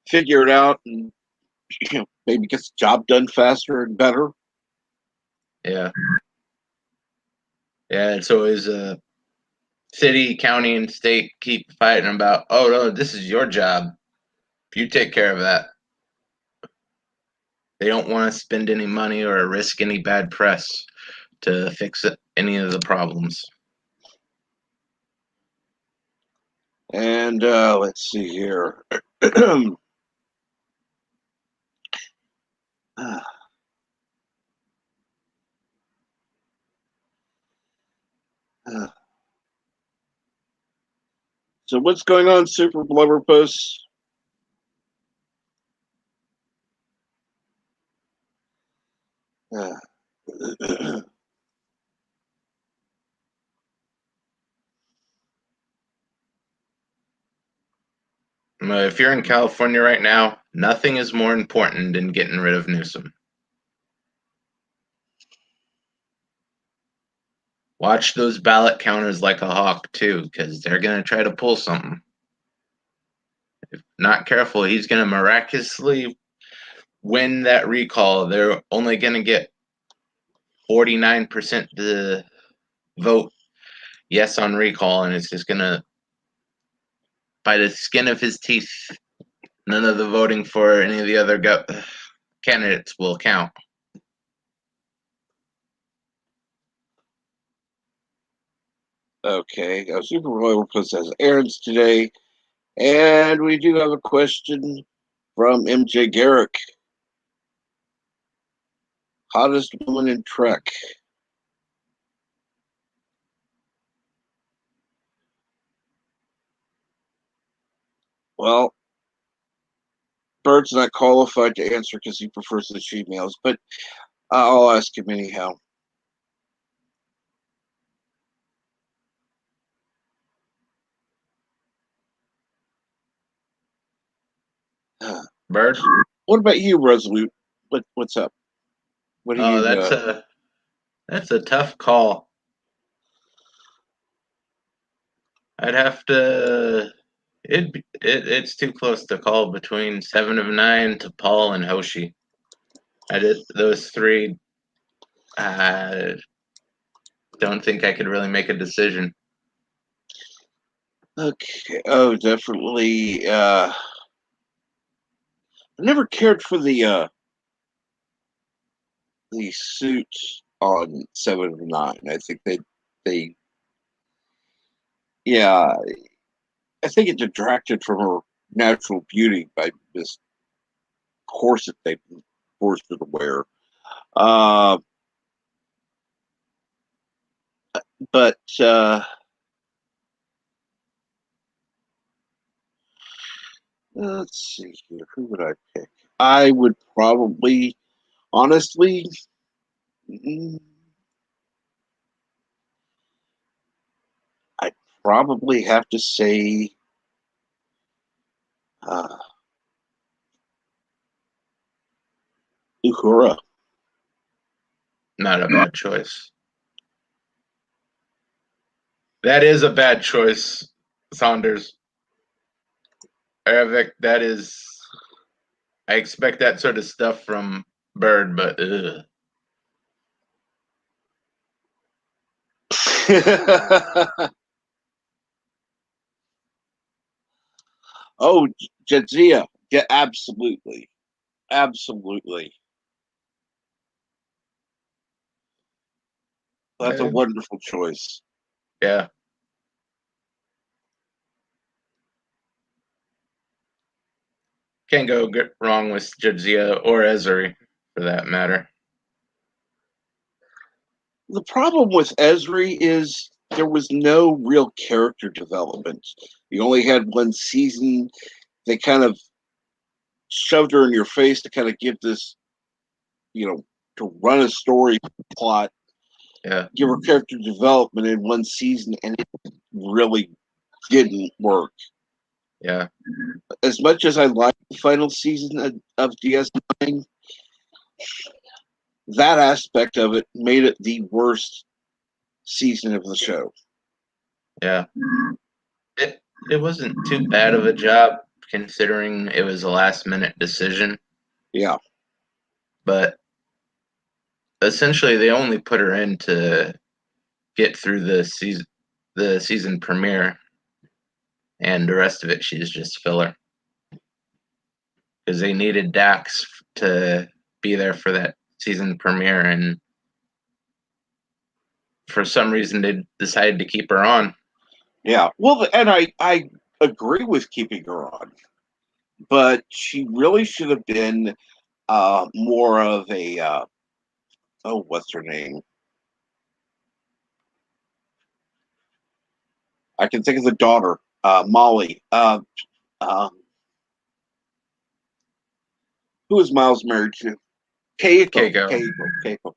figure it out, and maybe get the job done faster and better. Yeah. Yeah, it's always city, county, and state keep fighting about, oh no, this is your job. You take care of that. They don't want to spend any money or risk any bad press to fix any of the problems. And let's see here. So what's going on, Super Blubber Posts? If you're in California right now, nothing is more important than getting rid of Newsom. Watch those ballot counters like a hawk, too, because they're going to try to pull something. If not careful, he's going to miraculously win that recall. They're only going to get 49% to vote yes on recall, and it's just going to, by the skin of his teeth, none of the voting for any of the other candidates will count. Okay, Super Blubber Post has errands today, and we do have a question from MJ Garrick. Hottest woman in Trek. Well, Bert's not qualified to answer because he prefers the females, but I'll ask him anyhow. Bird? What about you, Resolute? What's up? What do you? That's a tough call. I'd have to. It's too close to call between 7 of 9 to Paul and Hoshi. I did those 3. I don't think I could really make a decision. Okay. Oh, definitely. I never cared for the suit on 7 of 9. I think they yeah. I think it detracted from her natural beauty by this corset they forced her to wear. But let's see here. Who would I pick? I would probably, honestly, I'd probably have to say Uhura. Not a bad choice. That is a bad choice, Saunders. Erevic, that is. I expect that sort of stuff from Bird, but ugh. Oh, Jadzia. Yeah, absolutely. Absolutely. That's a wonderful choice. Yeah. Can't go wrong with Jadzia or Ezri, for that matter. The problem with Ezri is there was no real character development. You only had one season. They kind of shoved her in your face to kind of give this, to run a story plot, give her character development in one season, and it really didn't work. Yeah. As much as I liked the final season of DS9, that aspect of it made it the worst season of the show. Yeah. It wasn't too bad of a job considering it was a last minute decision. Yeah. But essentially they only put her in to get through the season premiere, and the rest of it she's just filler. Because they needed Dax to be there for that season premiere, and for some reason they decided to keep her on. Yeah, well, and I agree with keeping her on, but she really should have been more of a what's her name? I can think of the daughter, Molly. Who is Miles married to? Keiko.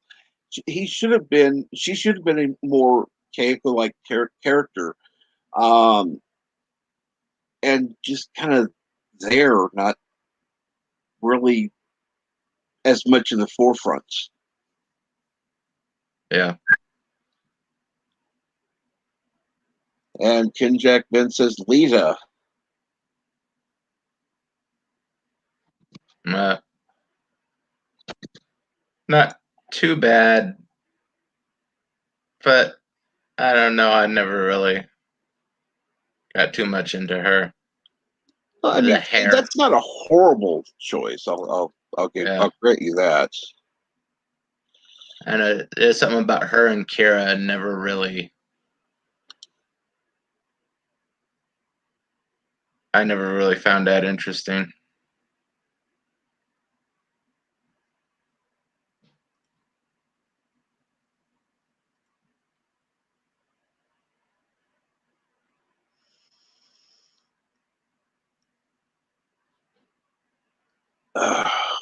She should have been a more Keiko-like character, and just kind of there, not really as much in the forefront. Yeah. And Ken Jack Ben says Lita. Not too bad, but I don't know. I never really got too much into her. Well, I mean, that's not a horrible choice. I'll grant you that. And there's something about her and Kira I never really found that interesting.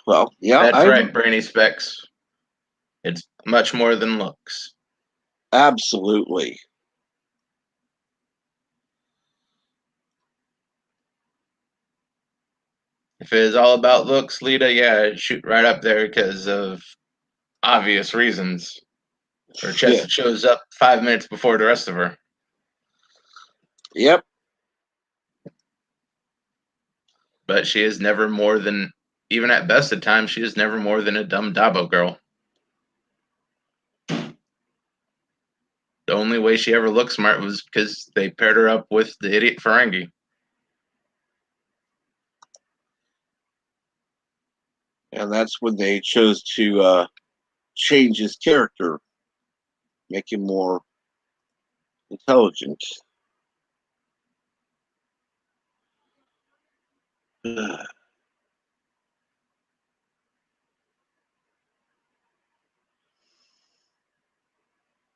Well, yeah. That's right, Brainy Specs. It's much more than looks. Absolutely. If it is all about looks, Lita, yeah, shoot right up there because of obvious reasons. Her chest shows up 5 minutes before the rest of her. Yep. But she is never more than, even at best of times, she is never more than a dumb Dabo girl. The only way she ever looked smart was because they paired her up with the idiot Ferengi. And that's when they chose to change his character, make him more intelligent.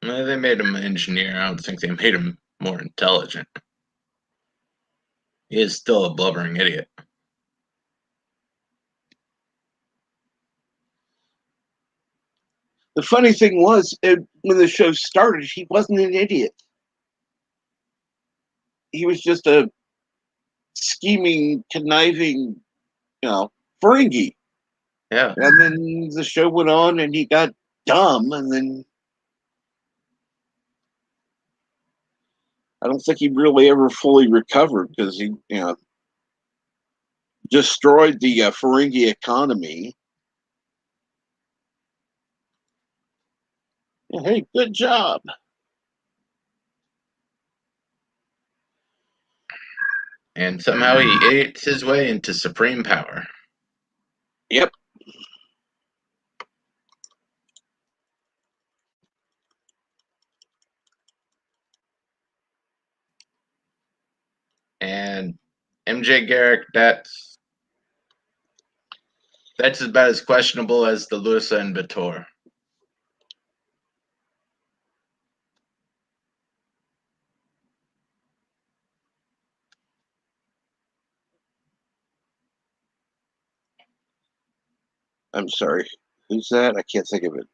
They made him an engineer. I don't think they made him more intelligent. He is still a blubbering idiot. The funny thing was, when the show started, he wasn't an idiot. He was just a scheming, conniving, Ferengi. Yeah. And then the show went on, and he got dumb, and then I don't think he really ever fully recovered because he, destroyed the Ferengi economy. Hey, good job. And somehow he ate his way into supreme power. Yep. And MJ Garrick, that's about as questionable as the Lusa and Bator. I'm sorry. Who's that? I can't think of it.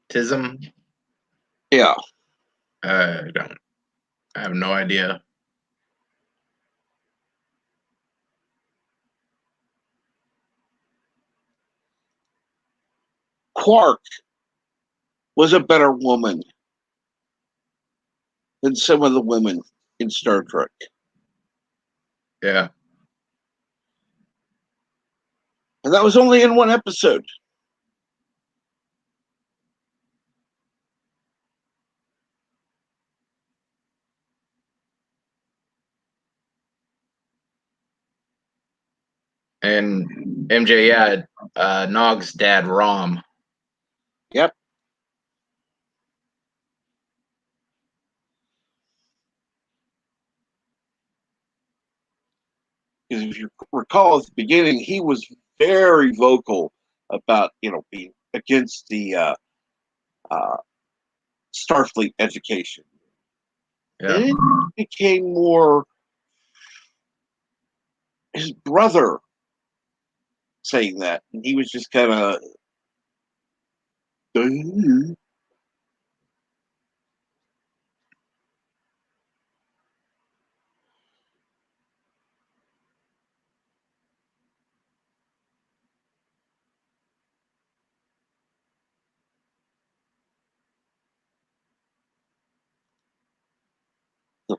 Tism? Yeah. I have no idea. Quark was a better woman than some of the women in Star Trek. Yeah. And that was only in one episode. And MJ, yeah, Nog's dad, Rom. Yep. Because if you recall at the beginning, he was very vocal about, being against the Starfleet education. Yeah. And it became more his brother saying that. And he was just kind of. The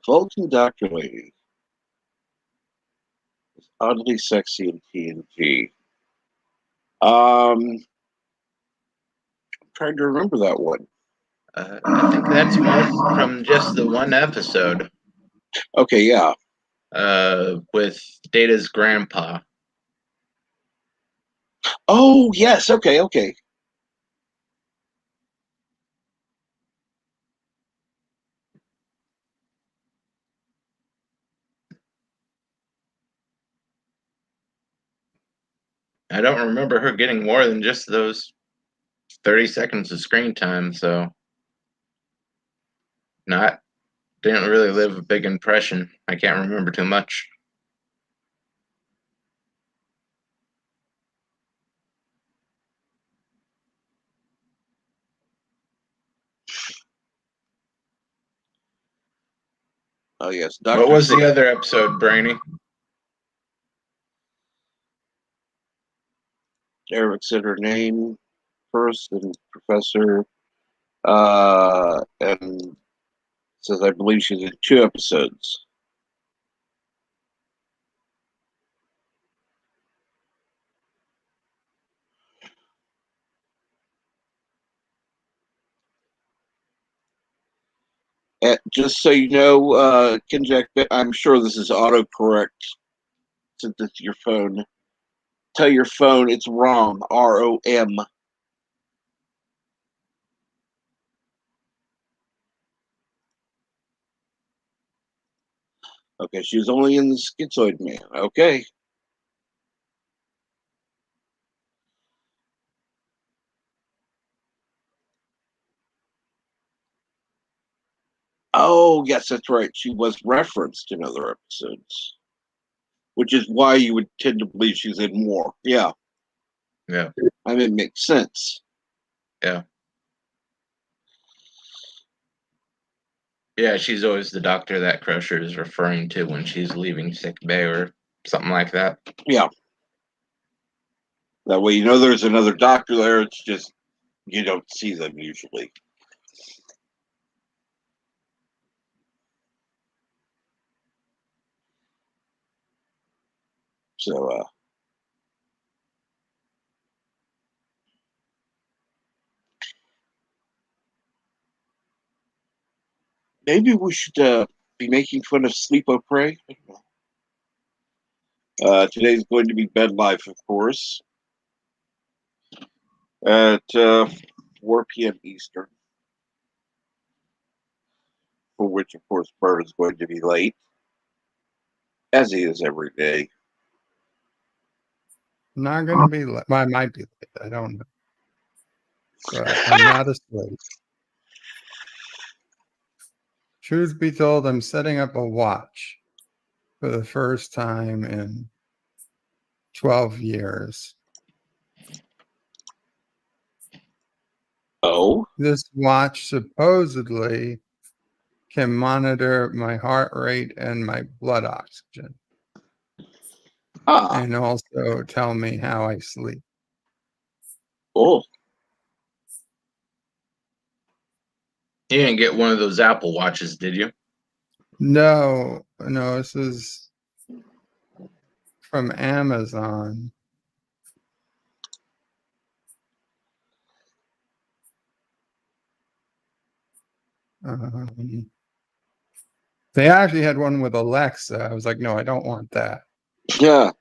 Vulcan Doctor Lady is oddly sexy in TNG. I'm trying to remember that one. I think that's one from just the one episode. Okay, yeah. With Data's grandpa. Oh, yes. Okay. I don't remember her getting more than just those 30 seconds of screen time, so didn't really leave a big impression. I can't remember too much. Oh, yes. What was the other episode, Brainy? Eric said her name first, and Professor, and says I believe she's in 2 episodes. And just so you know, Kinjack, I'm sure this is autocorrect since it's your phone. Tell your phone it's ROM, ROM. Okay, she was only in the Schizoid Man. Okay. Oh, yes, that's right. She was referenced in other episodes, which is why you would tend to believe she's in more. Yeah. Yeah. I mean, it makes sense. Yeah. Yeah, she's always the doctor that Crusher is referring to when she's leaving sick bay or something like that. Yeah. That way you know there's another doctor there. It's just you don't see them usually. So, maybe we should be making fun of Sleep O Pray. Today's going to be Bed Life, of course, at 4 p.m. Eastern, for which, of course, Bert is going to be late, as he is every day. Not going to be late. Well, I might be late. I don't know. But I'm not asleep. Truth be told, I'm setting up a watch. for the first time in 12 years. Oh, This watch supposedly can monitor my heart rate and my blood oxygen, and also tell me how I sleep. oh, You didn't get one of those Apple Watches, did you? No, this is from Amazon. They actually had one with Alexa. I was like, no, I don't want that. yeah.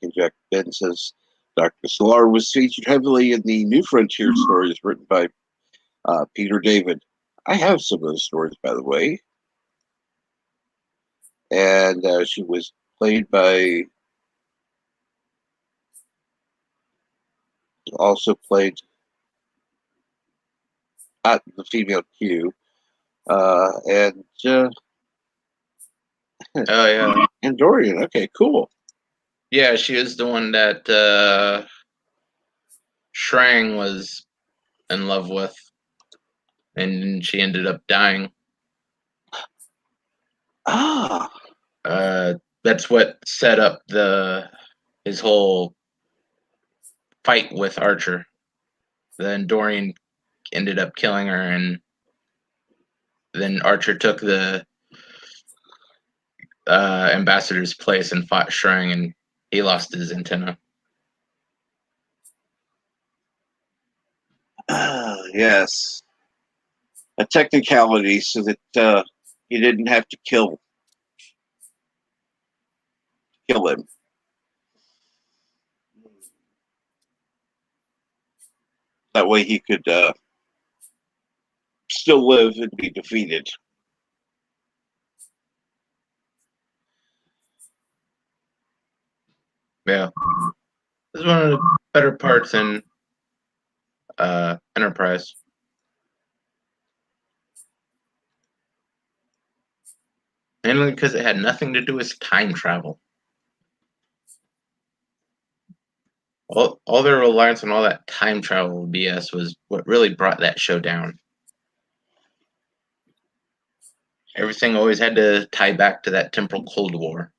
And Jack Ben says Dr. Solar was featured heavily in the New Frontier stories written by Peter David. I have some of those stories, by the way. And she was played by, also played at the female Q. And Oh yeah, and Dorian. Okay, cool. yeah. She was the one that Shrang was in love with, and she ended up dying. Ah, That's what set up his whole fight with Archer. Then Dorian ended up killing her, and then Archer took the ambassador's place and fought Shrang, and he lost his antenna. yes. A technicality so that you didn't have to kill him. That way he could still live and be defeated. Yeah, this is one of the better parts in Enterprise. Mainly because it had nothing to do with time travel. All their reliance on all that time travel BS was what really brought that show down. Everything always had to tie back to that temporal Cold War.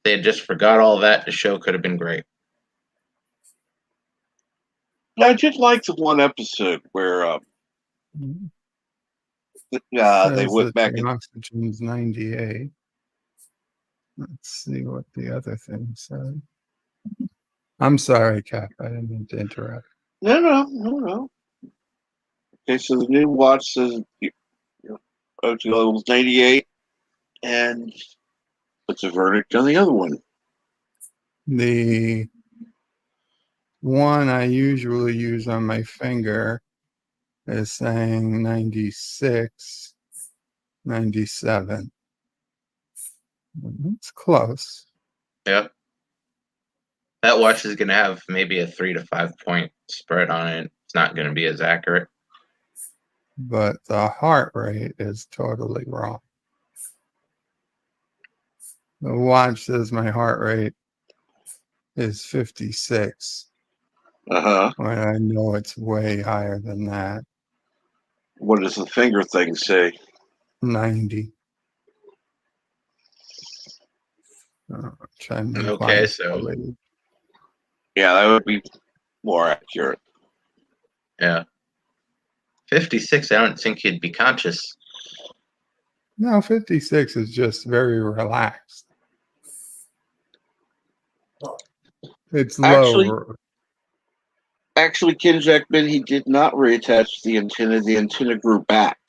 They had just forgot all that, the show could have been great. I did like the one episode where they went back the and oxygen's 98. Let's see what the other thing said. I'm sorry, Cap. I didn't mean to interrupt. No. Okay, so the new watch says O2 level's 98, and what's a verdict on the other one? The one I usually use on my finger is saying 96, 97. It's close. Yep. That watch is going to have maybe a 3 to 5 point spread on it. It's not going to be as accurate. But the heart rate is totally wrong. The watch says my heart rate is 56. When I know it's way higher than that. What does the finger thing say? 90. Okay, so yeah, that would be more accurate. Yeah. 56, I don't think he'd be conscious. No, 56 is just very relaxed. It's low. Actually, Ken Jackman, he did not reattach the antenna. The antenna grew back.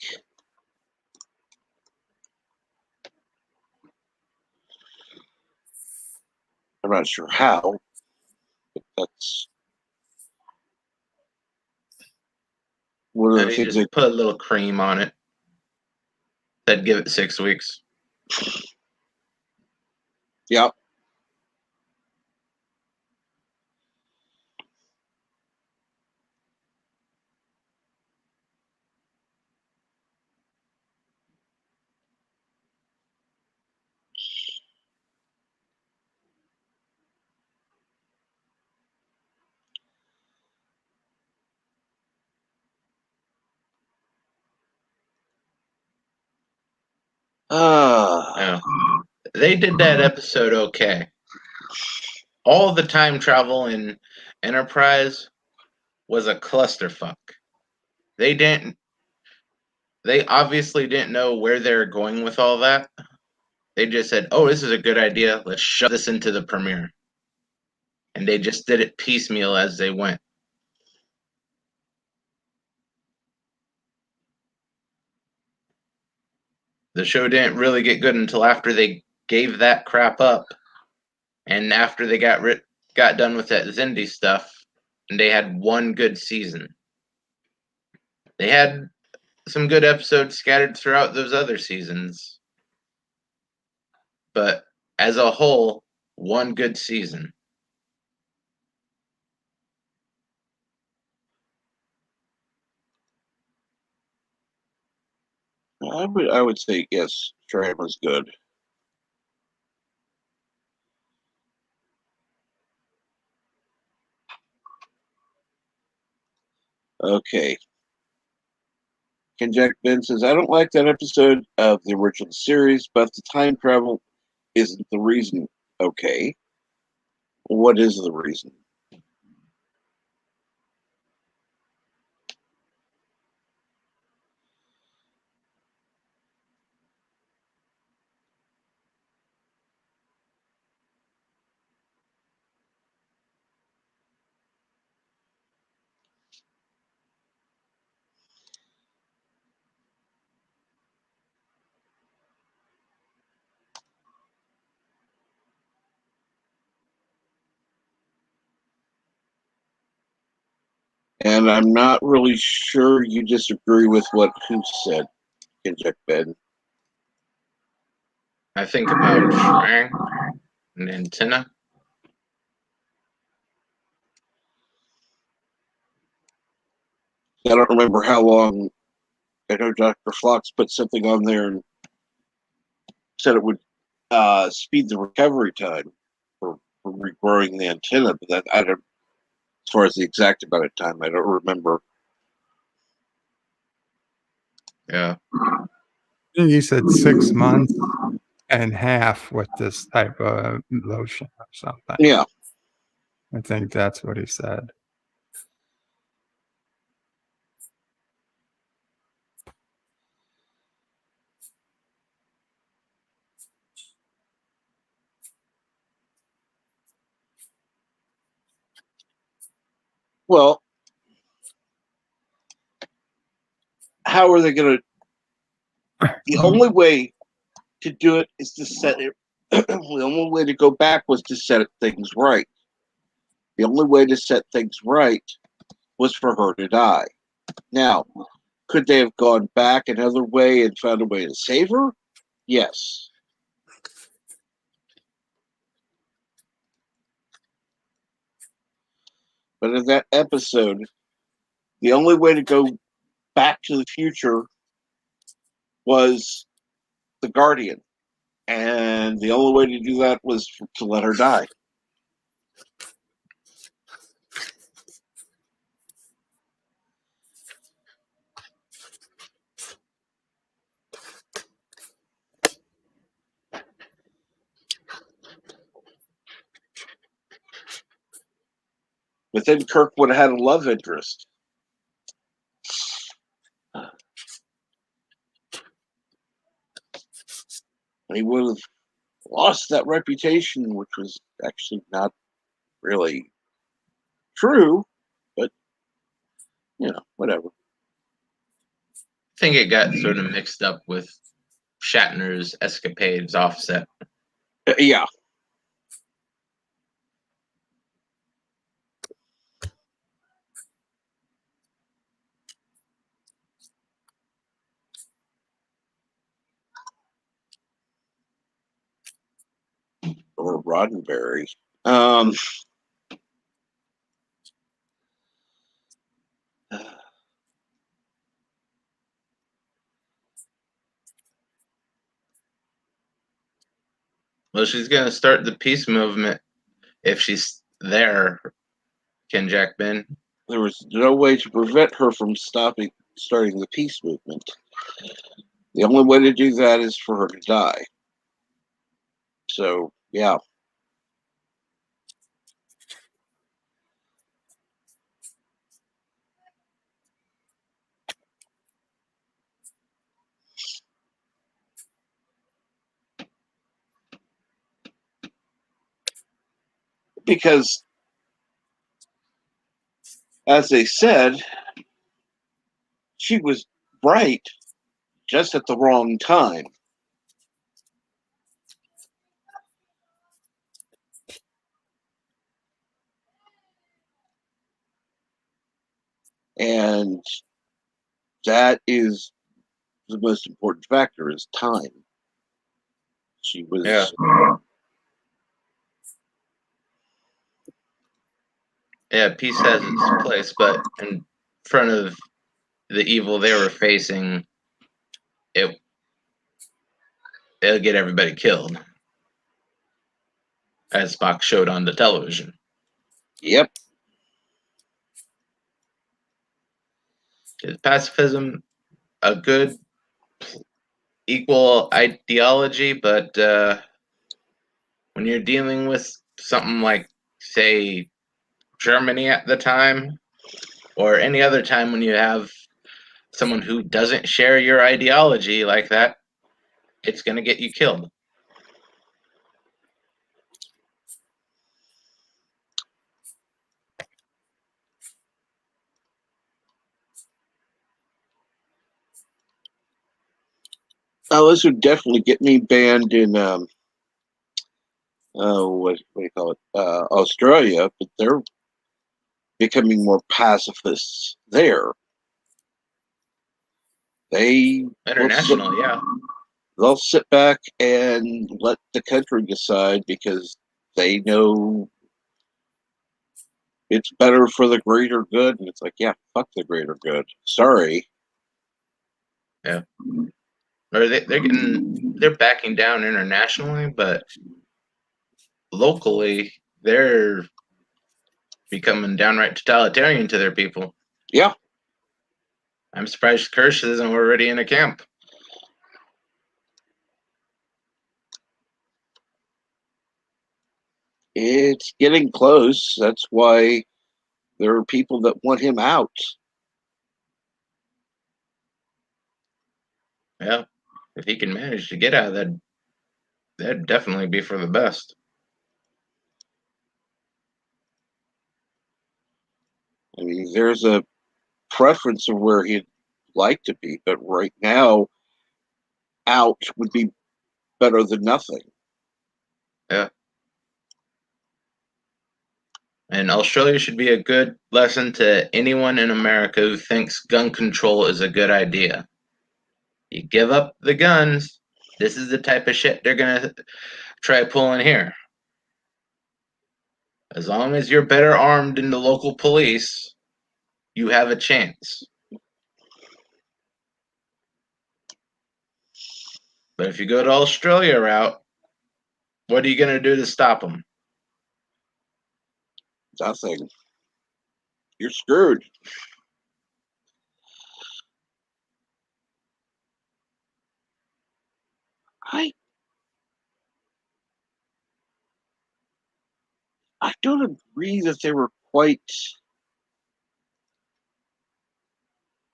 I'm not sure how, but that's one of the things. Just put a little cream on it. That'd give it 6 weeks. Yep. Yeah. They did that episode okay. All the time travel in Enterprise was a clusterfuck. They obviously didn't know where they were going with all that. They just said, "Oh, this is a good idea. Let's shove this into the premiere." And they just did it piecemeal as they went. The show didn't really get good until after they gave that crap up, and after they got done with that Zindi stuff, and they had one good season. They had some good episodes scattered throughout those other seasons, but as a whole, one good season. I would say yes. Shran was good. Okay. Ken Jack Ben says, I don't like that episode of the original series, but the time travel isn't the reason. Okay. What is the reason? And I'm not really sure you disagree with what who said, Ken Jack Ben. I think about Shrang and Antenna. I don't remember how long. I know Dr. Flox put something on there and said it would speed the recovery time for regrowing the antenna, but that I don't. As far as the exact amount of time, I don't remember. Yeah. You said 6 months and half with this type of lotion or something. Yeah. I think that's what he said. Well, how are they going to? The only way to do it is to set it. The only way to go back was to set things right. The only way to set things right was for her to die. Now, could they have gone back another way and found a way to save her? Yes. But in that episode, the only way to go back to the future was the Guardian. And the only way to do that was to let her die. But then Kirk would have had a love interest. And he would have lost that reputation, which was actually not really true, but, whatever. I think it got sort of mixed up with Shatner's escapades offset. Yeah. Roddenberry. Um, Well, she's going to start the peace movement if she's there, Ken Jack Ben. there was no way to prevent her from starting the peace movement. The only way to do that is for her to die. So, yeah. Because, as they said, she was right just at the wrong time. And that is the most important factor, is time. She was... Yeah, peace has its place, but in front of the evil they were facing, it'll get everybody killed, as Spock showed on the television. Yep. Is pacifism a good equal ideology? But when you're dealing with something like, say, Germany at the time, or any other time when you have someone who doesn't share your ideology like that, it's going to get you killed. Oh, this would definitely get me banned in what do you call it? Australia, but they're becoming more pacifists there. International, yeah. They'll sit back and let the country decide because they know it's better for the greater good. And it's like, yeah, fuck the greater good. Sorry. Yeah. Or they're backing down internationally, but locally they're becoming downright totalitarian to their people. Yeah. I'm surprised Kirsch isn't already in a camp. It's getting close. That's why there are people that want him out. Yeah. If he can manage to get out of that, that'd definitely be for the best. I mean, there's a preference of where he'd like to be, but right now, out would be better than nothing. Yeah. And Australia should be a good lesson to anyone in America who thinks gun control is a good idea. You give up the guns, this is the type of shit they're going to try pulling here. As long as you're better armed than the local police, you have a chance. But if you go to Australia route, what are you going to do to stop them? Nothing. You're screwed. I don't agree that they were quite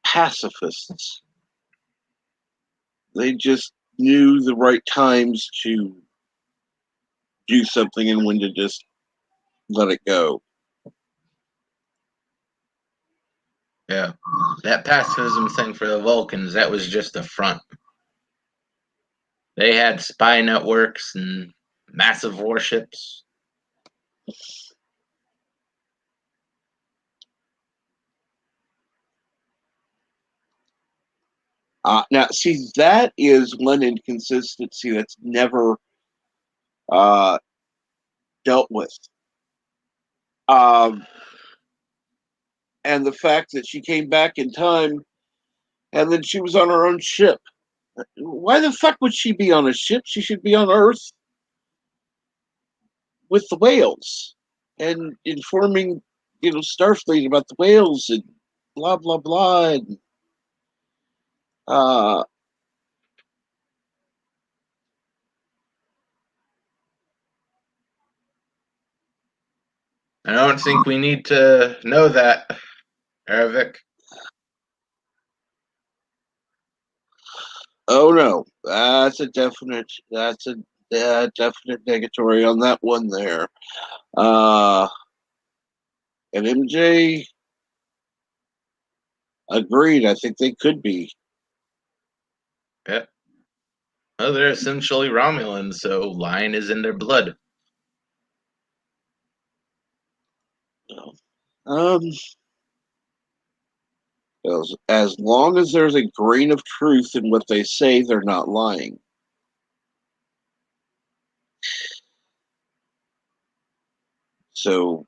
pacifists. They just knew the right times to do something and when to just let it go. Yeah. That pacifism thing for the Vulcans, that was just a front. They had spy networks and massive warships. Now, see, that is one inconsistency that's never dealt with. And the fact that she came back in time and then she was on her own ship. Why the fuck would she be on a ship? She should be on Earth with the whales and informing, Starfleet about the whales and blah, blah, blah. And, I don't think we need to know that, Eravik. oh no, that's a definite negatory on that one there. And MJ agreed. I think they could be. Yeah. Well, they're essentially Romulans, so lying is in their blood. Um, as long as there's a grain of truth in what they say, they're not lying. So,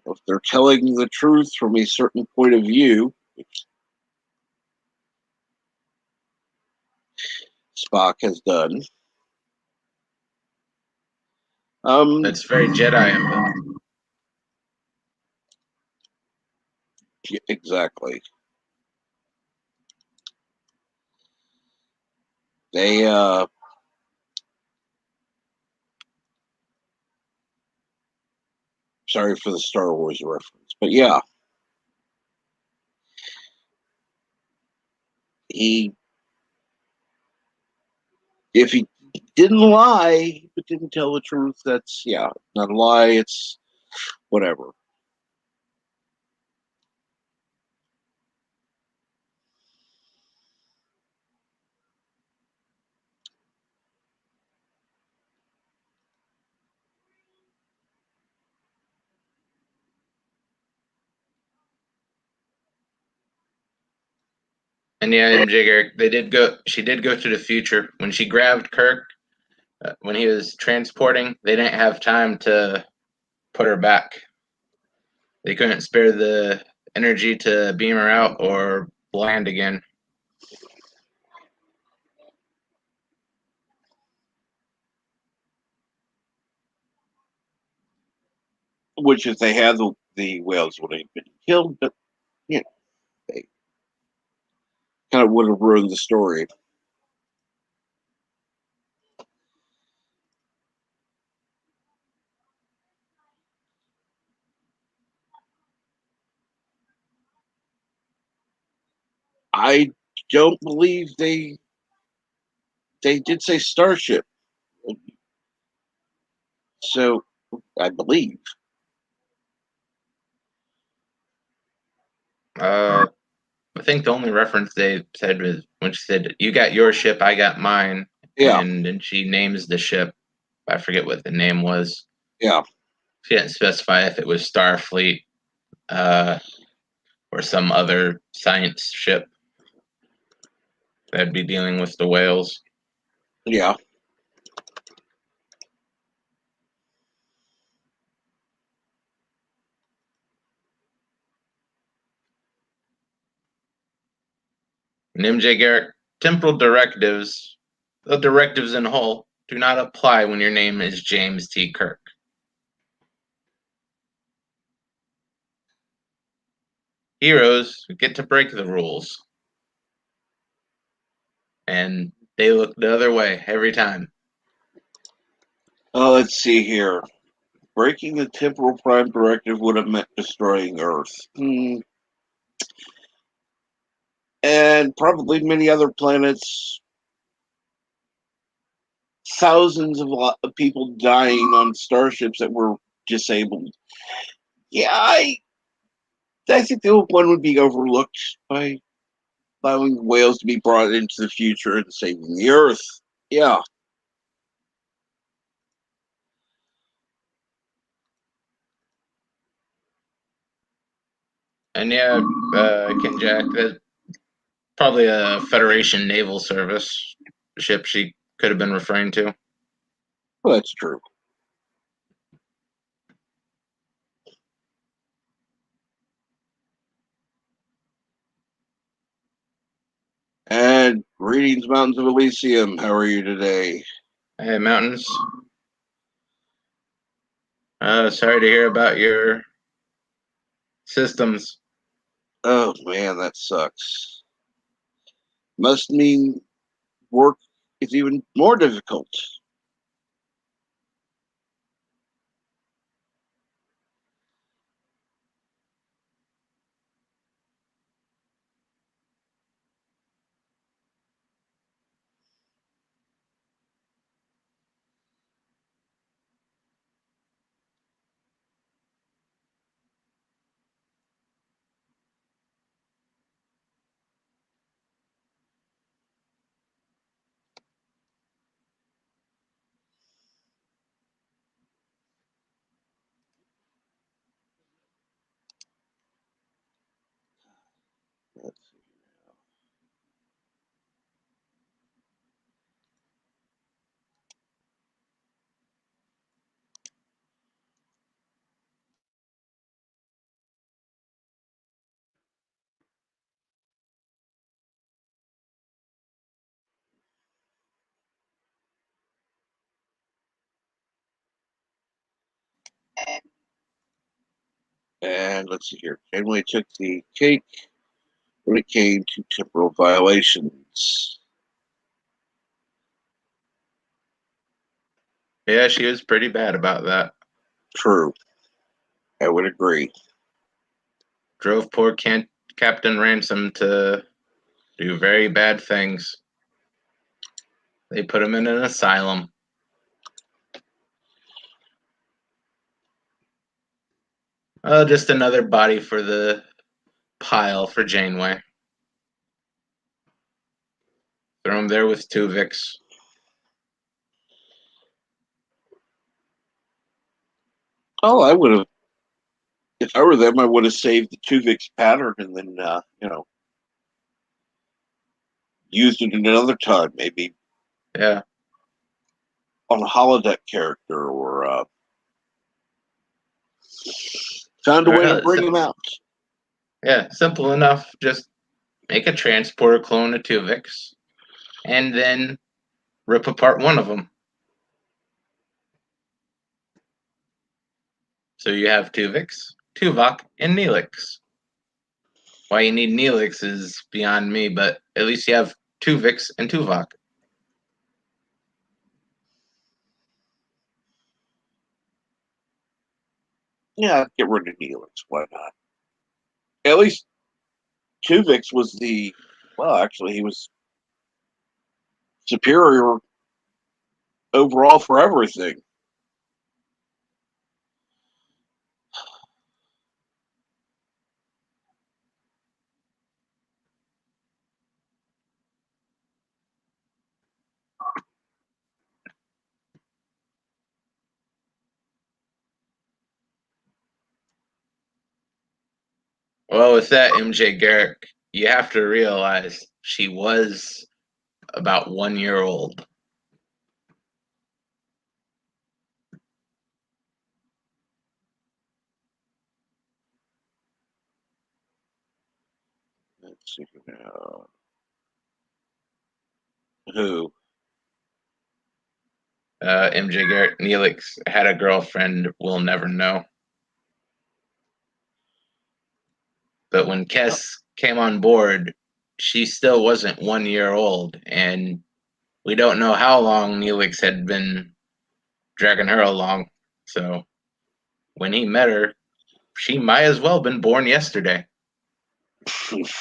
if they're telling the truth from a certain point of view, which Spock has done, That's very Jedi of them. exactly. They sorry for the Star Wars reference, but yeah, if he didn't lie but didn't tell the truth, that's not a lie. It's whatever. And yeah, MJ Garrick, she did go to the future. When she grabbed Kirk, when he was transporting, they didn't have time to put her back. They couldn't spare the energy to beam her out or land again. Which, if they had the whales, would have been killed, but they kind of would have ruined the story. I don't believe they did say starship, so I believe. I think the only reference they said was when she said, "You got your ship, I got mine," Yeah, and then she names the ship. I forget what the name was. yeah. She didn't specify if it was Starfleet or some other science ship that'd be dealing with the whales. Yeah. And MJ Garrick, temporal directives, the directives in whole, do not apply when your name is James T. Kirk. Heroes get to break the rules. And they look the other way every time. Let's see here. Breaking the temporal prime directive would have meant destroying Earth. And probably many other planets. Thousands of people dying on starships that were disabled. Yeah, I think the one would be overlooked by allowing whales to be brought into the future and saving the Earth. Yeah. And yeah, Ken Jack, that's probably a Federation naval service ship she could have been referring to. Well, that's true. And greetings, Mountains of Elysium. How are you today? Hey, Mountains. Sorry to hear about your systems. Oh man, that sucks. Must mean work is even more difficult. Let's see. And let's see here. Janeway took the cake when it came to temporal violations. Yeah, she was pretty bad about that. True. I would agree. Drove poor Captain Ransom to do very bad things. They put him in an asylum. Just another body for the pile for Janeway. Throw him there with Tuvix. Oh, I would have. If I were them, I would have saved the Tuvix pattern and then, used it another time, maybe. Yeah. On a holodeck character or found a way to bring him out. Yeah, simple enough. Just make a transporter clone of Tuvix and then rip apart one of them. So you have Tuvix, Tuvok, and Neelix. Why you need Neelix is beyond me, but at least you have Tuvix and Tuvok. Yeah, get rid of Neelix. Why not? At least Tuvix was actually, he was superior overall for everything. Well, with that, MJ Garrick, you have to realize she was about 1 year old. Let's see now. Who? MJ Garrick, Neelix had a girlfriend, we'll never know. But when Kess came on board, she still wasn't 1 year old, and we don't know how long Neelix had been dragging her along. So when he met her, she might as well have been born yesterday. So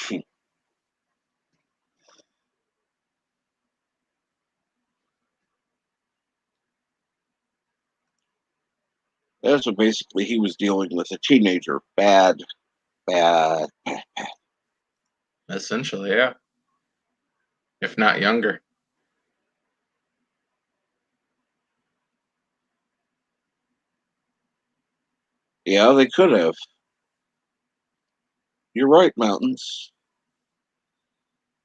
basically he was dealing with a teenager. Bad. Essentially, yeah. If not younger. Yeah, they could have. You're right, Mountains.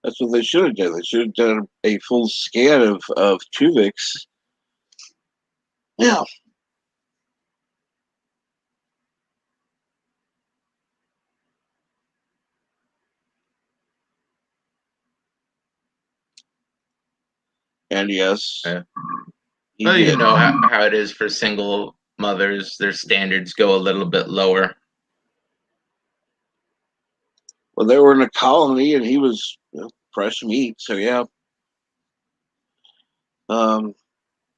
That's what they should have done. They should have done a full scan of Tuvix Yeah. And yes, Yeah. he Well, you did. know how it is for single mothers. Their standards go a little bit lower. Well, they were in a colony, and he was fresh meat. So yeah,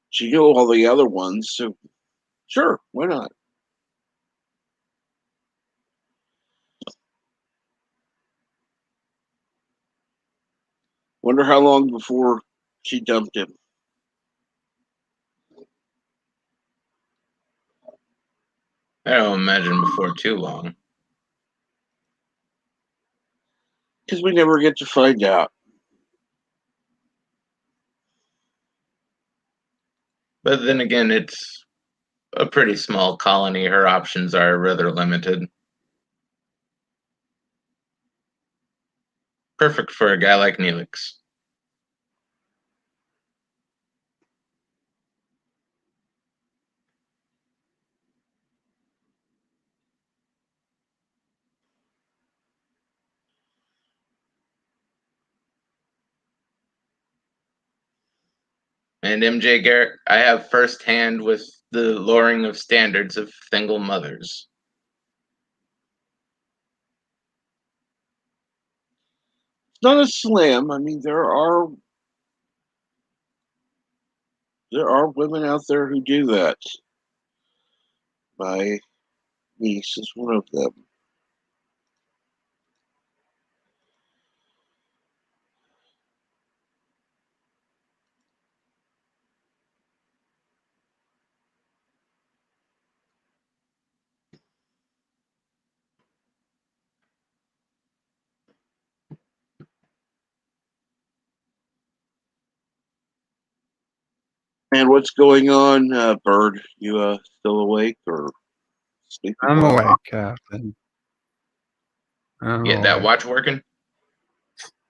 she knew all the other ones. So sure, why not? Wonder how long before she dumped him. I don't imagine before too long. Because we never get to find out. But then again, it's a pretty small colony. Her options are rather limited. Perfect for a guy like Neelix. And MJ Garrett, I have firsthand with the lowering of standards of single mothers. It's not a slam. I mean, there are women out there who do that. My niece is one of them. And what's going on, Bird? You still awake or sleeping? I'm well? awake, Captain. I'm Get that awake. watch working?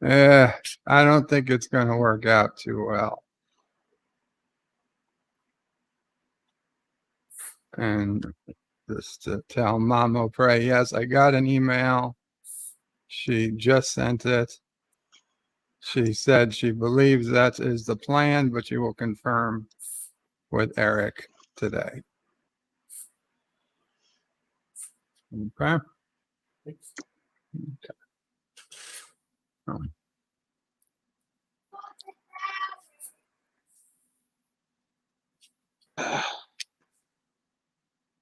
I don't think it's going to work out too well. And just to tell Mama Pray, yes, I got an email. She just sent it. She said she believes that is the plan, but she will confirm with Eric today. Okay.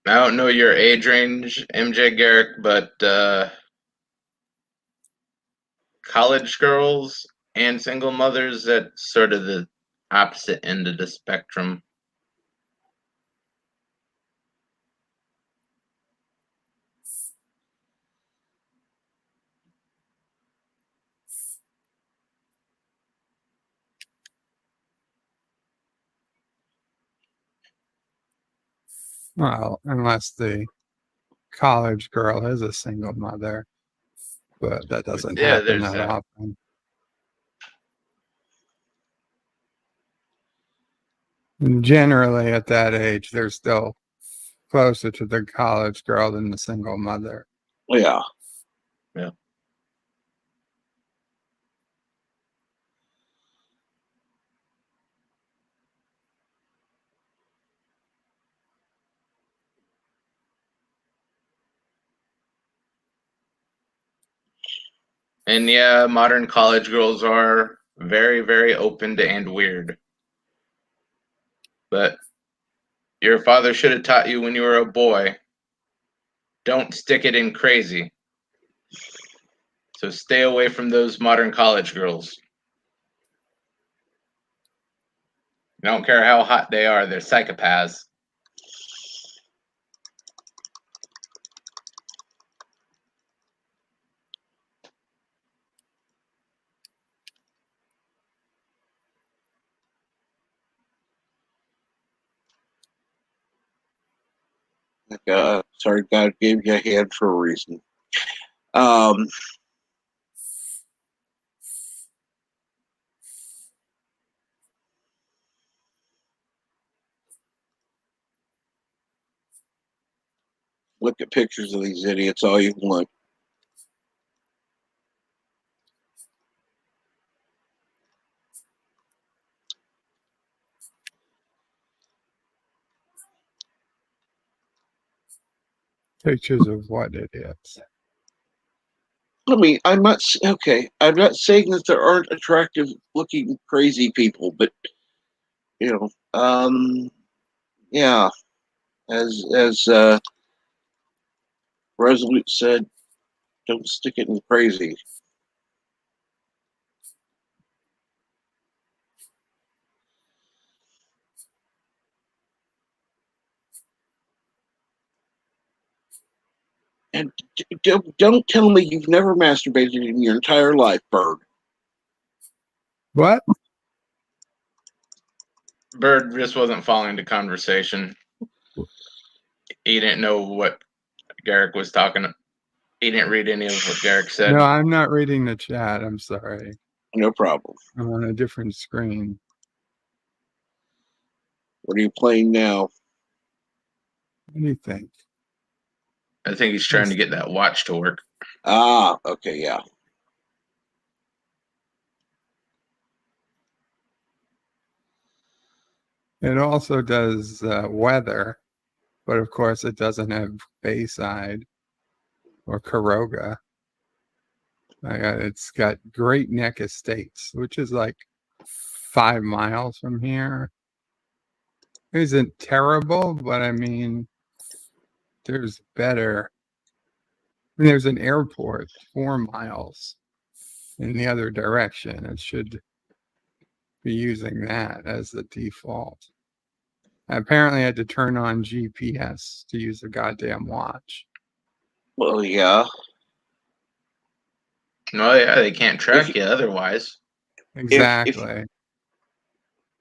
I don't know your age range, MJ Garrick, but college girls and single mothers, that's sort of the opposite end of the spectrum. Well, unless the college girl is a single mother, but that doesn't Yeah, happen there's that that. often. And generally, at that age, they're still closer to the college girl than the single mother. Yeah. Yeah. And yeah, modern college girls are very, very open to and weird. But your father should have taught you when you were a boy, don't stick it in crazy. So stay away from those modern college girls. I don't care how hot they are, they're psychopaths. Sorry, God gave you a hand for a reason. Um, Look at pictures of these idiots all you want. Pictures of what idiots? I mean, I'm not okay. I'm not saying that there aren't attractive-looking, crazy people, but you know, yeah. As Resolute said, don't stick it in crazy. And don't tell me you've never masturbated in your entire life, Bird. What? Bird just wasn't following the conversation. He didn't know what Garrick was talking. He didn't read any of what Garrick said. No, I'm not reading the chat. I'm sorry. No problem. I'm on a different screen. What are you playing now? What do you think? I think he's trying to get that watch to work. Ah, okay, yeah. It also does weather, but of course it doesn't have Bayside or Caroga. It's got Great Neck Estates, which is like 5 miles from here. It isn't terrible, but I mean, there's better. I mean, there's an airport 4 miles in the other direction. It should be using that as the default. Apparently, I had to turn on GPS to use the goddamn watch. Well, yeah. No, yeah, they can't track you otherwise. Exactly.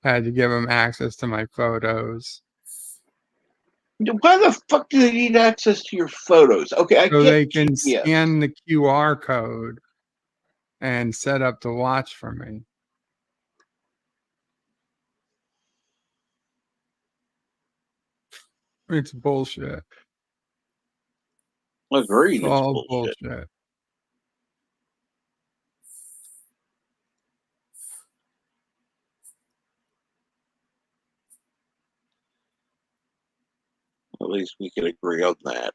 I had to give them access to my photos. Why the fuck do they need access to your photos? Okay, I So get they can GPS. scan the QR code and set up the watch for me. It's bullshit. Agreed, It's all bullshit. At least we can agree on that.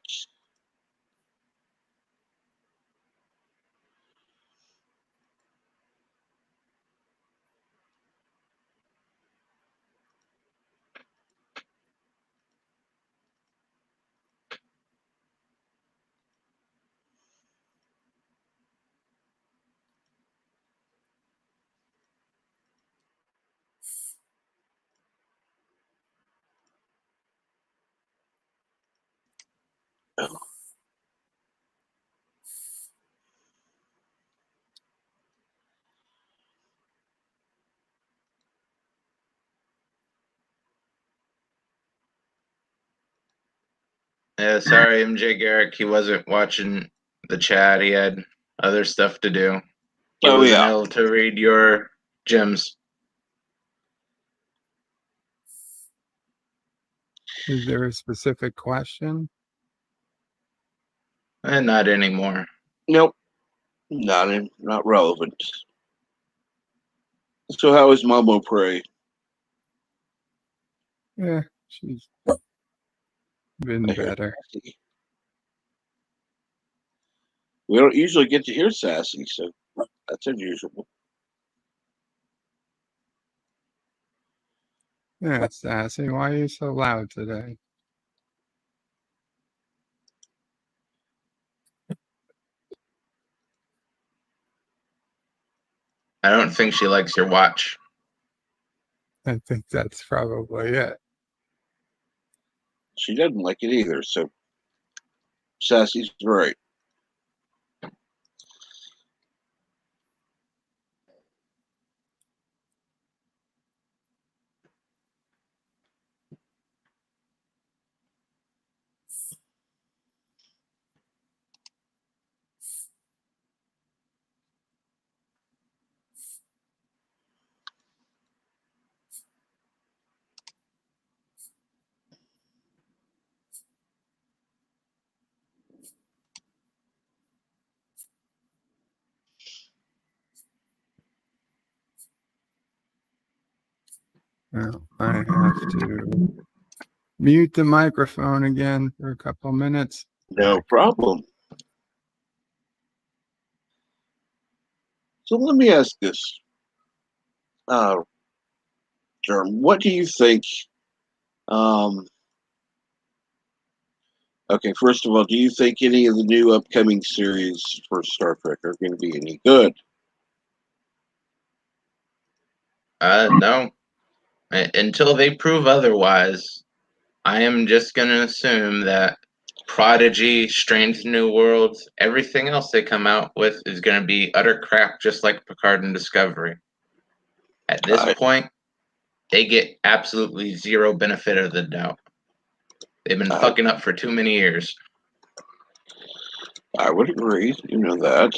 Yeah, sorry, MJ Garrick. He wasn't watching the chat. He had other stuff to do. He wasn't able to read your gems. Is there a specific question? And not anymore. Nope. Not relevant. So how is Momo Prey? Yeah, she's been better. We don't usually get to hear Sassy, so that's unusual. Yeah, Sassy, why are you so loud today? I don't think she likes your watch. I think that's probably it. She doesn't like it either, so Sassy's right. Well, I have to mute the microphone again for a couple minutes. No problem. So let me ask this, Germ. What do you think? Okay, first of all, do you think any of the new upcoming series for Star Trek are going to be any good? No. Until they prove otherwise, I am just going to assume that Prodigy, Strange New Worlds, everything else they come out with is going to be utter crap, just like Picard and Discovery. At this point, they get absolutely zero benefit of the doubt. They've been fucking up for too many years. I would agree. You know that.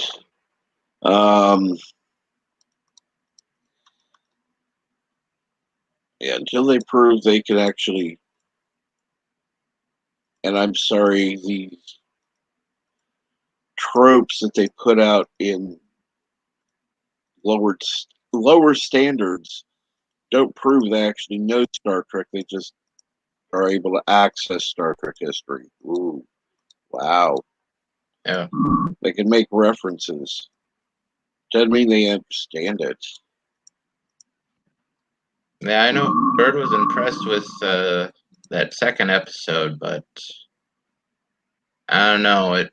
Yeah, until they prove they can actually, and I'm sorry, the tropes that they put out in lower standards don't prove they actually know Star Trek. They just are able to access Star Trek history. Ooh, wow. Yeah. They can make references. Doesn't mean they understand it. Yeah, I know Bird was impressed with that second episode, but I don't know. It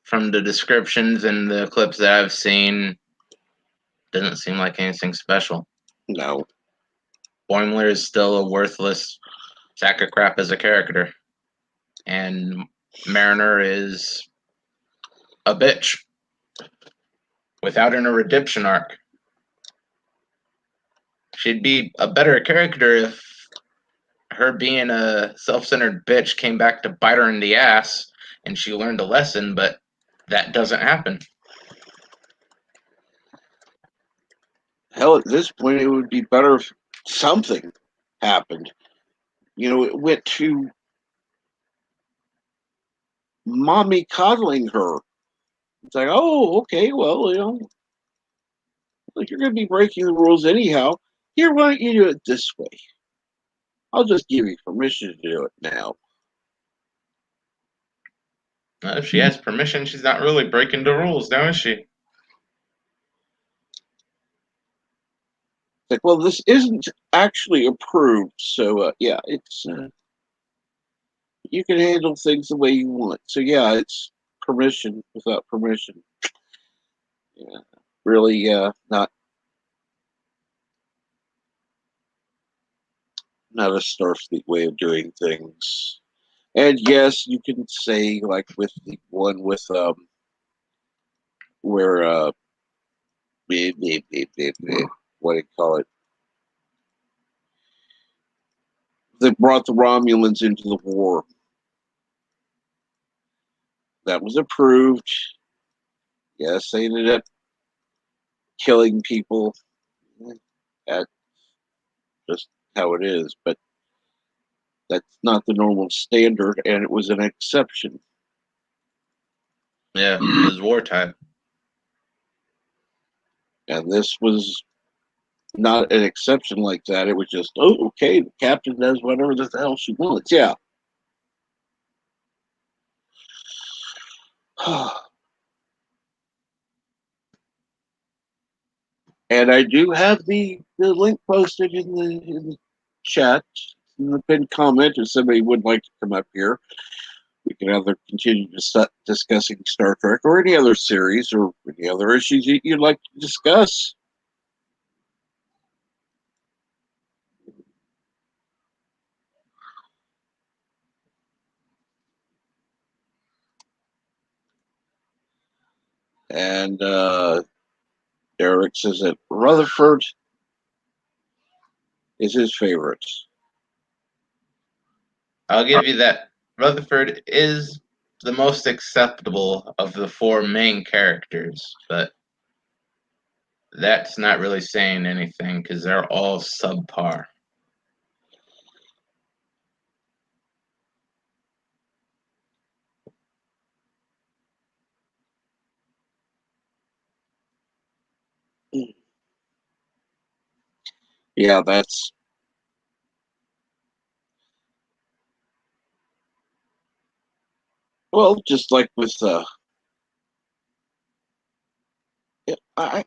from the descriptions and the clips that I've seen, doesn't seem like anything special. No. Boimler is still a worthless sack of crap as a character, and Mariner is a bitch without a redemption arc. She'd be a better character if her being a self-centered bitch came back to bite her in the ass and she learned a lesson, but that doesn't happen. Hell, at this point, it would be better if something happened. You know, it went to mommy coddling her. It's like, oh, okay, well, you know, like you're going to be breaking the rules anyhow. Here, why don't you do it this way? I'll just give you permission to do it now. If she has permission, she's not really breaking the rules, now is she? Like, well, this isn't actually approved, so yeah, it's you can handle things the way you want. So yeah, it's permission without permission. Yeah, really, not a Starfleet way of doing things. And yes, you can say like with the one with where what do you call it? They brought the Romulans into the war. That was approved. Yes, they ended up killing people. That's just how it is. But that's not the normal standard, and it was an exception. Yeah, it was wartime. And this was not an exception like that. It was just, oh, okay, the captain does whatever the hell she wants. Yeah. And I do have the link posted in the chat, in the pinned comment, if somebody would like to come up here. We can either continue discussing Star Trek or any other series or any other issues you'd like to discuss. And Derek says that Rutherford is his favorite. I'll give you that. Rutherford is the most acceptable of the four main characters, but that's not really saying anything because they're all subpar. Yeah, that's well, just like with I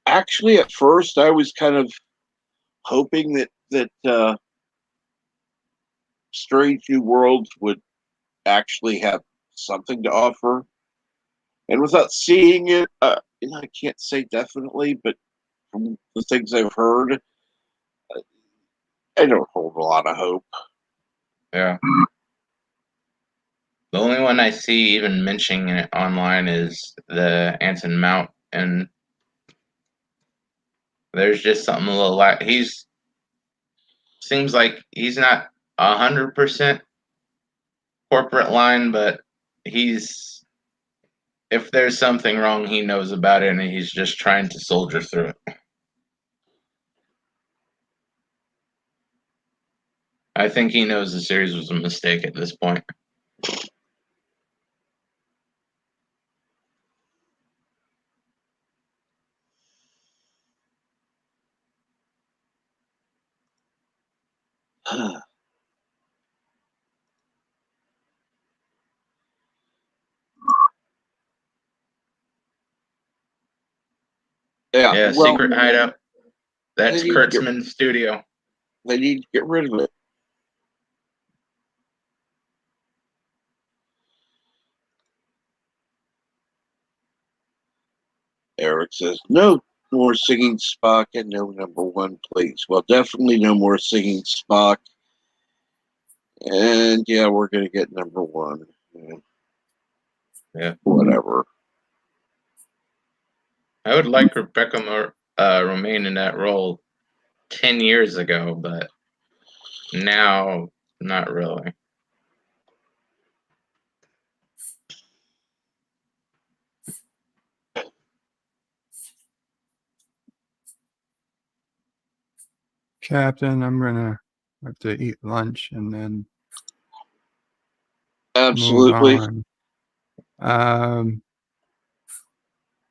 actually at first I was kind of hoping that Strange New Worlds would actually have something to offer, and without seeing it, I can't say definitely, but from the things I've heard, I don't hold a lot of hope. Yeah. The only one I see even mentioning it online is the Anson Mount, and there's just something a little like he's seems like he's not 100% corporate line, but he's if there's something wrong, he knows about it, and he's just trying to soldier through it. I think he knows the series was a mistake at this point. Yeah, Well, secret hideout. That's they need to get, Kurtzman's studio. they need to get rid of it. Eric says, no more singing Spock and no number one, please. Well, definitely no more singing Spock. And yeah, we're going to get number one. Yeah. Whatever. I would like Rebecca Romaine in that role 10 years ago, but now, not really. Captain, I'm gonna have to eat lunch and then Absolutely. move on.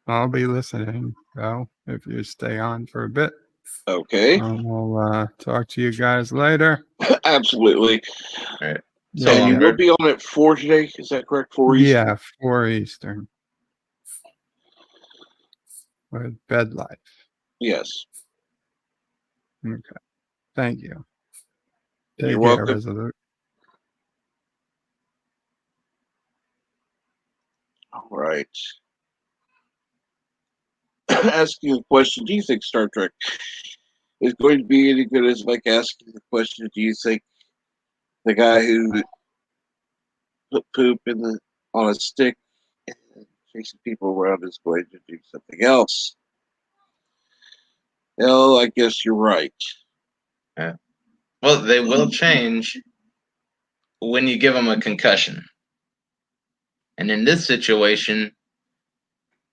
I'll be listening, though, if you stay on for a bit. Okay. We'll talk to you guys later. Absolutely. All right. So And you long, will be on at 4 today, is that correct? 4 Eastern? Yeah, 4 Eastern. With Bed Life. Yes. Okay. Thank you. Take You're care, welcome. Resolute. All right. Asking a question, do you think Star Trek is going to be any good as like asking the question, do you think the guy who put poop on a stick and chasing people around is going to do something else? Well, I guess you're right. Yeah. Well, they will change when you give them a concussion. And in this situation,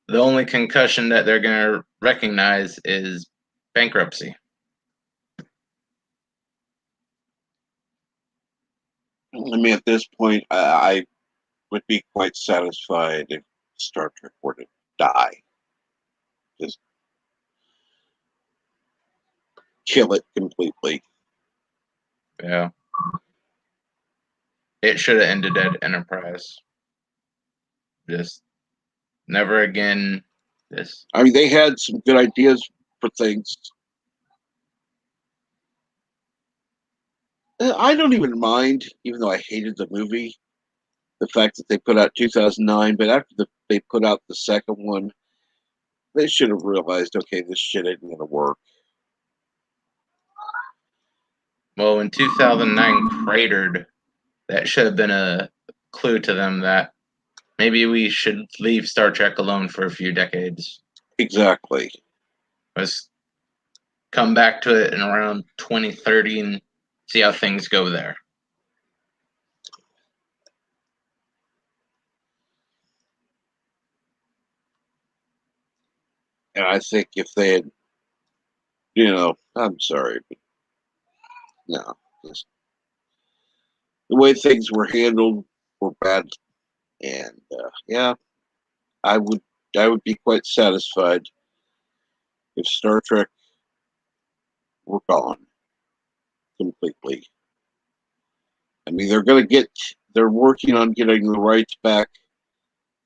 the only concussion that they're going to recognize is bankruptcy. I mean, at this point, I would be quite satisfied if Star Trek were to die. Just kill it completely. Yeah. It should have ended at Enterprise. Just never again. This. I mean, they had some good ideas for things. I don't even mind, even though I hated the movie, the fact that they put out 2009, but after they put out the second one, they should have realized, okay, this shit isn't going to work. Well, when 2009 cratered, that should have been a clue to them that maybe we should leave Star Trek alone for a few decades. Exactly. Let's come back to it in around 2030 and see how things go there. And I think if they had, I'm sorry, but no, just the way things were handled were bad. And yeah, I would be quite satisfied if Star Trek were gone completely. I mean, they're working on getting the rights back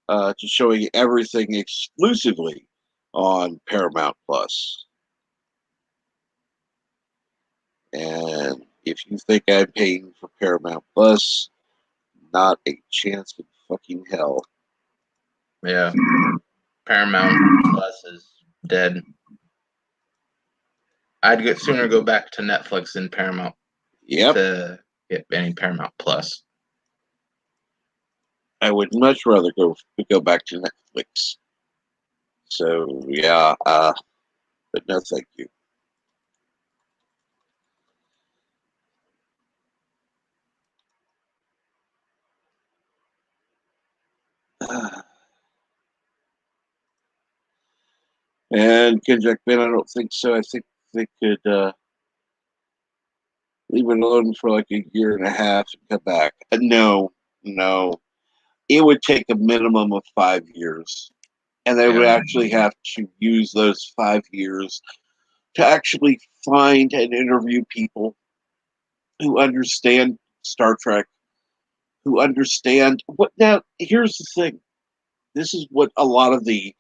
to showing everything exclusively on Paramount Plus. And if you think I'm paying for Paramount Plus, not a chance in fucking hell. Yeah. Paramount Plus is dead. I'd sooner go back to Netflix than Paramount to get any Paramount Plus. I would much rather go back to Netflix. So yeah, but no, thank you. And Kendrick Ben, I don't think so. I think they could leave it alone for like a year and a half and come back. No. It would take a minimum of 5 years. And they would actually have to use those 5 years to actually find and interview people who understand Star Trek, who understand what. Now, here's the thing. This is what a lot of the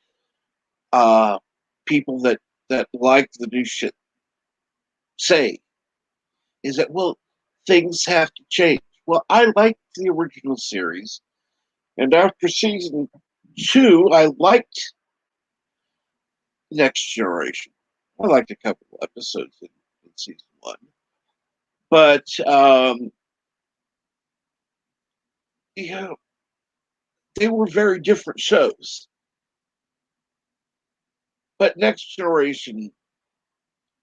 people that like the new shit say, is that, well, things have to change. Well, I liked the original series, and after season 2, I liked Next Generation. I liked a couple of episodes in season 1, but they were very different shows. But Next Generation,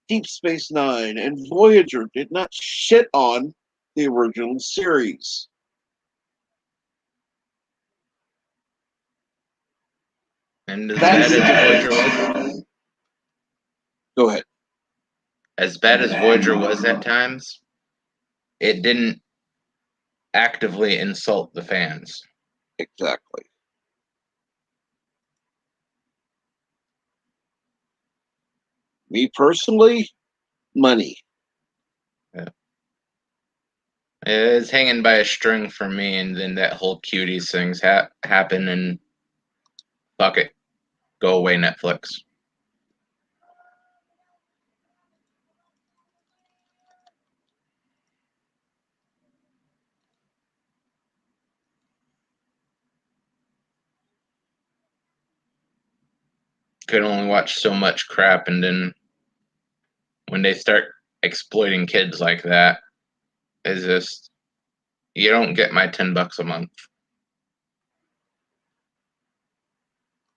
Deep Space Nine, and Voyager did not shit on the original series. And as bad as Voyager was, go ahead. As bad as Voyager was at times, it didn't actively insult the fans. Exactly. Me personally, money. Yeah. It was hanging by a string for me, and then that whole cuties things happen, and fuck it, go away, Netflix. Could only watch so much crap, and then when they start exploiting kids like that, it's just, you don't get my $10 a month.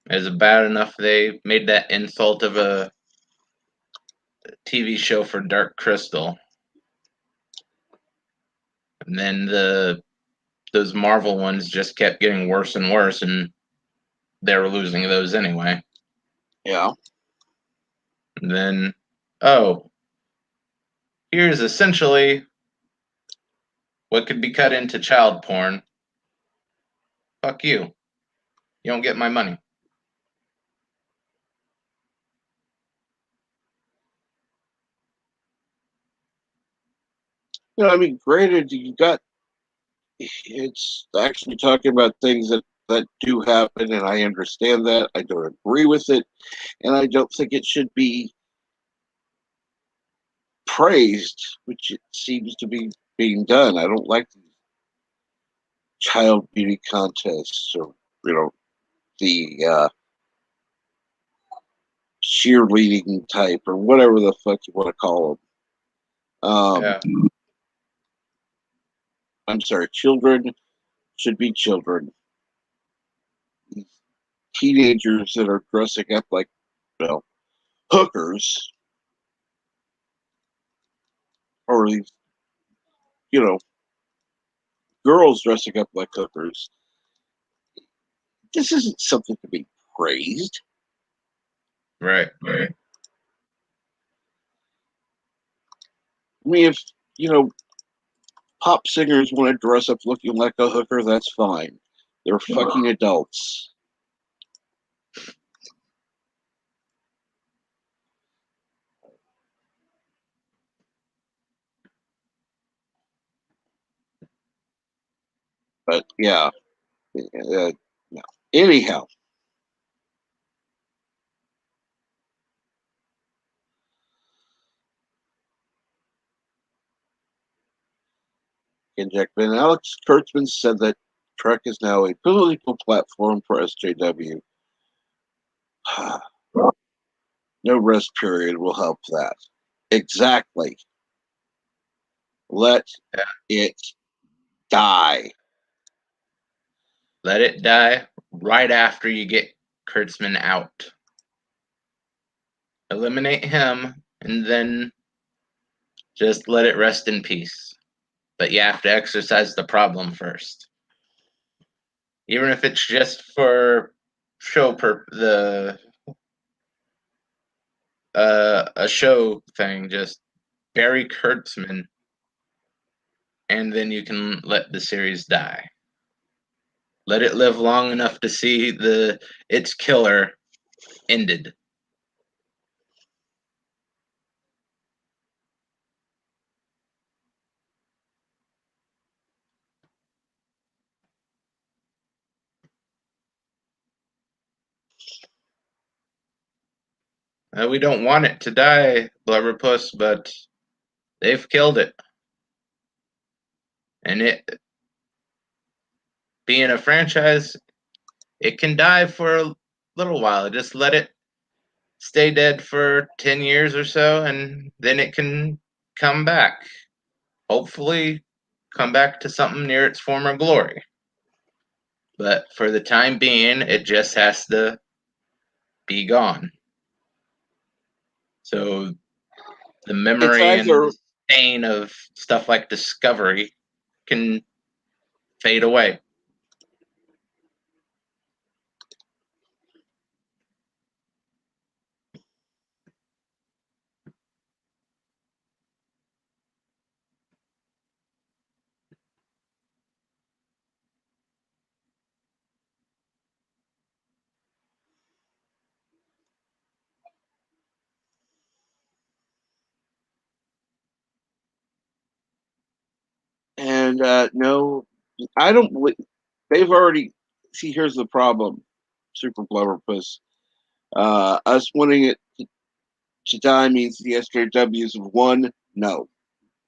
Is it bad enough they made that insult of a TV show for Dark Crystal? And then those Marvel ones just kept getting worse and worse, and they were losing those anyway. Yeah. And then, oh, here's essentially what could be cut into child porn. Fuck you. You don't get my money. I mean, granted, it's actually talking about things that do happen, and I understand that. I don't agree with it, and I don't think it should be praised, which it seems to be being done. I don't like these child beauty contests, or the cheerleading type, or whatever the fuck you want to call them. Yeah. I'm sorry, children should be children. These teenagers that are dressing up like, hookers, or these, girls dressing up like hookers. This isn't something to be praised. Right. I mean, if, pop singers want to dress up looking like a hooker, that's fine. They're fucking adults. But yeah, no. Anyhow, Jackman Alex Kurtzman said that Trek is now a political platform for SJW. No rest period will help that. Exactly. Let it die. Let it die right after you get Kurtzman out. Eliminate him, and then just let it rest in peace. But you have to exercise the problem first. Even if it's just for a show thing, just bury Kurtzman, and then you can let the series die. Let it live long enough to see its killer ended. We don't want it to die, Blubberpuss, but they've killed it. And it being a franchise, it can die for a little while. Just let it stay dead for 10 years or so, and then it can come back. Hopefully, come back to something near its former glory. But for the time being, it just has to be gone. So the memory and the pain of stuff like Discovery can fade away. And no, I don't believe they've already. See, here's the problem, Super Blubberpuss. Us wanting it to die means the SJWs have won. No.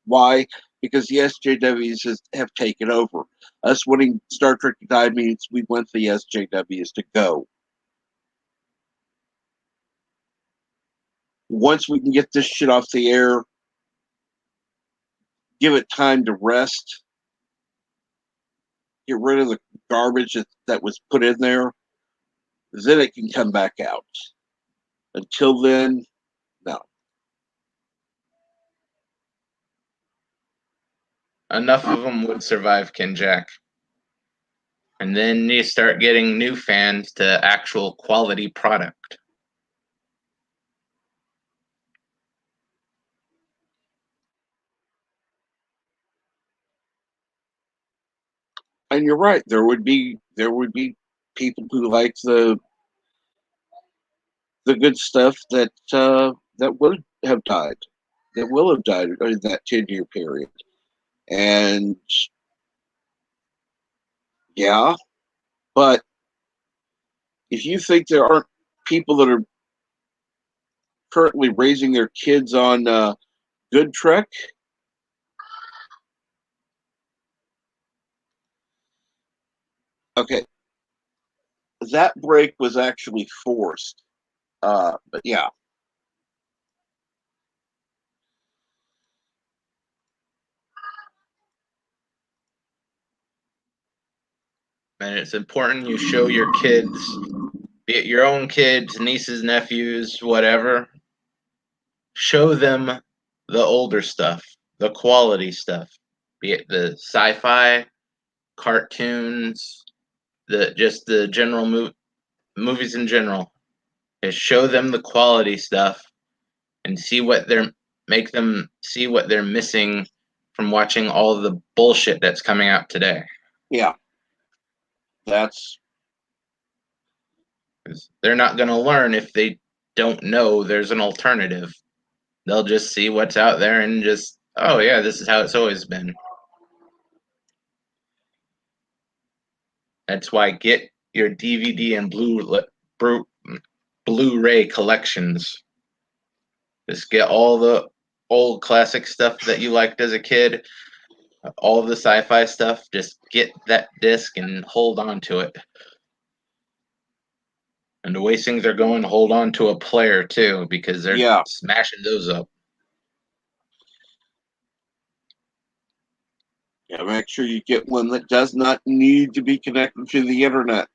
Why? Because the SJWs have taken over. Us wanting Star Trek to die means we want the SJWs to go. Once we can get this shit off the air, give it time to rest, get rid of the garbage that was put in there, then it can come back out. Until then, no. Enough of them would survive Kinjack. And then you start getting new fans to actual quality product. And you're right. There would be people who like the good stuff that would have died, that will have died in that 10-year period. And yeah, but if you think there aren't people that are currently raising their kids on Good Trek, okay, that break was actually forced. But yeah. And it's important you show your kids, be it your own kids, nieces, nephews, whatever, show them the older stuff, the quality stuff, be it the sci-fi, cartoons, the general movies in general. Is show them the quality stuff and make them see what they're missing from watching all the bullshit that's coming out today. Yeah. They're not going to learn if they don't know there's an alternative. They'll just see what's out there and just, oh yeah, this is how it's always been. That's why get your DVD and Blu-ray collections. Just get all the old classic stuff that you liked as a kid, all the sci-fi stuff. Just get that disc and hold on to it. And the way things are going, hold on to a player too, because they're smashing those up. Yeah, make sure you get one that does not need to be connected to the internet.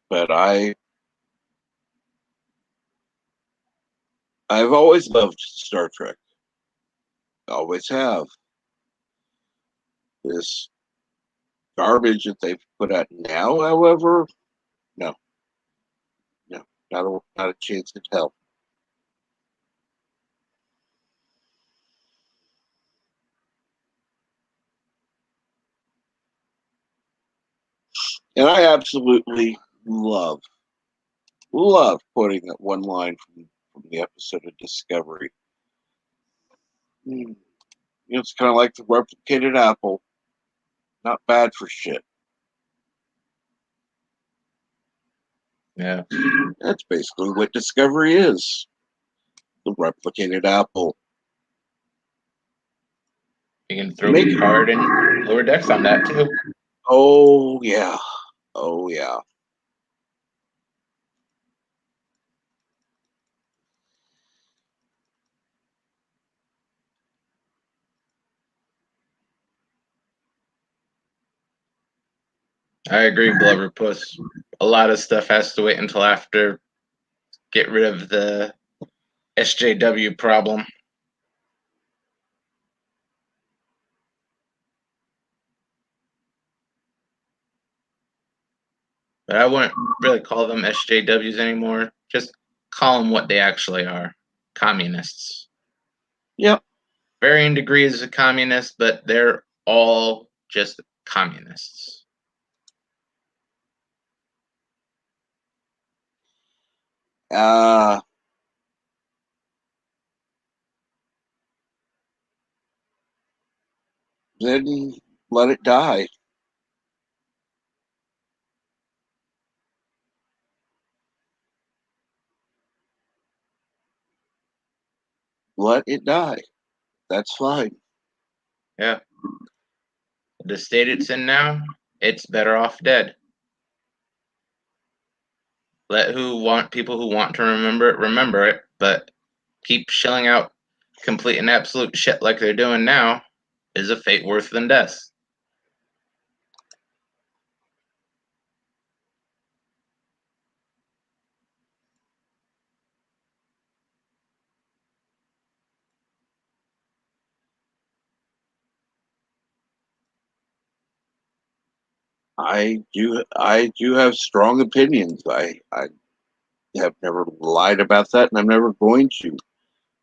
But I've always loved Star Trek. Always have. This garbage that they've put out now, however, no, not a chance in hell. And I absolutely love quoting that one line from the episode of Discovery. It's kind of like the replicated apple. Not bad for shit. Yeah. That's basically what Discovery is. The replicated apple. You can throw Picard and Lower Decks on that too. Oh, yeah. Oh, yeah. I agree, Blubberpuss. A lot of stuff has to wait until after get rid of the SJW problem. But I wouldn't really call them SJWs anymore. Just call them what they actually are. Communists. Yep. Varying degrees of communists, but they're all just communists. Then let it die. Let it die. That's fine. Yeah. The state it's in now, it's better off dead. Let people who want to remember it, but keep shelling out complete and absolute shit like they're doing now is a fate worse than death. I do have strong opinions. I have never lied about that, and I'm never going to.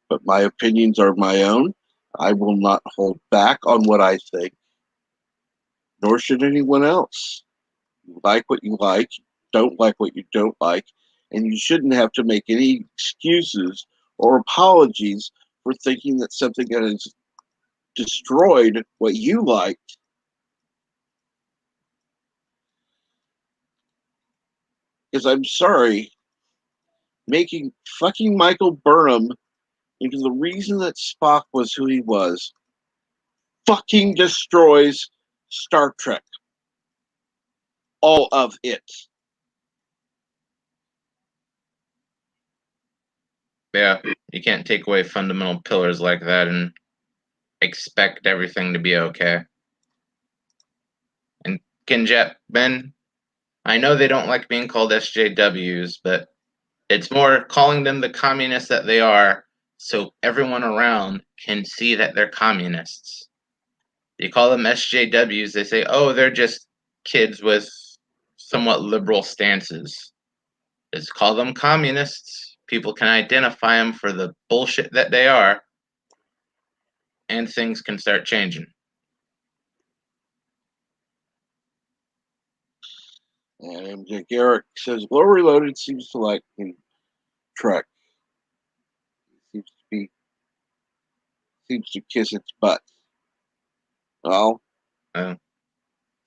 But my opinions are my own. I will not hold back on what I think, nor should anyone else. You like what you like, don't like what you don't like, and you shouldn't have to make any excuses or apologies for thinking that something that has destroyed what you liked because I'm sorry, making fucking Michael Burnham into the reason that Spock was who he was fucking destroys Star Trek. All of it. Yeah, you can't take away fundamental pillars like that and expect everything to be okay. And Kinjet, Ben, I know they don't like being called SJWs, but it's more calling them the communists that they are so everyone around can see that they're communists. You call them SJWs, they say, oh, they're just kids with somewhat liberal stances. Just call them communists. People can identify them for the bullshit that they are, and things can start changing. And Garrick says, Glow Reloaded seems to like the Trek. Seems to kiss its butt. Well, There's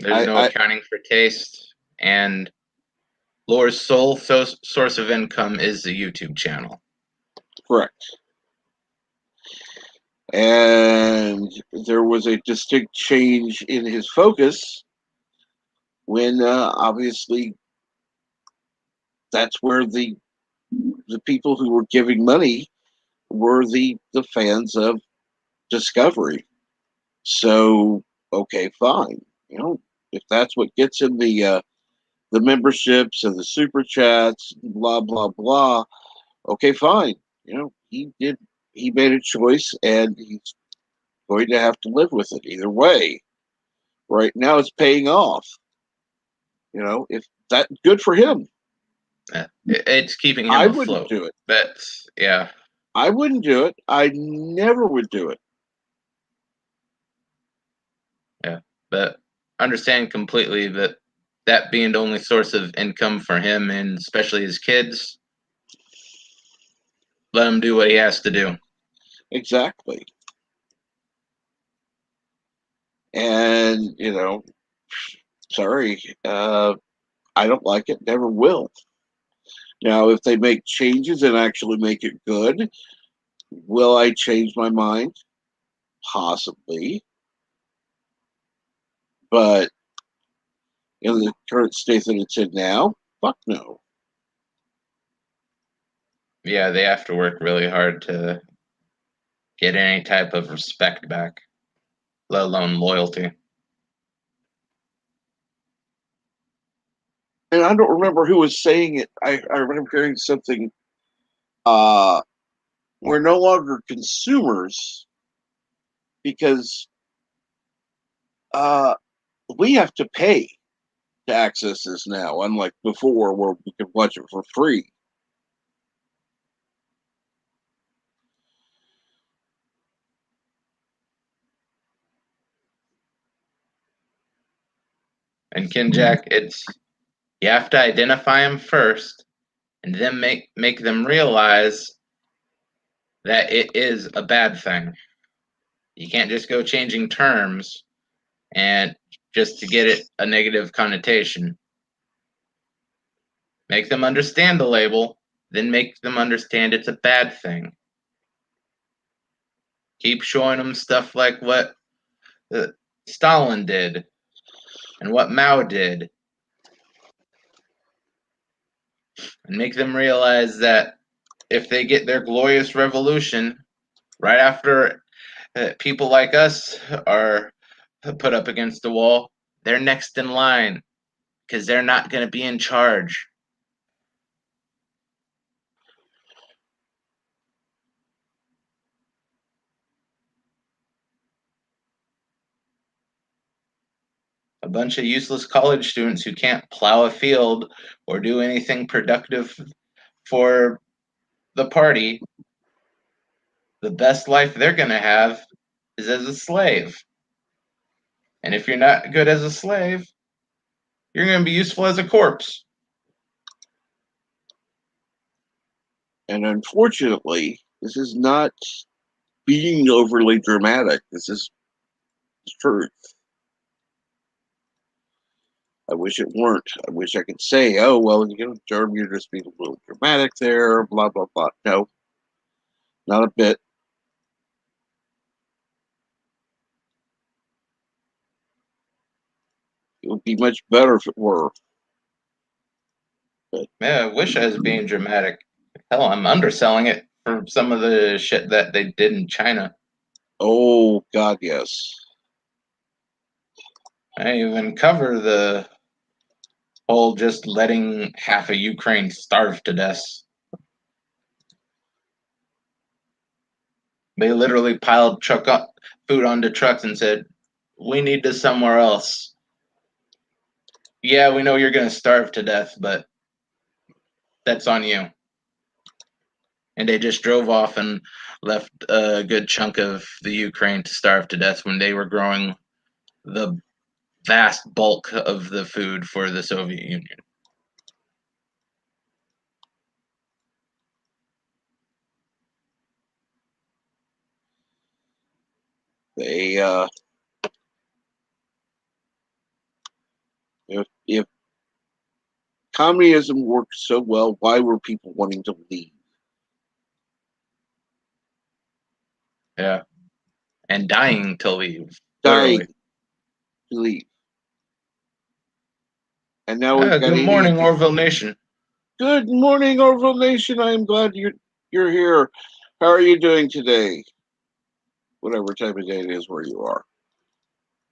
I, no I accounting for taste, and Lore's sole source of income is the YouTube channel. correct. And there was a distinct change in his focus when obviously that's where the people who were giving money were the fans of Discovery. So okay, fine. You know, if that's what gets him the memberships and the super chats, blah blah blah. Okay, fine. You know, he made a choice, and he's going to have to live with it either way. Right now, it's paying off. You know, if that good for him. It's keeping him I afloat. wouldn't do it. That's yeah. I wouldn't do it. I never would do it. Yeah, but understand completely that being the only source of income for him and especially his kids, let him do what he has to do. Exactly. And, you know, sorry, I don't like it, never will. Now, if they make changes and actually make it good, will I change my mind? Possibly. But in the current state that it's in now, fuck no. Yeah, they have to work really hard to get any type of respect back, let alone loyalty. And I don't remember who was saying it. I remember hearing something. We're no longer consumers because we have to pay to access this now, unlike before where we could watch it for free. And Ken Jack, it's you have to identify them first, and then make them realize that it is a bad thing. You can't just go changing terms and just to get it a negative connotation. Make them understand the label, then make them understand it's a bad thing. Keep showing them stuff like what Stalin did and what Mao did, and make them realize that if they get their glorious revolution right after people like us are put up against the wall, they're next in line because they're not going to be in charge. A bunch of useless college students who can't plow a field or do anything productive for the party, the best life they're going to have is as a slave. And if you're not good as a slave, you're going to be useful as a corpse. And unfortunately, this is not being overly dramatic. This is truth. I wish it weren't. I wish I could say, oh, well, you know, Jeremy, you're just being a little dramatic there, blah, blah, blah. No, not a bit. It would be much better if it were. But, Yeah, I wish I was being dramatic. Hell, I'm underselling it for some of the shit that they did in China. oh, God, yes. I even cover the whole just letting half of Ukraine starve to death. They literally piled food onto trucks and said, "We need this somewhere else." Yeah, we know you're going to starve to death, but that's on you. And they just drove off and left a good chunk of the Ukraine to starve to death when they were growing the vast bulk of the food for the Soviet Union. They if communism worked so well, why were people wanting to leave? Yeah. And dying to leave. Dying Literally. to leave. And now we've got Good morning, Orville Nation. Good morning, Orville Nation. I am glad you're here. How are you doing today? Whatever time of day it is where you are.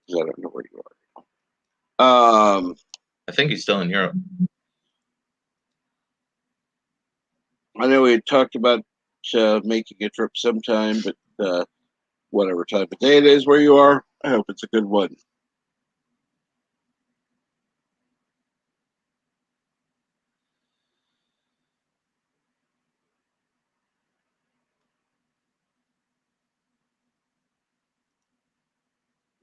'Cause I don't know where you are. I think he's still in Europe. I know we had talked about making a trip sometime, but whatever time of day it is where you are, I hope it's a good one.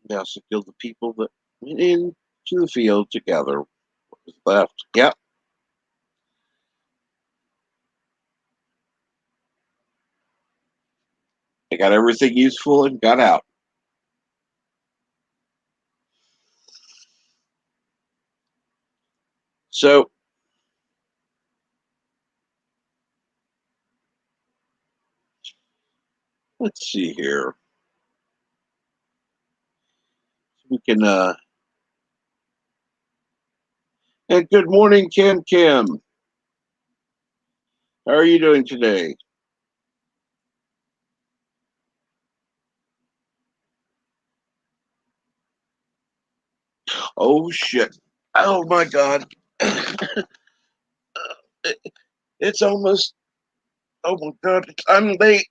Now, so kill the people that went into the field to gather what was left. Yep. They got everything useful and got out. So, let's see here. We can, and good morning, Kim Kim. How are you doing today? Oh, shit. Oh, my God. It's almost, oh, my God. I'm late.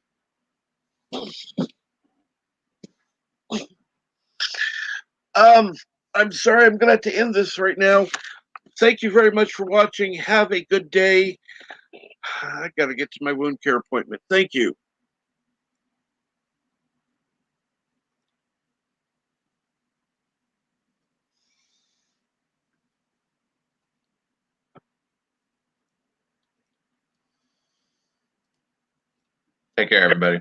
I'm sorry. I'm going to have to end this right now. Thank you very much for watching. Have a good day. I got to get to my wound care appointment. Thank you. Take care, everybody.